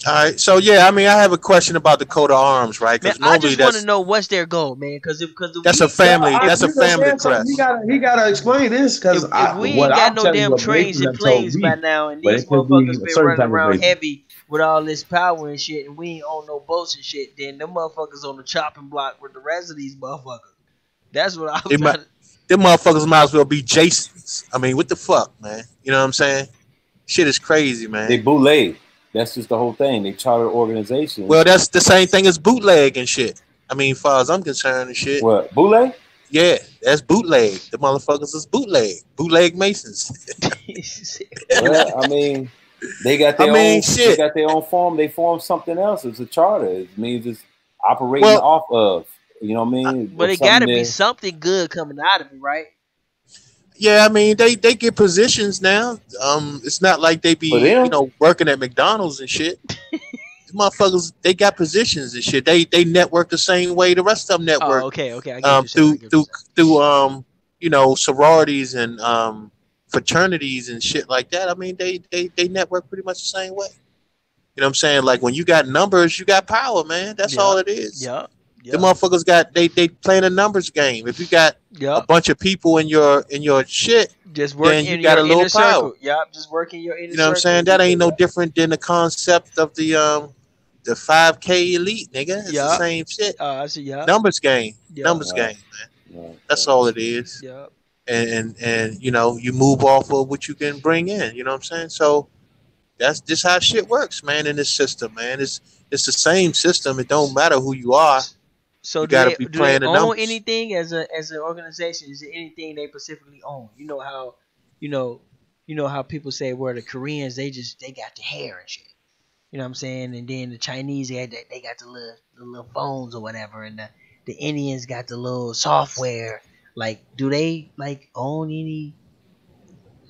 S9: All right, so yeah, I mean, I have a question about the coat of arms, right?
S4: Man,
S9: Because
S4: I
S9: normally
S4: just want to know what's their goal, man. Because
S9: that's a family, that's a family crest.
S5: He gotta explain this because
S4: if we ain't got no damn trains and planes by now, and these motherfuckers been running around heavy with all this power and shit, and we ain't on no boats and shit, then them motherfuckers on the chopping block with the rest of these motherfuckers. That's what I'm trying to...
S9: Them motherfuckers might as well be Jasons. I mean, what the fuck, man? You know what I'm saying? Shit is crazy, man.
S6: They bootleg. That's just the whole thing. They charter organizations.
S9: Well, that's the same thing as bootleg and shit. I mean, as far as I'm concerned and shit.
S6: What, bootleg?
S9: Yeah, that's bootleg. The motherfuckers is bootleg. Bootleg Masons.
S6: Well, I mean, they got their own shit. They got their own form. They form something else. It's a charter. It means it's operating off of. You know what I mean?
S4: But it got to be something good coming out of it, right?
S9: Yeah, I mean they get positions now. It's not like they be working at McDonald's and shit. These motherfuckers, they got positions and shit. They network the same way the rest of them network.
S4: Oh, okay. I get
S9: through sororities and fraternities and shit like that. I mean they network pretty much the same way. You know what I'm saying? Like when you got numbers, you got power, man. That's all it is.
S4: Yeah.
S9: The motherfuckers got they playing a numbers game. If you got a bunch of people in your shit,
S4: just work in your inner circle. Yep, just work in your inner circle.
S9: You know what I'm saying? That ain't no different than the concept of the 5K elite, nigga. It's the same shit.
S4: I see. Yeah.
S9: Numbers game. Numbers game, man. That's all it is.
S4: Yeah.
S9: And you move off of what you can bring in. You know what I'm saying? So that's just how shit works, man. In this system, man. It's the same system. It don't matter who you are.
S4: So
S9: you gotta be playing the numbers.
S4: Own anything as an organization? Is there anything they specifically own? You know how people say where the Koreans they got the hair and shit. You know what I'm saying? And then the Chinese they got the little phones or whatever, and the Indians got the little software. Like, do they own any?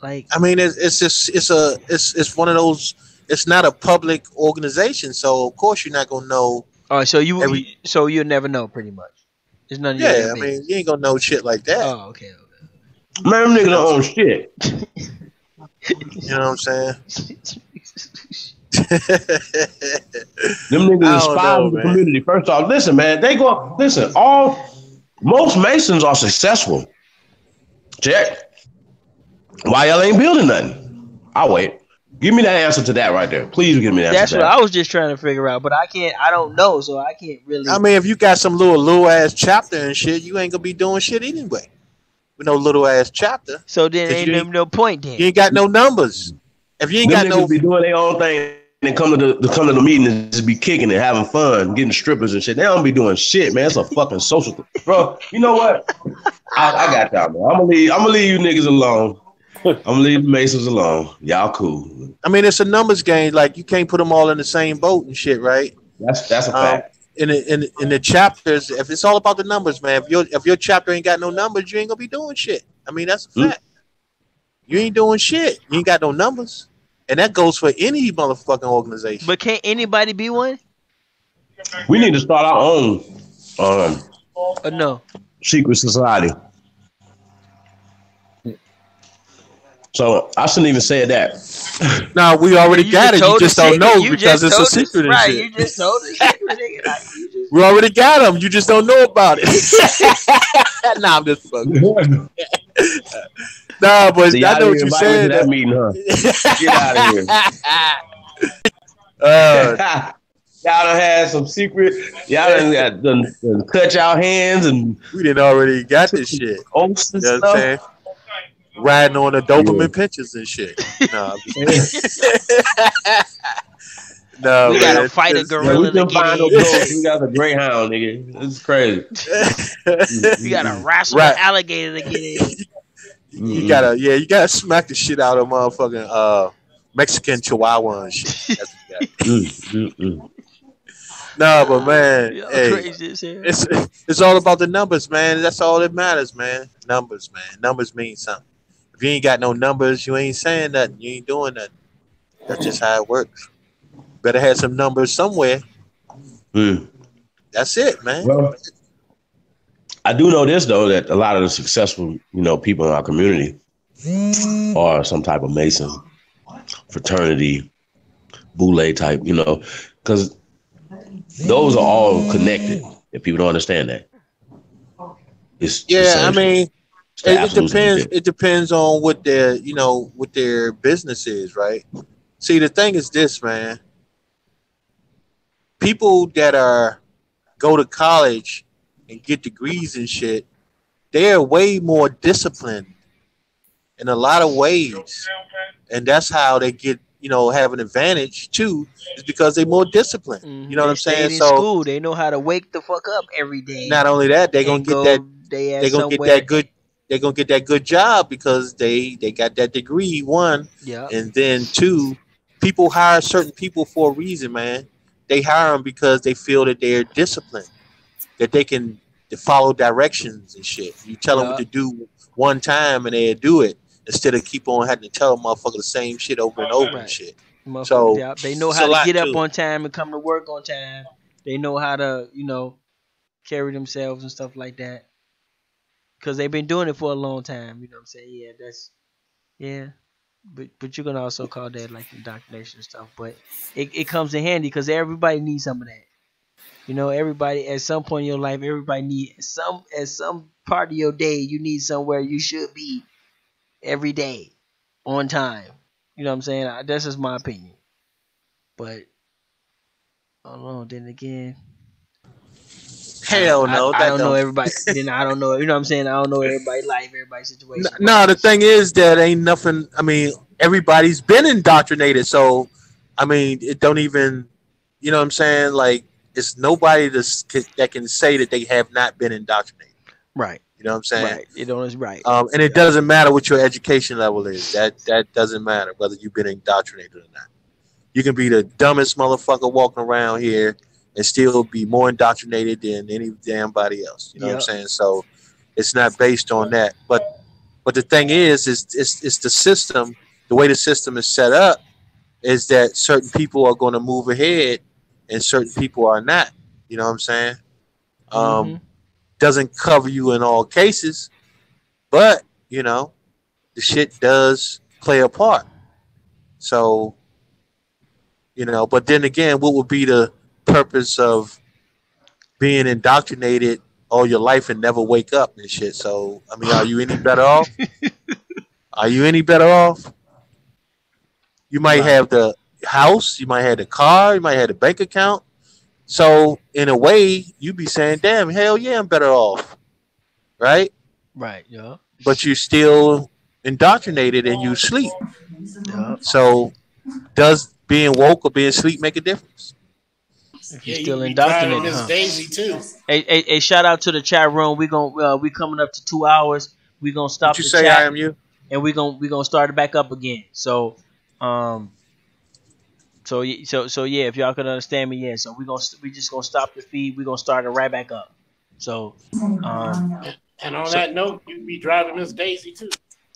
S4: Like,
S9: I mean, it's one of those. It's not a public organization, so of course you're not gonna know.
S4: All right, so you'll never know, pretty much. There's none of you.
S9: Yeah, I mean, you ain't gonna know shit like that.
S4: Oh, okay.
S5: Man, them niggas don't own shit.
S9: You know what I'm saying?
S5: Them niggas inspire the community. First off, listen, man, most Masons are successful. Check. Why y'all ain't building nothing? I'll wait. Give me that answer to that right there. Please give me that answer.
S4: That's what I was just trying to figure out, but I don't know, so I can't really.
S9: I mean, if you got some little ass chapter and shit, you ain't gonna be doing shit anyway. With no little ass chapter.
S4: So then ain't no point then.
S9: You ain't got no numbers. If you ain't got no,
S5: be doing their own thing and come to the meeting and just be kicking and having fun, getting strippers and shit. They don't be doing shit, man. It's a fucking social thing. Bro, you know what? I got y'all, man. I'm gonna leave you niggas alone. I'm gonna leave the Masons alone. Y'all cool.
S9: I mean, it's a numbers game. Like you can't put them all in the same boat and shit, right?
S5: That's a fact.
S9: In the chapters, if it's all about the numbers, man. If your chapter ain't got no numbers, you ain't gonna be doing shit. I mean, that's a fact. You ain't doing shit. You ain't got no numbers, and that goes for any motherfucking organization.
S4: But can't anybody be one?
S5: We need to start our own
S4: no
S5: secret society. So I shouldn't even say that.
S9: No, we already got it. You just don't know because it's a secret.
S4: Right, you just told the secret.
S9: We already got them. You just don't know about it. Nah, I'm just fucking. Nah, but
S5: so
S9: I know what you said.
S5: That meeting, huh? Get out of here. Y'all done had some secret. Y'all done cut y'all hands and
S9: we didn't already got this shit.
S5: Oaths and
S9: you know
S5: stuff.
S9: What I'm saying? Riding on the Doberman pinches and shit. No, no,
S4: we gotta fight a gorilla to get in.
S5: We got a greyhound, nigga. This is crazy.
S4: You gotta wrestle an alligator to get in.
S9: You gotta smack the shit out of motherfucking Mexican Chihuahua and shit. That's No, but man, hey, it's all about the numbers, man. That's all that matters, man. Numbers, man. Numbers mean something. If you ain't got no numbers, you ain't saying nothing. You ain't doing nothing. That's just how it works. Better have some numbers somewhere. That's it, man.
S5: Well, I do know this though, that a lot of the successful, people in our community are some type of Mason fraternity, Boule type, because those are all connected. If people don't understand that,
S9: I mean, it depends. It depends on what their business is, right? See, the thing is this, man. People that go to college and get degrees and shit, they're way more disciplined in a lot of ways, and that's how they get have an advantage too, is because they're more disciplined.
S4: Mm-hmm.
S9: You know what I'm saying?
S4: In school, they know how to wake the fuck up every day.
S9: Not only that, they're gonna get that. They're gonna get that good. They're gonna get that good job because they got that degree. One,
S4: yeah,
S9: and then two, people hire certain people for a reason, man. They hire them because they feel that they're disciplined, that they can follow directions and shit. You tell them what to do one time and they do it, instead of keep on having to tell a motherfucker the same shit over and over and shit. So
S4: they know how to get up on time and come to work on time. They know how to, carry themselves and stuff like that. Because they've been doing it for a long time. You know what I'm saying? Yeah, But you can also call that like indoctrination stuff. But it comes in handy because everybody needs some of that. Everybody at some point in your life, everybody needs at some part of your day, you need somewhere you should be every day on time. You know what I'm saying? That's just my opinion. But I don't know. Then again,
S9: hell no.
S4: I don't know everybody. Then I don't know. You know what I'm saying? I don't know everybody's life, everybody's situation.
S9: No, the thing is that ain't nothing. I mean, everybody's been indoctrinated. So, I mean, it don't even. You know what I'm saying? Like, it's nobody that can say that they have not been indoctrinated.
S4: Right.
S9: You know what I'm saying?
S4: Right. You know, it's right.
S9: And it doesn't matter what your education level is. That doesn't matter whether you've been indoctrinated or not. You can be the dumbest motherfucker walking around here and still be more indoctrinated than any damn body else. You know what I'm saying? So it's not based on that. But the thing is it's the system. The way the system is set up is that certain people are going to move ahead and certain people are not. You know what I'm saying? Doesn't cover you in all cases, but the shit does play a part. So, but then again, what would be the purpose of being indoctrinated all your life and never wake up and shit? So, I mean, are you any better off? Are you any better off? You might have the house, you might have the car, you might have the bank account. So, in a way, you be saying, damn, hell yeah, I'm better off. Right?
S4: Right, yeah.
S9: But you're still indoctrinated and you sleep.
S4: Yeah.
S9: So, does being woke or being asleep make a difference?
S4: If you're still indoctrinated,
S2: Miss Daisy too.
S4: Hey, shout out to the chat room. We coming up to 2 hours. We gonna stop.
S9: Did you say chat, I am you?
S4: And we gonna start it back up again. So yeah, if y'all can understand me, yeah. So we just gonna stop the feed. We gonna start it right back up. So
S2: and on that note, you be driving Miss Daisy too.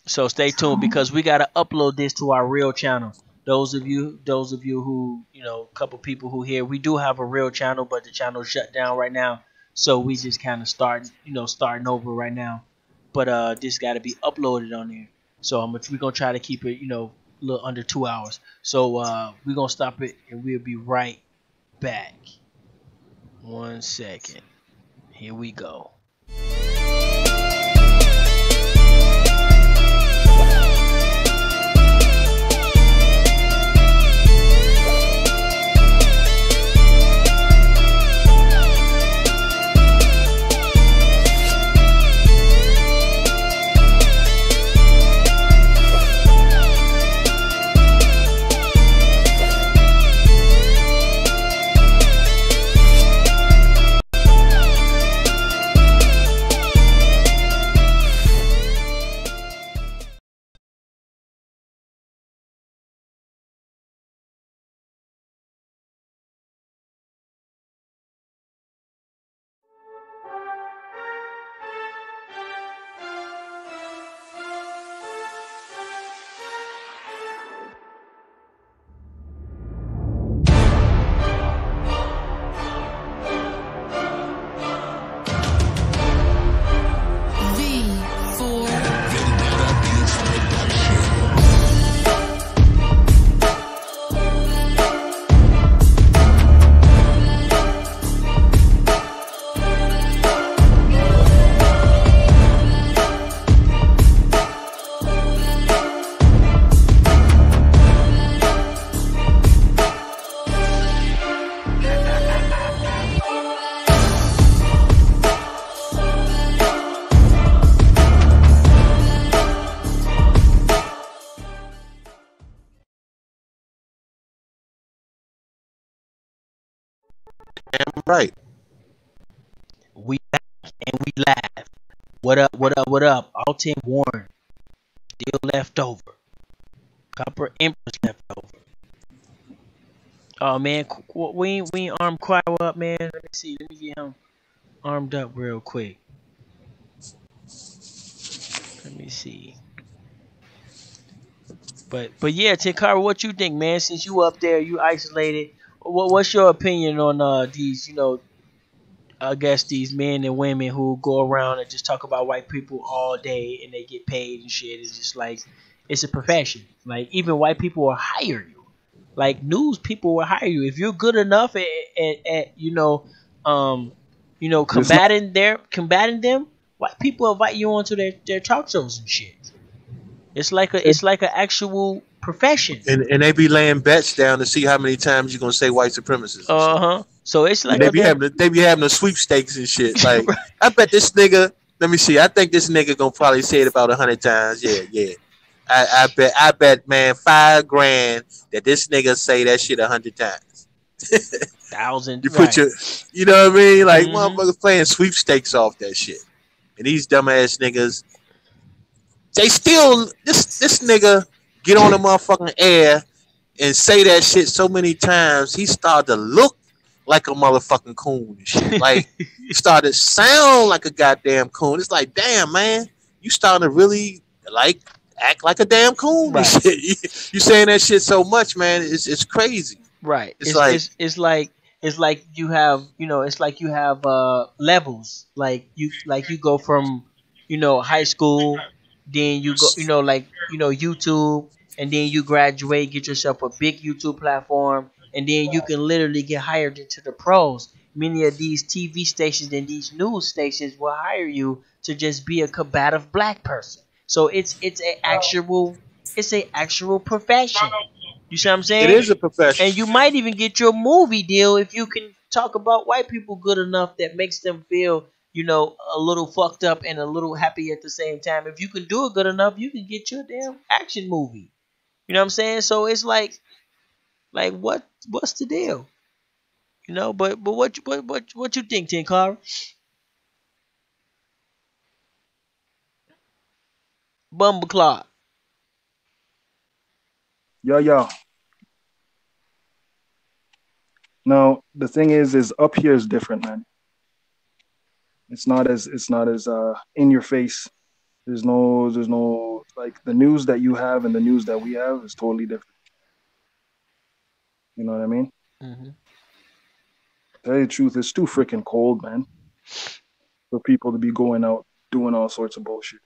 S4: So stay tuned because we gotta upload this to our real channel. Those of you who a couple people who here, we do have a real channel, but the channel shut down right now. So we just kind of starting over right now. But this got to be uploaded on there. So we're gonna try to keep it a little under 2 hours. So we're gonna stop it and we'll be right back. 1 second. Here we go.
S9: Right.
S4: We back and we laugh. What up? What up? What up? Alton Warren still left over. Copper Empress left over. Oh man, we ain't armed Cryo up, man. Let me see. Let me get him armed up real quick. Let me see. But yeah, Tenkara, what you think, man? Since you up there, you isolated. What's your opinion on these? I guess these men and women who go around and just talk about white people all day and they get paid and shit. It's just like it's a profession. Like even white people will hire you. Like news people will hire you if you're good enough at combating them. White people invite you onto their talk shows and shit. It's like an actual profession.
S9: And they be laying bets down to see how many times you're gonna say white supremacists.
S4: So it's like
S9: they be having the sweepstakes and shit. Like I bet this nigga. Let me see. I think this nigga gonna probably say it about 100 times. Yeah. I bet, man, $5,000 that this nigga say that shit 100 times.
S4: 1,000.
S9: You put you know what I mean? Like motherfuckers playing sweepstakes off that shit, and these dumbass niggas. They still this nigga get on the motherfucking air and say that shit so many times he started to look like a motherfucking coon and shit. Like he started to sound like a goddamn coon. It's like, damn man, you starting to really like act like a damn coon and shit. You saying that shit so much, man. It's crazy.
S4: Right. It's like you have levels. Like you go from high school. Then you go, YouTube, and then you graduate, get yourself a big YouTube platform, and then you can literally get hired into the pros. Many of these TV stations and these news stations will hire you to just be a combative black person. So it's a actual profession. You see what I'm saying?
S9: It is a profession.
S4: And you might even get your movie deal if you can talk about white people good enough that makes them feel a little fucked up and a little happy at the same time. If you can do it good enough, you can get your damn action movie. You know what I'm saying? So it's like what's the deal? But what you think, Tenkara? Bumbleclaw.
S8: Yo. No, the thing is up here is different, man. It's not as in your face. There's no like the news that you have and the news that we have is totally different. You know what I mean?
S4: Mm-hmm.
S8: Tell you the truth, it's too freaking cold, man, for people to be going out doing all sorts of bullshit.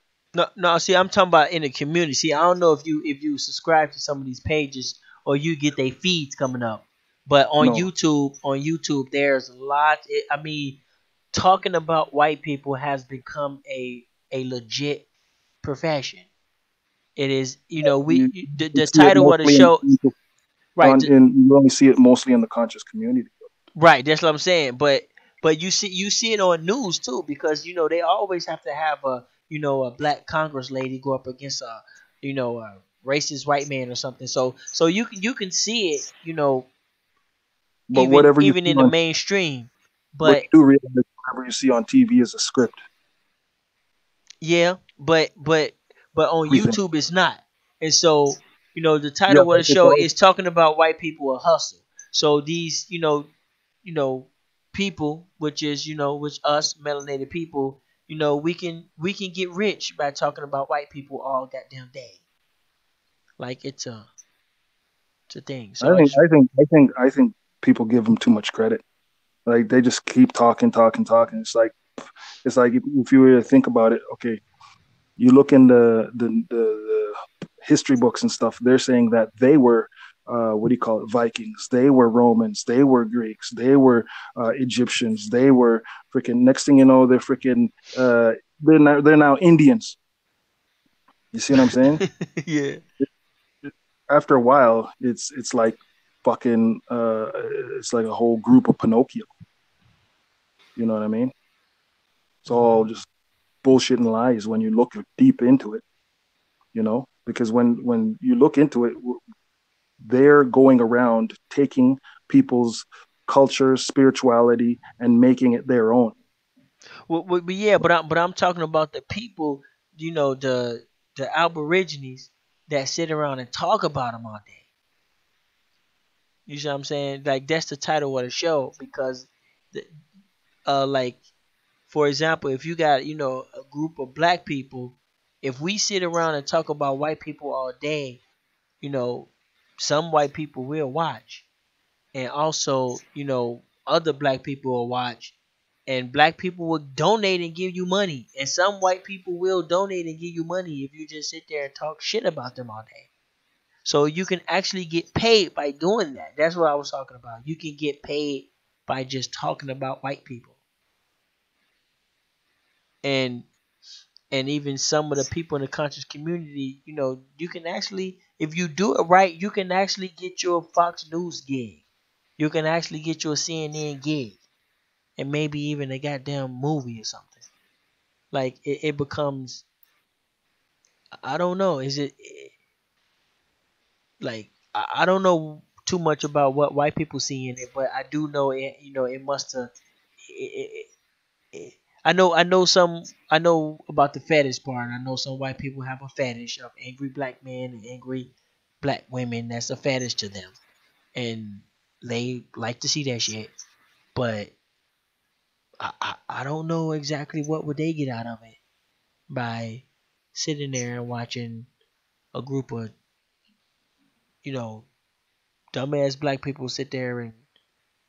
S4: No. See, I'm talking about in the community. See, I don't know if you subscribe to some of these pages or you get their feeds coming up, but on YouTube, there's a lot. Talking about white people has become a legit profession. It is, the title of the show, right?
S8: You only see it mostly in the conscious community.
S4: Right, that's what I'm saying. But you see it on news too, because they always have to have a black Congress lady go up against a racist white man or something. So you can see it,
S8: but
S4: even in the mainstream. But
S8: what you do realize whatever you see on TV is a script.
S4: Yeah, but on YouTube it's not. And so, the title of the show is talking about white people a hustle. So these, people, which us melanated people, we can get rich by talking about white people all goddamn day. Like it's a thing. So
S8: I think people give them too much credit. Like they just keep talking. It's like if you were to think about it, okay, you look in the history books and stuff, they're saying that they were Vikings, they were Romans, they were Greeks, they were Egyptians, they were freaking, next thing you know, they're freaking they're now Indians. You see what I'm saying?
S4: Yeah.
S8: After a while, it's like fucking it's like a whole group of Pinocchio. You know what I mean? It's all just bullshit and lies when you look deep into it, because when you look into it, they're going around taking people's culture, spirituality, and making it their own.
S4: But yeah, but I'm talking about the people, you know, the Aborigines that sit around and talk about them all day. You see what I'm saying? Like that's the title of the show because, like for example, if you got a group of black people, if we sit around and talk about white people all day, you know, some white people will watch, and also other black people will watch, and black people will donate and give you money, and some white people will donate and give you money if you just sit there and talk shit about them all day. So you can actually get paid by doing that. That's what I was talking about. You can get paid by just talking about white people. And even some of the people in the conscious community, you can actually, if you do it right, you can actually get your Fox News gig. You can actually get your CNN gig. And maybe even a goddamn movie or something. Like it becomes, I don't know. Is it like I don't know too much about what white people see in it, but I do know it. It must have. I know about the fetish part. I know some white people have a fetish of angry black men and angry black women. That's a fetish to them, and they like to see that shit. But I don't know exactly what would they get out of it by sitting there and watching a group of dumbass black people sit there and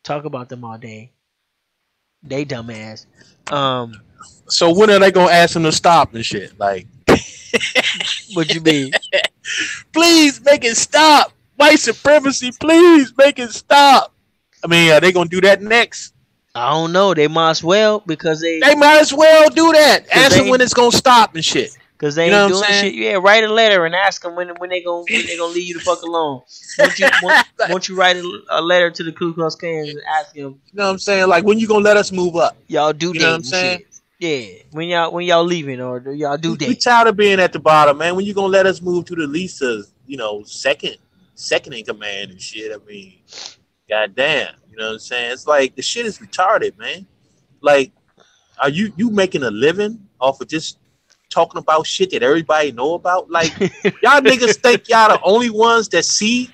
S4: talk about them all day. They dumbass.
S9: So when are they gonna ask them to stop and shit? Like,
S4: what you mean?
S9: Please make it stop. White supremacy, please make it stop. I mean, are they gonna do that next?
S4: I don't know. They might as well because they
S9: might as well do that. Ask them when it's gonna stop and shit.
S4: Cause they ain't doing shit. Yeah, write a letter and ask them when they gonna leave you the fuck alone. Won't you write a letter to the Ku Klux Klan and ask them?
S9: You know what I'm saying? Like, when you gonna let us move up?
S4: Y'all do that.
S9: You know what I'm saying?
S4: Shit. Yeah, when y'all leaving or y'all do that.
S9: We tired of being at the bottom, man. When you gonna let us move to the least second in command and shit? I mean, goddamn. You know what I'm saying? It's like the shit is retarded, man. Like, are you making a living off of just talking about shit that everybody know about? Like, y'all niggas think y'all the only ones that see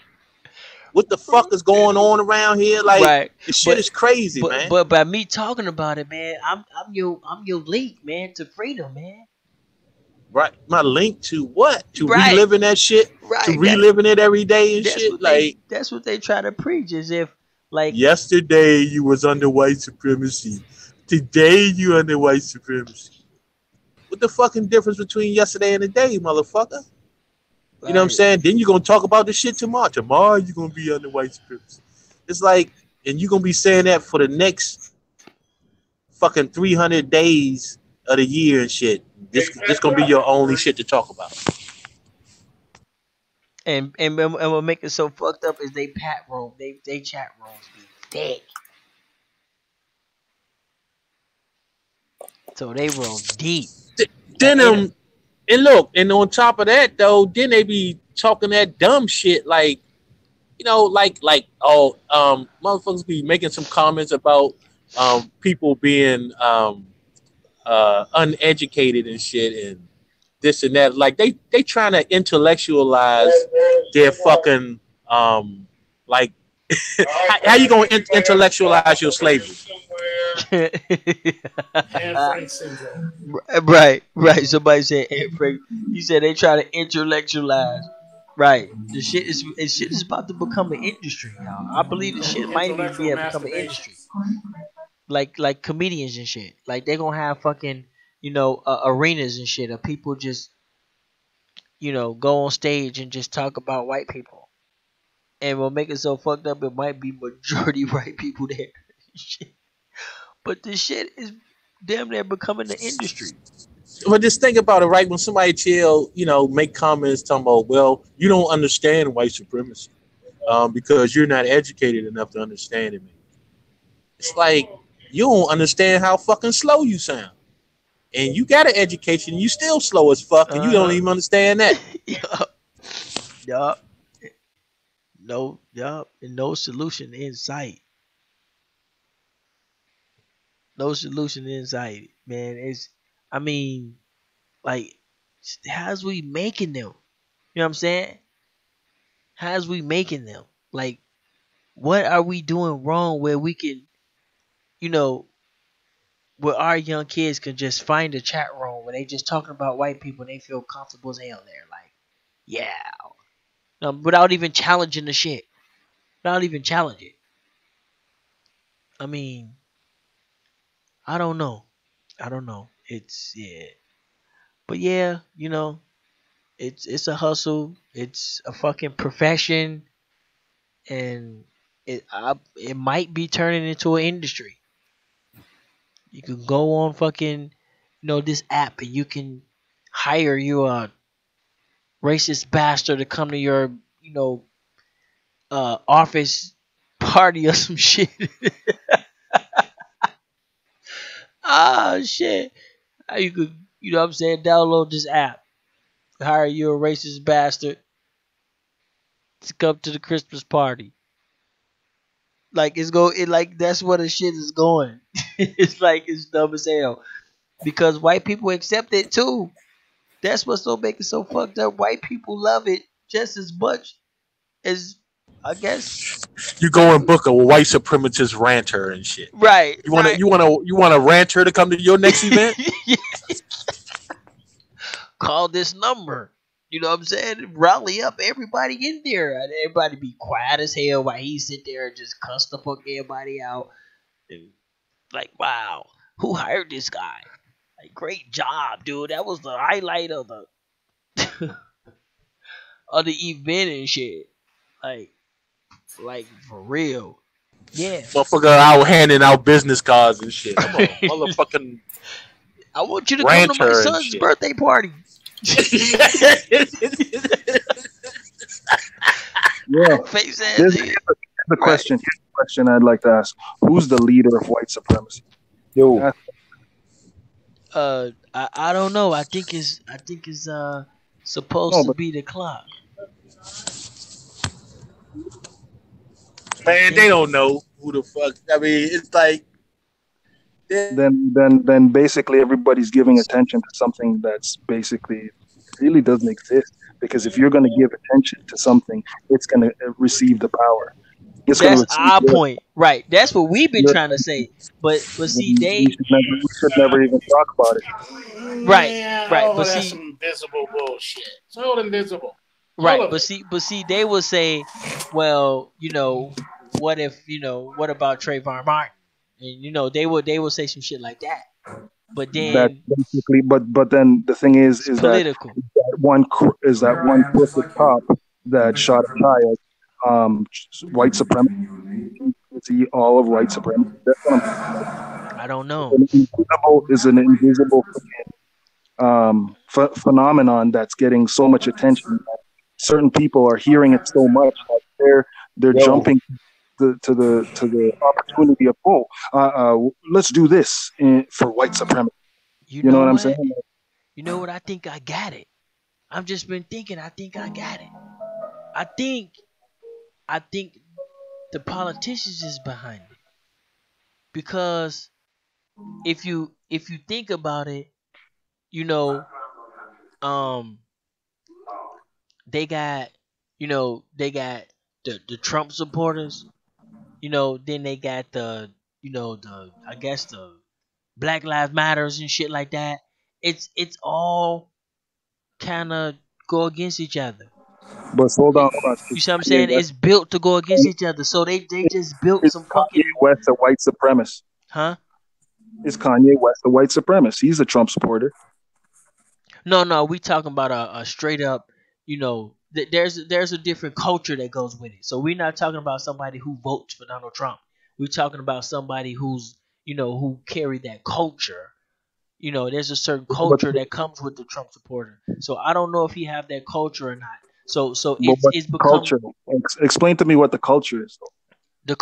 S9: what the fuck is going on around here? Like, right. The shit is crazy, man.
S4: But by me talking about it, man, I'm your link, man, to freedom, man.
S9: Right, my link to what? To reliving that shit, right? To reliving it every day and shit. Like,
S4: that's what they try to preach. As if, like,
S9: yesterday you was under white supremacy, today you under white supremacy. What the fucking difference between yesterday and today, motherfucker? You know what I'm saying? Then you're going to talk about the shit tomorrow. Tomorrow you're going to be under white supremacy. It's like, and you're going to be saying that for the next fucking 300 days of the year and shit. This going to be your only shit to talk about.
S4: And what make it so fucked up is they chat rooms be thick. So they roll deep.
S9: And look, and on top of that though, then they be talking that dumb shit like, motherfuckers be making some comments about people being uneducated and shit and this and that. Like they trying to intellectualize their fucking like how you gonna intellectualize your slavery?
S2: Anne Frank syndrome.
S4: Right. Somebody said Anne Frank. He said they try to intellectualize. Right. The shit is about to become an industry, y'all. I believe the shit might even be become an industry. Like comedians and shit. Like they're gonna have fucking arenas and shit of people just go on stage and just talk about white people. And what make it so fucked up, it might be majority white people there. But this shit is damn near becoming the industry.
S9: But just think about it, right? When somebody make comments talking about, well, you don't understand white supremacy because you're not educated enough to understand it. It's like, you don't understand how fucking slow you sound. And you got an education, you still slow as fuck, and you don't even understand that.
S4: Yup. And no solution in sight. No solution to anxiety, man. I mean, like, how's we making them? You know what I'm saying? How's we making them? Like, what are we doing wrong where we can, you know, where our young kids can just find a chat room where they just talking about white people and they feel comfortable as hell there. Like, yeah. Without even challenging the shit. Without even challenging it. I mean, I don't know. It's, yeah. But yeah, it's a hustle. It's a fucking profession. And it might be turning into an industry. You can go on fucking, this app and you can hire you a racist bastard to come to your, office party or some shit. Shit. You could, you know what I'm saying, download this app. Hire you a racist bastard to come to the Christmas party. Like that's where the shit is going. It's dumb as hell. Because white people accept it too. That's what's so make it so fucked up. White people love it just as much as, I guess,
S9: you go and book a white supremacist ranter and shit.
S4: Right.
S9: You want a ranter to come to your next event?
S4: Call this number. You know what I'm saying? Rally up everybody in there. And everybody be quiet as hell while he sit there and just cuss the fuck everybody out. And like, wow, who hired this guy? Like, great job, dude. That was the highlight of the of the event and shit. Like for real. Yeah.
S9: Motherfucker out handing out business cards and shit. I'm a motherfucking
S4: I want you to come to my son's birthday party.
S8: Yeah.
S4: Face ass.
S8: Here's the question. Here's the question I'd like to ask. Who's the leader of white supremacy?
S6: Yo.
S4: I don't know. I think it's supposed to be the clock.
S9: Man, they don't know who the fuck. I mean, it's like
S8: then basically everybody's giving attention to something that's basically really doesn't exist. Because if you're going to give attention to something, it's going to receive the power.
S4: That's our point, right? That's what we've been trying to say. But see, we
S8: should never even talk about it.
S4: Right,
S2: yeah,
S4: right. But
S2: that's
S4: see,
S2: some invisible bullshit. It's all invisible.
S4: Right, but see, they will say, well, what if, what about Trayvon Martin? And they will say some shit like that. But then
S8: that basically, but then the thing is
S4: political.
S8: that one crooked cop that shot a child, white supremacy. Is he all of white supremacy? That's what
S4: I don't know.
S8: Is an invisible phenomenon that's getting so much attention. Certain people are hearing it so much that they're jumping to the opportunity of let's do this for white supremacy. You know what I'm saying?
S4: You know what? I think I got it. I've just been thinking. I think I got it. I think the politicians is behind it, because if you think about it, they got the Trump supporters, then they got the I guess the Black Lives Matters and shit like that. It's all kind of go against each other.
S8: But hold on.
S4: You see what I'm saying? It's built to go against each other. So they just built some fucking.
S8: Kanye West a white supremacist?
S4: Huh?
S8: Is Kanye West a white supremacist? He's a Trump supporter.
S4: No, we talking about a straight up. There's a different culture that goes with it. So we're not talking about somebody who votes for Donald Trump. We're talking about somebody who's who carry that culture. There's a certain culture that comes with the Trump supporter. So I don't know if he have that culture or not. So it's become
S8: culture. Explain to me what the culture is.
S4: The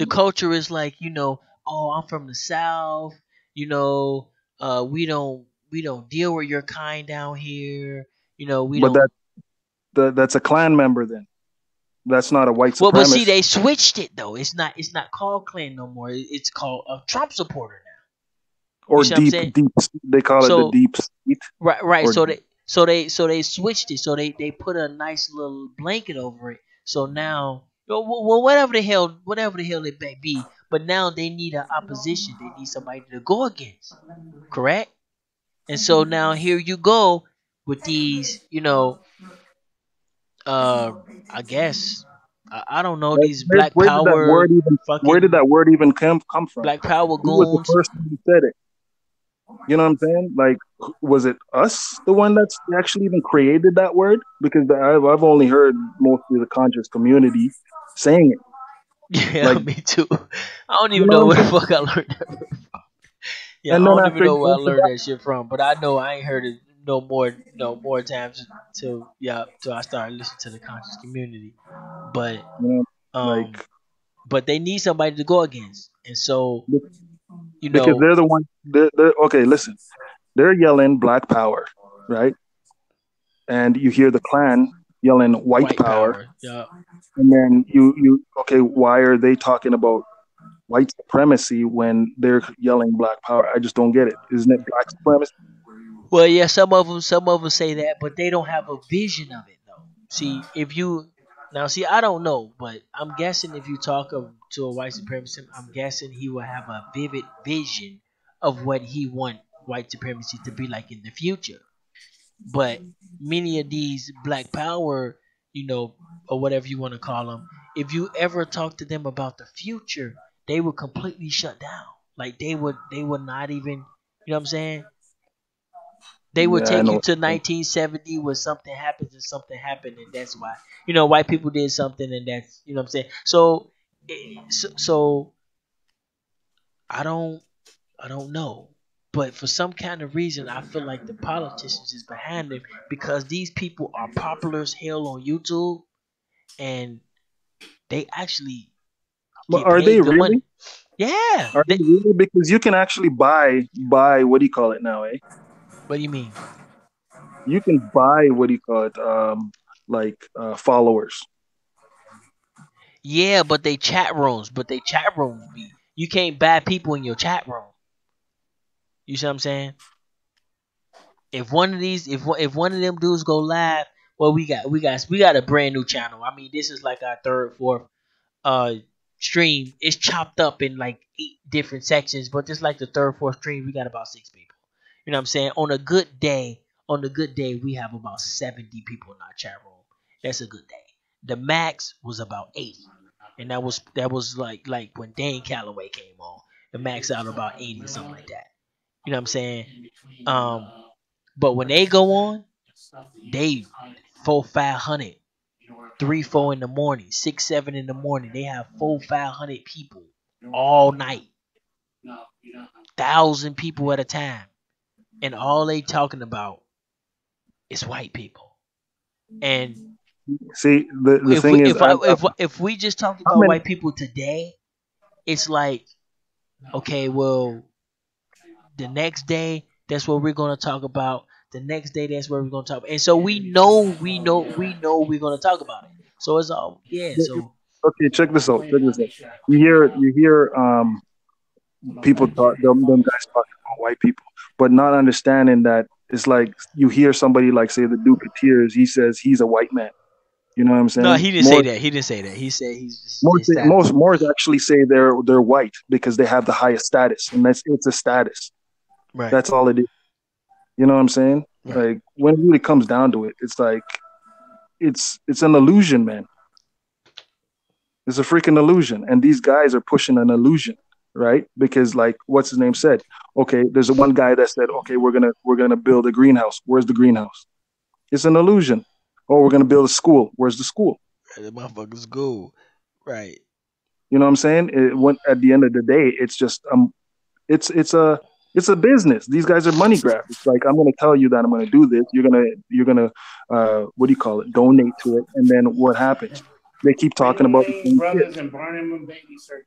S4: culture is like, I'm from the South. We don't deal with your kind down here.
S8: That's a Klan member then. That's not a white supremacist.
S4: Well, but see, they switched it though. It's not called Klan no more. It's called a Trump supporter now.
S8: or
S4: see what I'm
S8: deep
S4: saying?
S8: deep. They call it the
S4: So
S8: deep state.
S4: right.
S8: Or
S4: So they switched it. So they put a nice little blanket over it. So now, well, whatever the hell it may be. But now they need an opposition. They need somebody to go against. Correct? And so now here you go with these, uh, I guess I don't know, these Black
S8: where did that
S4: Power
S8: word even
S4: fucking
S8: come from?
S4: Black Power
S8: Who was the
S4: goons.
S8: first one who said it? You know what I'm saying? Like, was it us, the one that's actually even created that word? Because I've only heard mostly the conscious community saying it.
S4: Yeah,
S8: Like,
S4: me too. I don't
S8: you
S4: even
S8: know
S4: know
S8: what
S4: where
S8: I'm
S4: the
S8: saying?
S4: fuck I learned that from. Yeah, I
S8: And then
S4: don't even know where I
S8: after
S4: learned that shit from. But I know I ain't heard it no more times till I started listening to the conscious community. But
S8: you know,
S4: um
S8: like,
S4: but they need somebody to go against. And so, you
S8: because
S4: know,
S8: they're the one. They're okay. Listen, they're yelling Black Power, right? And you hear the Klan yelling White
S4: white
S8: Power,
S4: power. Yeah.
S8: and then you okay. Why are they talking about white supremacy when they're yelling Black Power? I just don't get it. Isn't it Black supremacy?
S4: Well, yeah, some of them say that, but they don't have a vision of it though. See, if you now see, I don't know, but I'm guessing if you talk to a white supremacist, I'm guessing he will have a vivid vision of what he want white supremacy to be like in the future. But many of these Black Power, or whatever you want to call them, if you ever talk to them about the future, they would completely shut down. Like they would not even, you know what I'm saying? They would
S8: Yeah, I
S4: take you
S8: know.
S4: to 1970 where something happens and something happened, and that's why white people did something, and that's what I'm saying. So, so I don't know, but for some kind of reason, I feel like the politicians is behind them because these people are popular as hell on YouTube, and they actually
S8: But
S4: get
S8: are they
S4: paid good money.
S8: really?
S4: Yeah,
S8: Are they really? Because you can actually buy what do you call it now, eh?
S4: what do you mean?
S8: You can buy what do you call it, like followers.
S4: Yeah, but they chat rooms be you can't buy people in your chat room. You see what I'm saying? If one of these, if one of them dudes go live, well, we got a brand new channel. I mean, this is like our third, fourth uh stream. It's chopped up in like 8 different sections, but just like the third, fourth stream, we got about 6 people. You know what I'm saying? On a good day, we have about 70 people in our chat room. That's a good day. The max was about 80, and that was like when Dan Calloway came on. The max out about 80 or something like that. You know what I'm saying? Um, but when they go on, they 400, 500, 3, 4 in the morning, 6, 7 in the morning. They have 400, 500 people all night, 1,000 people at a time, and all they talking about is white people. And
S8: See, the
S4: if we
S8: thing is,
S4: if I if we just talk
S8: how
S4: about
S8: many?
S4: white people today, it's like, okay, well, the next day that's what we're gonna talk about. The next day that's what we're gonna talk about. And so we know we're gonna talk about it. So it's all, yeah. So
S8: Okay, check this out. Check this out. You hear people talk them guys talking about white people, but not understanding that it's like you hear somebody like say the Duke of Tears. He says he's a white man. You know what I'm
S4: no,
S8: saying?
S4: he didn't say that. He didn't say that. He said his status.
S8: Most actually say they're white because they have the highest status, and it's a status.
S4: Right.
S8: That's all it is. You know what I'm saying?
S4: Right.
S8: Like when it really comes down to it, it's like it's an illusion, man. It's a freaking illusion, and these guys are pushing an illusion, right? Because like what's his name said, okay, there's one guy that said, okay, we're gonna build a greenhouse. Where's the greenhouse? It's an illusion. Oh, we're gonna build a school. Where's the school?
S4: The motherfuckers go. Right.
S8: You know what I'm saying? At the end of the day, it's just it's it's a business. These guys are money grabs. It's like I'm gonna tell you that I'm gonna do this. You're gonna what do you call it? Donate to it, and then what happens? They keep talking about the
S2: Ringling
S8: same shit.
S2: Brothers and Barnum Baby Circus.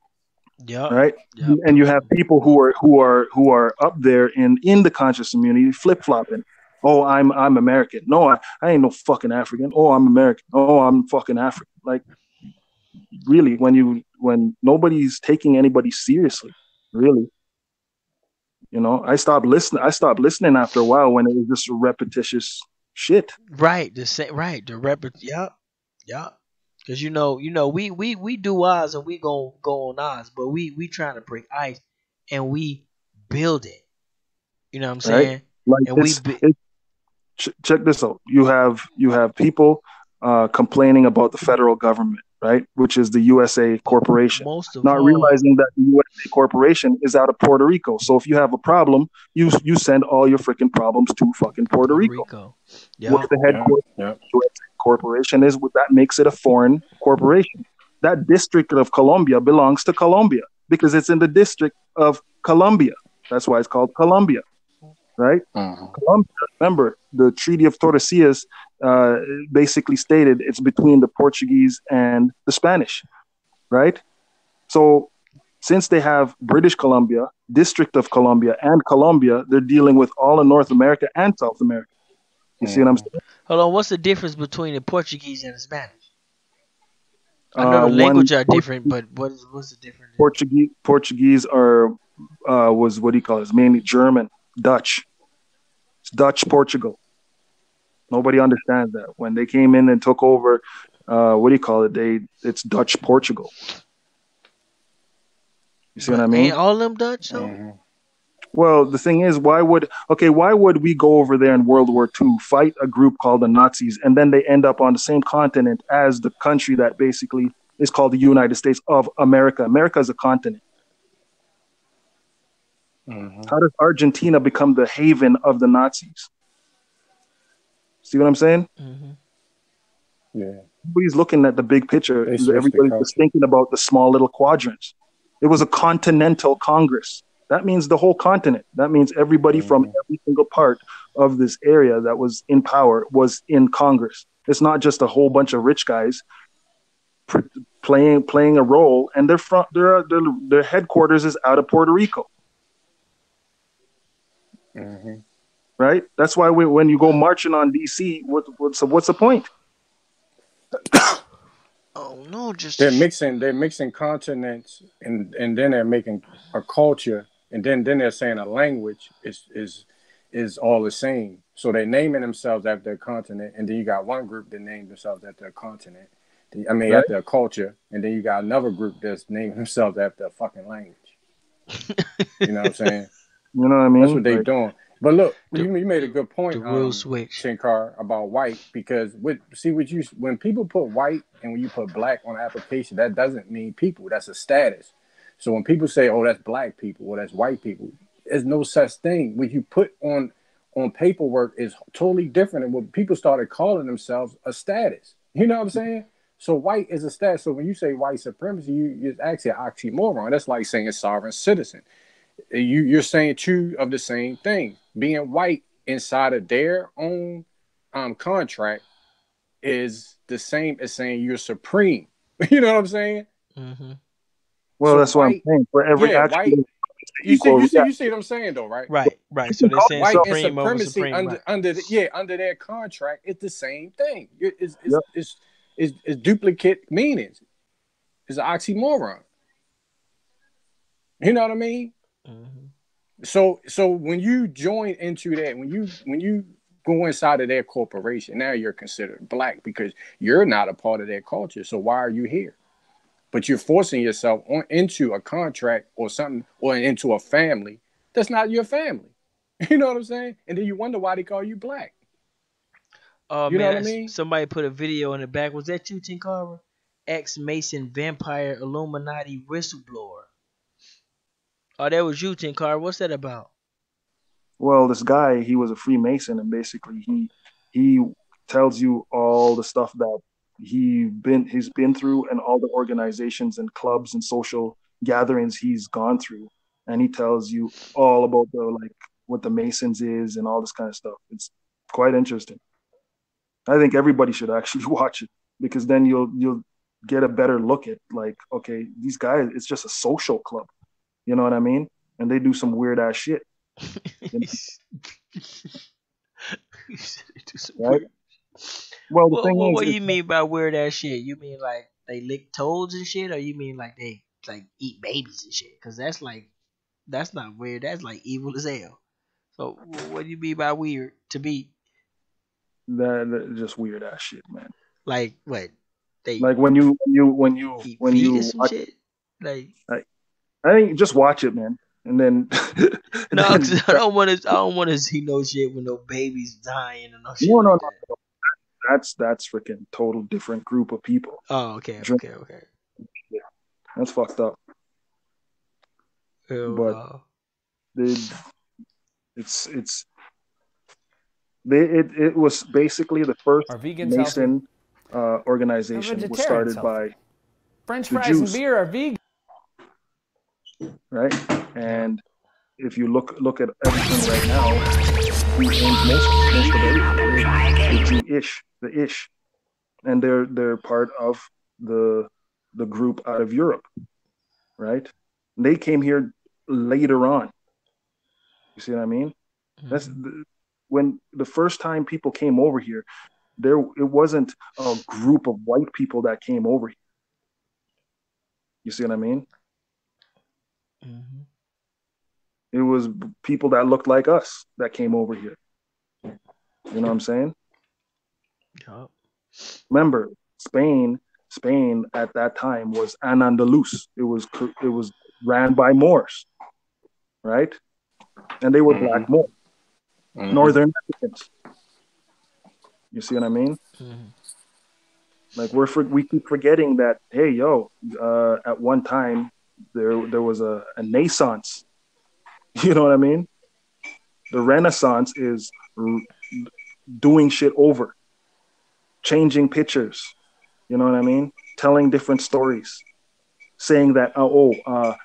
S4: Yep.
S8: Right?
S4: Yep.
S8: And you have people who are up there in the conscious community flip flopping. Oh, I'm American. No, I ain't no fucking African. Oh, I'm American. Oh, I'm fucking African. Like really, when nobody's taking anybody seriously, really. You know, I stopped listening. I stopped listening after a while when it was just repetitious shit.
S4: Right, the same. Right, the Yup, yup. Because we do ours and we gon' go on ours, but we trying to break ice and we build it. You know what I'm
S8: Right?
S4: saying?
S8: Like
S4: And we
S8: check this out. You have people complaining about the federal government, right? Which is the USA corporation,
S4: most of
S8: not
S4: all,
S8: realizing that the USA corporation is out of Puerto Rico. So if you have a problem, you send all your freaking problems to fucking Puerto Rico. Where
S4: Yup.
S8: the headquarters of the USA corporation is, that makes it a foreign corporation. That District of Columbia belongs to Colombia because it's in the District of Columbia. That's why it's called Colombia, right? Colombia, remember, the Treaty of Tordesillas basically stated it's between the Portuguese and the Spanish, right? So since they have British Columbia, District of Columbia, and Colombia, they're dealing with all of North America and South America. You see what I'm saying?
S4: Hold on, what's the difference between the Portuguese and the Spanish? I know the language are different, but what's the difference?
S8: Portuguese are was what do you call it? It's mainly German, Dutch. It's Dutch Portugal. Nobody understands that. When they came in and took over, what do you call it? It's Dutch Portugal. You see what I mean?
S4: Ain't all of them Dutch though?
S8: Well, the thing is, why would we go over there in World War II, fight a group called the Nazis, and then they end up on the same continent as the country that basically is called the United States of America? America is a continent. How does Argentina become the haven of the Nazis? See what I'm saying?
S3: Yeah.
S8: Everybody's looking at the big picture.
S3: They switched the
S8: Everybody's
S3: culture.
S8: just thinking about the small little quadrants. It was a continental Congress. That means the whole continent. That means everybody from every single part of this area that was in power was in Congress. It's not just a whole bunch of rich guys playing a role, and their headquarters is out of Puerto Rico. Right? That's why when you go marching on DC, what's the point?
S4: Oh no,
S3: they're mixing continents and then they're making a culture, and then they're saying a language is all the same. So they're naming themselves after a continent, and then you got one group that named themselves after a continent. After a culture, and then you got another group that's naming themselves after a fucking language. You know what I'm saying?
S8: You know what I mean?
S3: That's what they're doing. But look, you made a good point,
S4: switch,
S3: Shankar, about white, because when people put white and when you put black on an application, that doesn't mean people. That's a status. So when people say, "Oh, that's black people," or "That's white people," there's no such thing. What you put on paperwork is totally different than what people started calling themselves a status. You know what I'm saying? So white is a status. So when you say white supremacy, it's actually an oxymoron. That's like saying sovereign citizen. You're saying two of the same thing. Being white inside of their own contract is the same as saying you're supreme. You know what I'm saying?
S8: Well, so that's what I'm saying. For every action,
S3: you see what I'm saying, though, right?
S4: Right. So they're saying
S3: white
S4: supreme
S3: and supremacy under their contract. It's the same thing. It's duplicate meanings. It's an oxymoron. You know what I mean? So when you join into that, when you go inside of their corporation, now you're considered black because you're not a part of their culture. So why are you here? But you're forcing yourself into a contract or something, or into a family that's not your family. You know what I'm saying? And then you wonder why they call you black.
S4: Oh,
S3: you
S4: man,
S3: know what I mean?
S4: Somebody put a video in the back. Was that you, Tinkara? Ex-Mason vampire Illuminati whistleblower. Oh, that was you, Tinkara. What's that about?
S8: Well, this guy, he was a Freemason, and basically he tells you all the stuff that he's been through, and all the organizations and clubs and social gatherings he's gone through, and he tells you all about what the Masons is and all this kind of stuff. It's quite interesting. I think everybody should actually watch it, because then you'll get a better look at okay, these guys, it's just a social club. You know what I mean? And they do some weird ass shit. Right? Well, the thing is,
S4: what you mean by weird ass shit? You mean like they lick toads and shit, or you mean like they eat babies and shit? Because that's like That's not weird. That's like evil as hell. So what do you mean by weird to me?
S8: That just weird ass shit, man.
S4: Like what? They
S8: Like when you
S4: eat
S8: when you
S4: fetus and
S8: watch,
S4: shit? Like
S8: I think just watch it, man, and then
S4: no,
S8: then
S4: 'cause I don't want to see no shit with no babies dying and no shit
S8: no,
S4: like that.
S8: that's freaking total different group of people.
S4: Oh, okay.
S8: Yeah, that's fucked up.
S4: Hell
S8: But
S4: no.
S8: it was basically the first
S10: Are vegans healthy?
S8: Mason organization was started by
S10: French
S8: the
S10: fries
S8: Jews.
S10: and beer are vegan.
S8: Right? And if you look at everything right now, who owns most of it, the Ish, and they're part of the group out of Europe, right? They came here later on. You see what I mean?
S4: Mm-hmm.
S8: When the first time people came over here, it wasn't a group of white people that came over here. You see what I mean?
S4: Mm-hmm.
S8: It was people that looked like us that came over here. You know what I'm saying?
S4: Yep.
S8: Remember, Spain at that time was An-Andalus. It was ran by Moors, right? And they were black Moors, Northern Africans. You see what I mean?
S4: Mm-hmm.
S8: Like we keep forgetting that. Hey, yo, at one time there was a Renaissance. You know what I mean? The Renaissance is doing shit over, changing pictures. You know what I mean? Telling different stories, saying that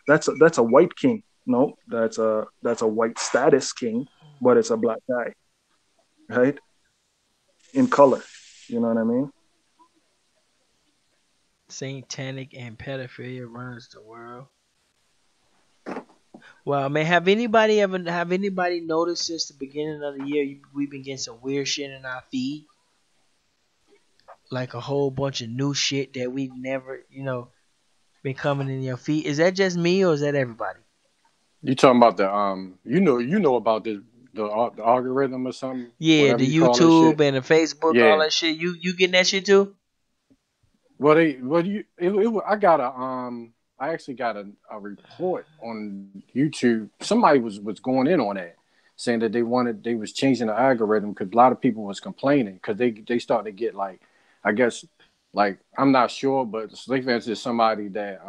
S8: that's a white king. No, that's a white status king, but it's a black guy, right? In color. You know what I mean?
S4: Satanic and pedophilia runs the world. Well, man, have anybody noticed since the beginning of the year we've been getting some weird shit in our feed? Like a whole bunch of new shit that we've never, been coming in your feed. Is that just me or is that everybody?
S3: You talking about the you know about the algorithm or something?
S4: Yeah, the YouTube and the Facebook, all that shit. You getting that shit too?
S3: Well, I actually got a report on YouTube. Somebody was going in on that, saying that they was changing the algorithm because a lot of people was complaining because they started to get like, I guess, like, I'm not sure, but say for instance, somebody that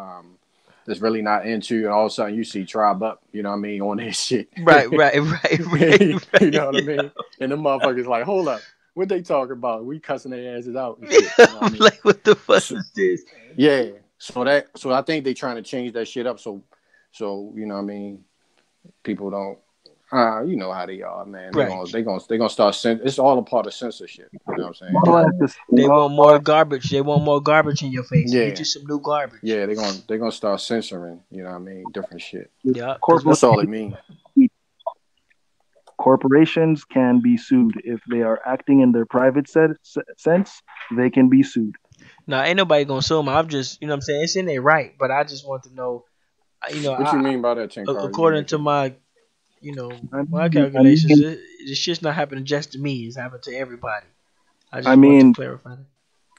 S3: that's really not into, and all of a sudden you see Tribe Up, you know what I mean, on this shit.
S4: Right.
S3: You know what I mean? And the motherfuckers like, hold up, what they talking about? We cussing their asses out and shit. You know what I mean?
S4: Like, what the fuck is this?
S3: Yeah. So I think they trying to change that shit up. So you know what I mean? People don't. You know how they are, man.
S4: Right.
S3: They gonna start. It's all a part of censorship. You know what I'm saying?
S4: They want more garbage. They want more garbage in your face.
S3: Yeah.
S4: Get you some new garbage.
S3: Yeah, they're gonna start censoring. You know what I mean? Different shit.
S4: Yeah.
S3: That's all it means.
S8: Corporations can be sued if they are acting in their private sense. They can be sued.
S4: No, ain't nobody gonna sue them. I'm just, you know what I'm saying? It's in their right, but I just want to know,
S3: what you mean by that, Tim?
S4: According to my, my calculations, this shit's not happening just to me. It's happening to everybody. I just want to clarify that.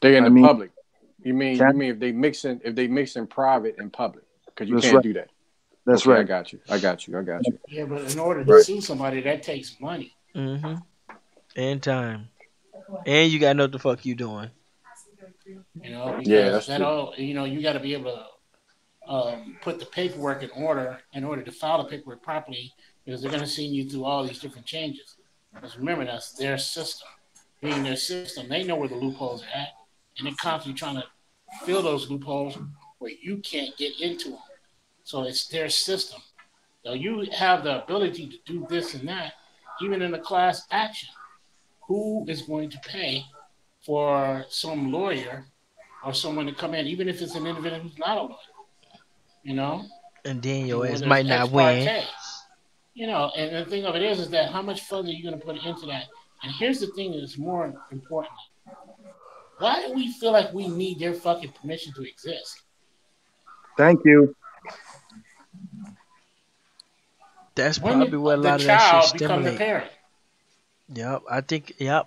S3: They in the public. You mean if they mix in private and public? Because you can't do that.
S8: That's right.
S3: I got you.
S2: Yeah, but in order to sue somebody, that takes money.
S4: Mm-hmm. And time. And you gotta know what the fuck you doing.
S2: Because you got to be able to put the paperwork in order to file the paperwork properly, because they're going to send you through all these different changes. Because remember, that's their system. Being their system, they know where the loopholes are at, and they're constantly trying to fill those loopholes where you can't get into them. So it's their system. So you have the ability to do this and that, even in a class action. Who is going to pay for some lawyer or someone to come in, even if it's an individual who's not a lawyer, And
S4: then your ass might not win.
S2: And the thing of it is that how much further are you going to put into that? And here's the thing that's more important. Why do we feel like we need their fucking permission to exist?
S8: Thank you.
S4: That's
S2: When
S4: probably where a
S2: the
S4: lot of that shit
S2: child becomes a
S4: stimulate.
S2: parent.
S4: Yep,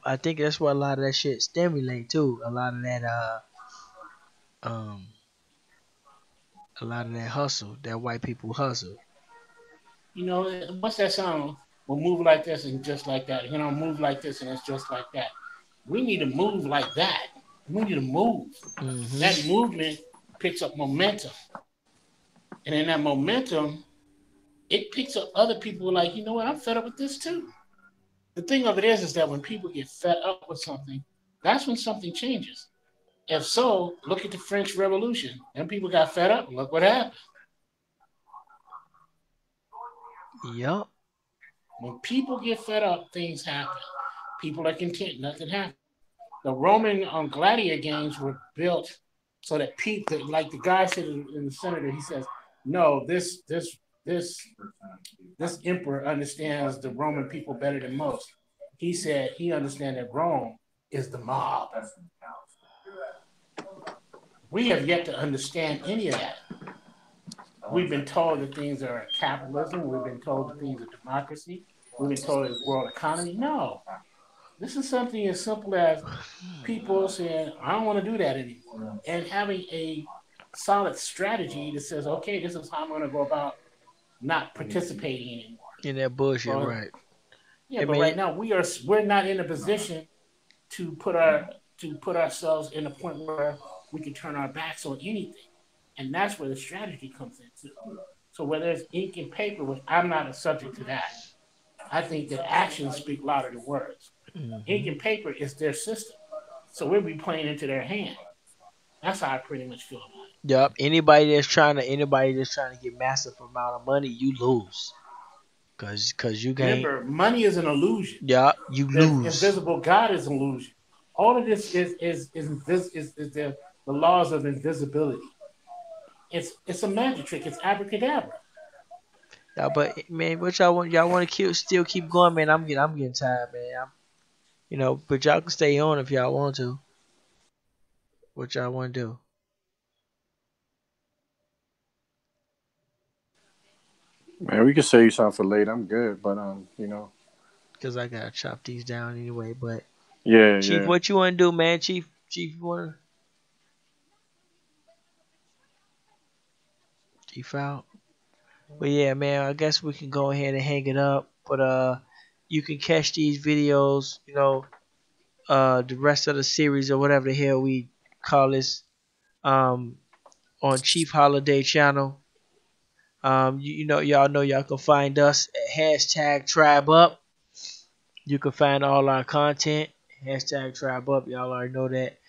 S4: I think that's where a lot of that shit stimulate too. Um a lot of that hustle, that white people hustle.
S2: You know, what's that song? We'll move like this and just like that. You know, move like this and it's just like that. We need to move like that. We need to move. That movement picks up momentum. And in that momentum, it picks up other people like, you know what, I'm fed up with this too. The thing of it is that when people get fed up with something, that's when something changes. If so, look at the French Revolution. Them people got fed up. Look what happened.
S4: Yup.
S2: When people get fed up, things happen. People are content. Nothing happens. The Roman gladiator games were built so that people, like the guy said in the senator, he says, "No, this emperor understands the Roman people better than most." He said he understands that Rome is the mob. We have yet to understand any of that. We've been told that things are capitalism. We've been told that things are democracy. We've been told it's world economy. No. This is something as simple as people saying, I don't want to do that anymore. And having a solid strategy that says, okay, this is how I'm going to go about not participating anymore.
S4: In that bullshit, right.
S2: Yeah, but right now we're not in a position to put ourselves in a point where we can turn our backs on anything. And that's where the strategy comes in. So whether it's ink and paper, which I'm not a subject to that, I think that actions speak louder than words. Ink and paper is their system. So we'll be playing into their hand. That's how I pretty much feel about it.
S4: Yup. Anybody that's trying to get massive amount of money, you lose. Cause you can't.
S2: Remember, money is an illusion.
S4: Yeah, you lose.
S2: Invisible God is an illusion. All of this is the laws of invisibility. It's a magic trick. It's abracadabra.
S4: Yeah, but man, what y'all want? Y'all want to still keep going, man? I'm getting tired, man. But y'all can stay on if y'all want to. What y'all want to do?
S3: Man, we can save something for later. I'm good, but
S4: Cause I gotta chop these down anyway. But
S3: yeah,
S4: Chief, what you want to do, man? Chief, you want to? Chief out. But yeah, man, I guess we can go ahead and hang it up. But you can catch these videos, the rest of the series or whatever the hell we call this, on Chief Holiday channel. Y'all know y'all can find us at #TribeUp. You can find all our content #TribeUp. Y'all already know that.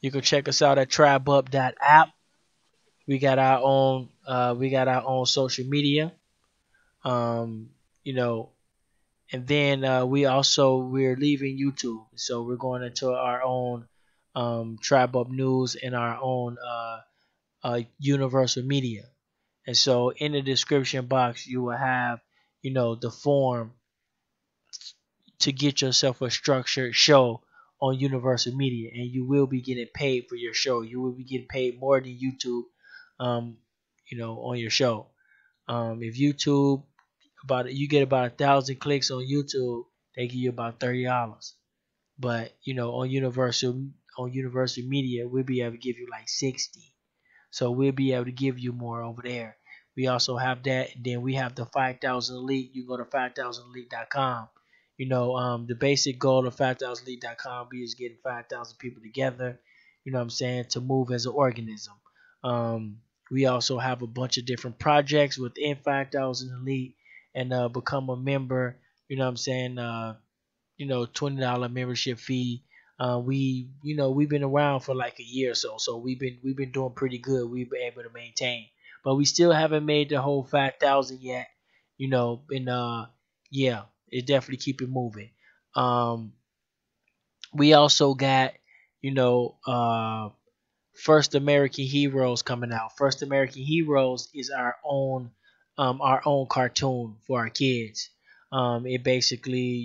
S4: You can check us out at tribeup.app. We got our own social media. And then we're leaving YouTube, so we're going into our own Tribe Up News and our own Universal Media. And so in the description box you will have the form to get yourself a structured show on Universal Media, and you will be getting paid for your show. You will be getting paid more than YouTube, on your show. If YouTube you get about 1,000 clicks on YouTube, they give you about $30. But on Universal Media, we'll be able to give you like 60. So we'll be able to give you more over there. We also have that, and then we have the 5,000 Elite. You can go to 5000elite.com. The basic goal of 5000elite.com is getting 5,000 people together. To move as an organism. We also have a bunch of different projects within 5,000 Elite, and become a member. $20 membership fee. We've been around for like a year or so we've been doing pretty good. We've been able to maintain, but we still haven't made the whole 5,000 yet. It definitely keep it moving. We also got First American Heroes coming out. First American Heroes is our own cartoon for our kids. It basically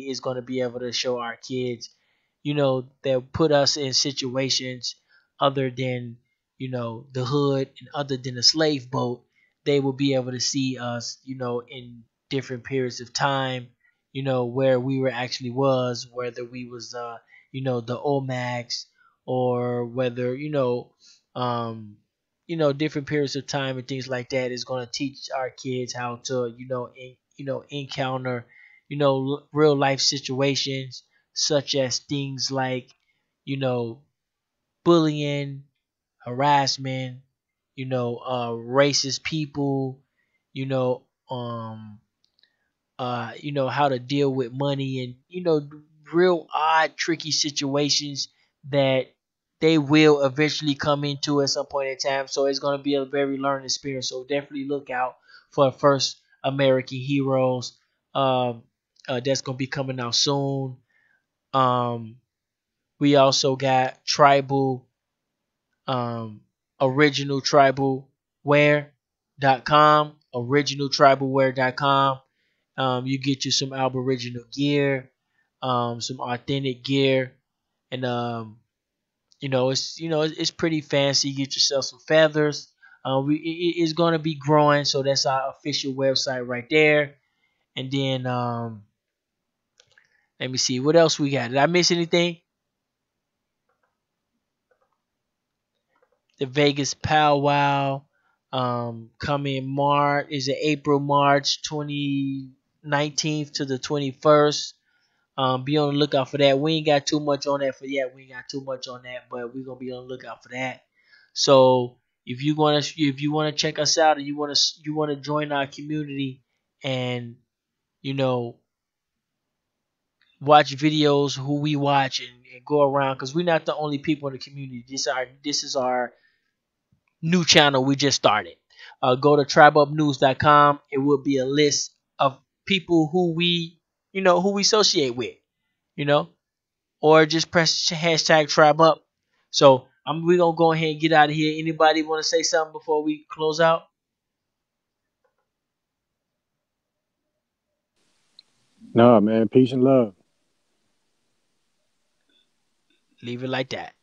S4: is going to be able to show our kids, that put us in situations other than, the hood, and other than a slave boat, they will be able to see us, in different periods of time, where we were actually was, whether we was, the Olmecs, or whether, different periods of time and things like that is going to teach our kids how to, encounter, real life situations such as things like, bullying, harassment, racist people, you know, um, how to deal with money and, real odd, tricky situations that they will eventually come into at some point in time. So it's going to be a very learning experience. So definitely look out for First American Heroes. That's going to be coming out soon. We also got Tribal, originaltribalwear.com, originaltribalwear.com. You get you some Aboriginal gear, some authentic gear, and it's pretty fancy. You get yourself some feathers. It's gonna be growing, so that's our official website right there. And then let me see what else we got. Did I miss anything? The Vegas Powwow, coming March, is it March 2019 to the 21st. Be on the lookout for that. We ain't got too much on that for yet. We ain't got too much on that, but we're gonna be on the lookout for that. So if you wanna check us out and you wanna join our community and watch videos who we watch and go around, because we're not the only people in the community. This is our new channel we just started. Go to tribeupnews.com. It will be a list of people who we associate with, or just press hashtag TribeUp. So we're gonna go ahead and get out of here. Anybody want to say something before we close out?
S3: No, man. Peace and love.
S4: Leave it like that.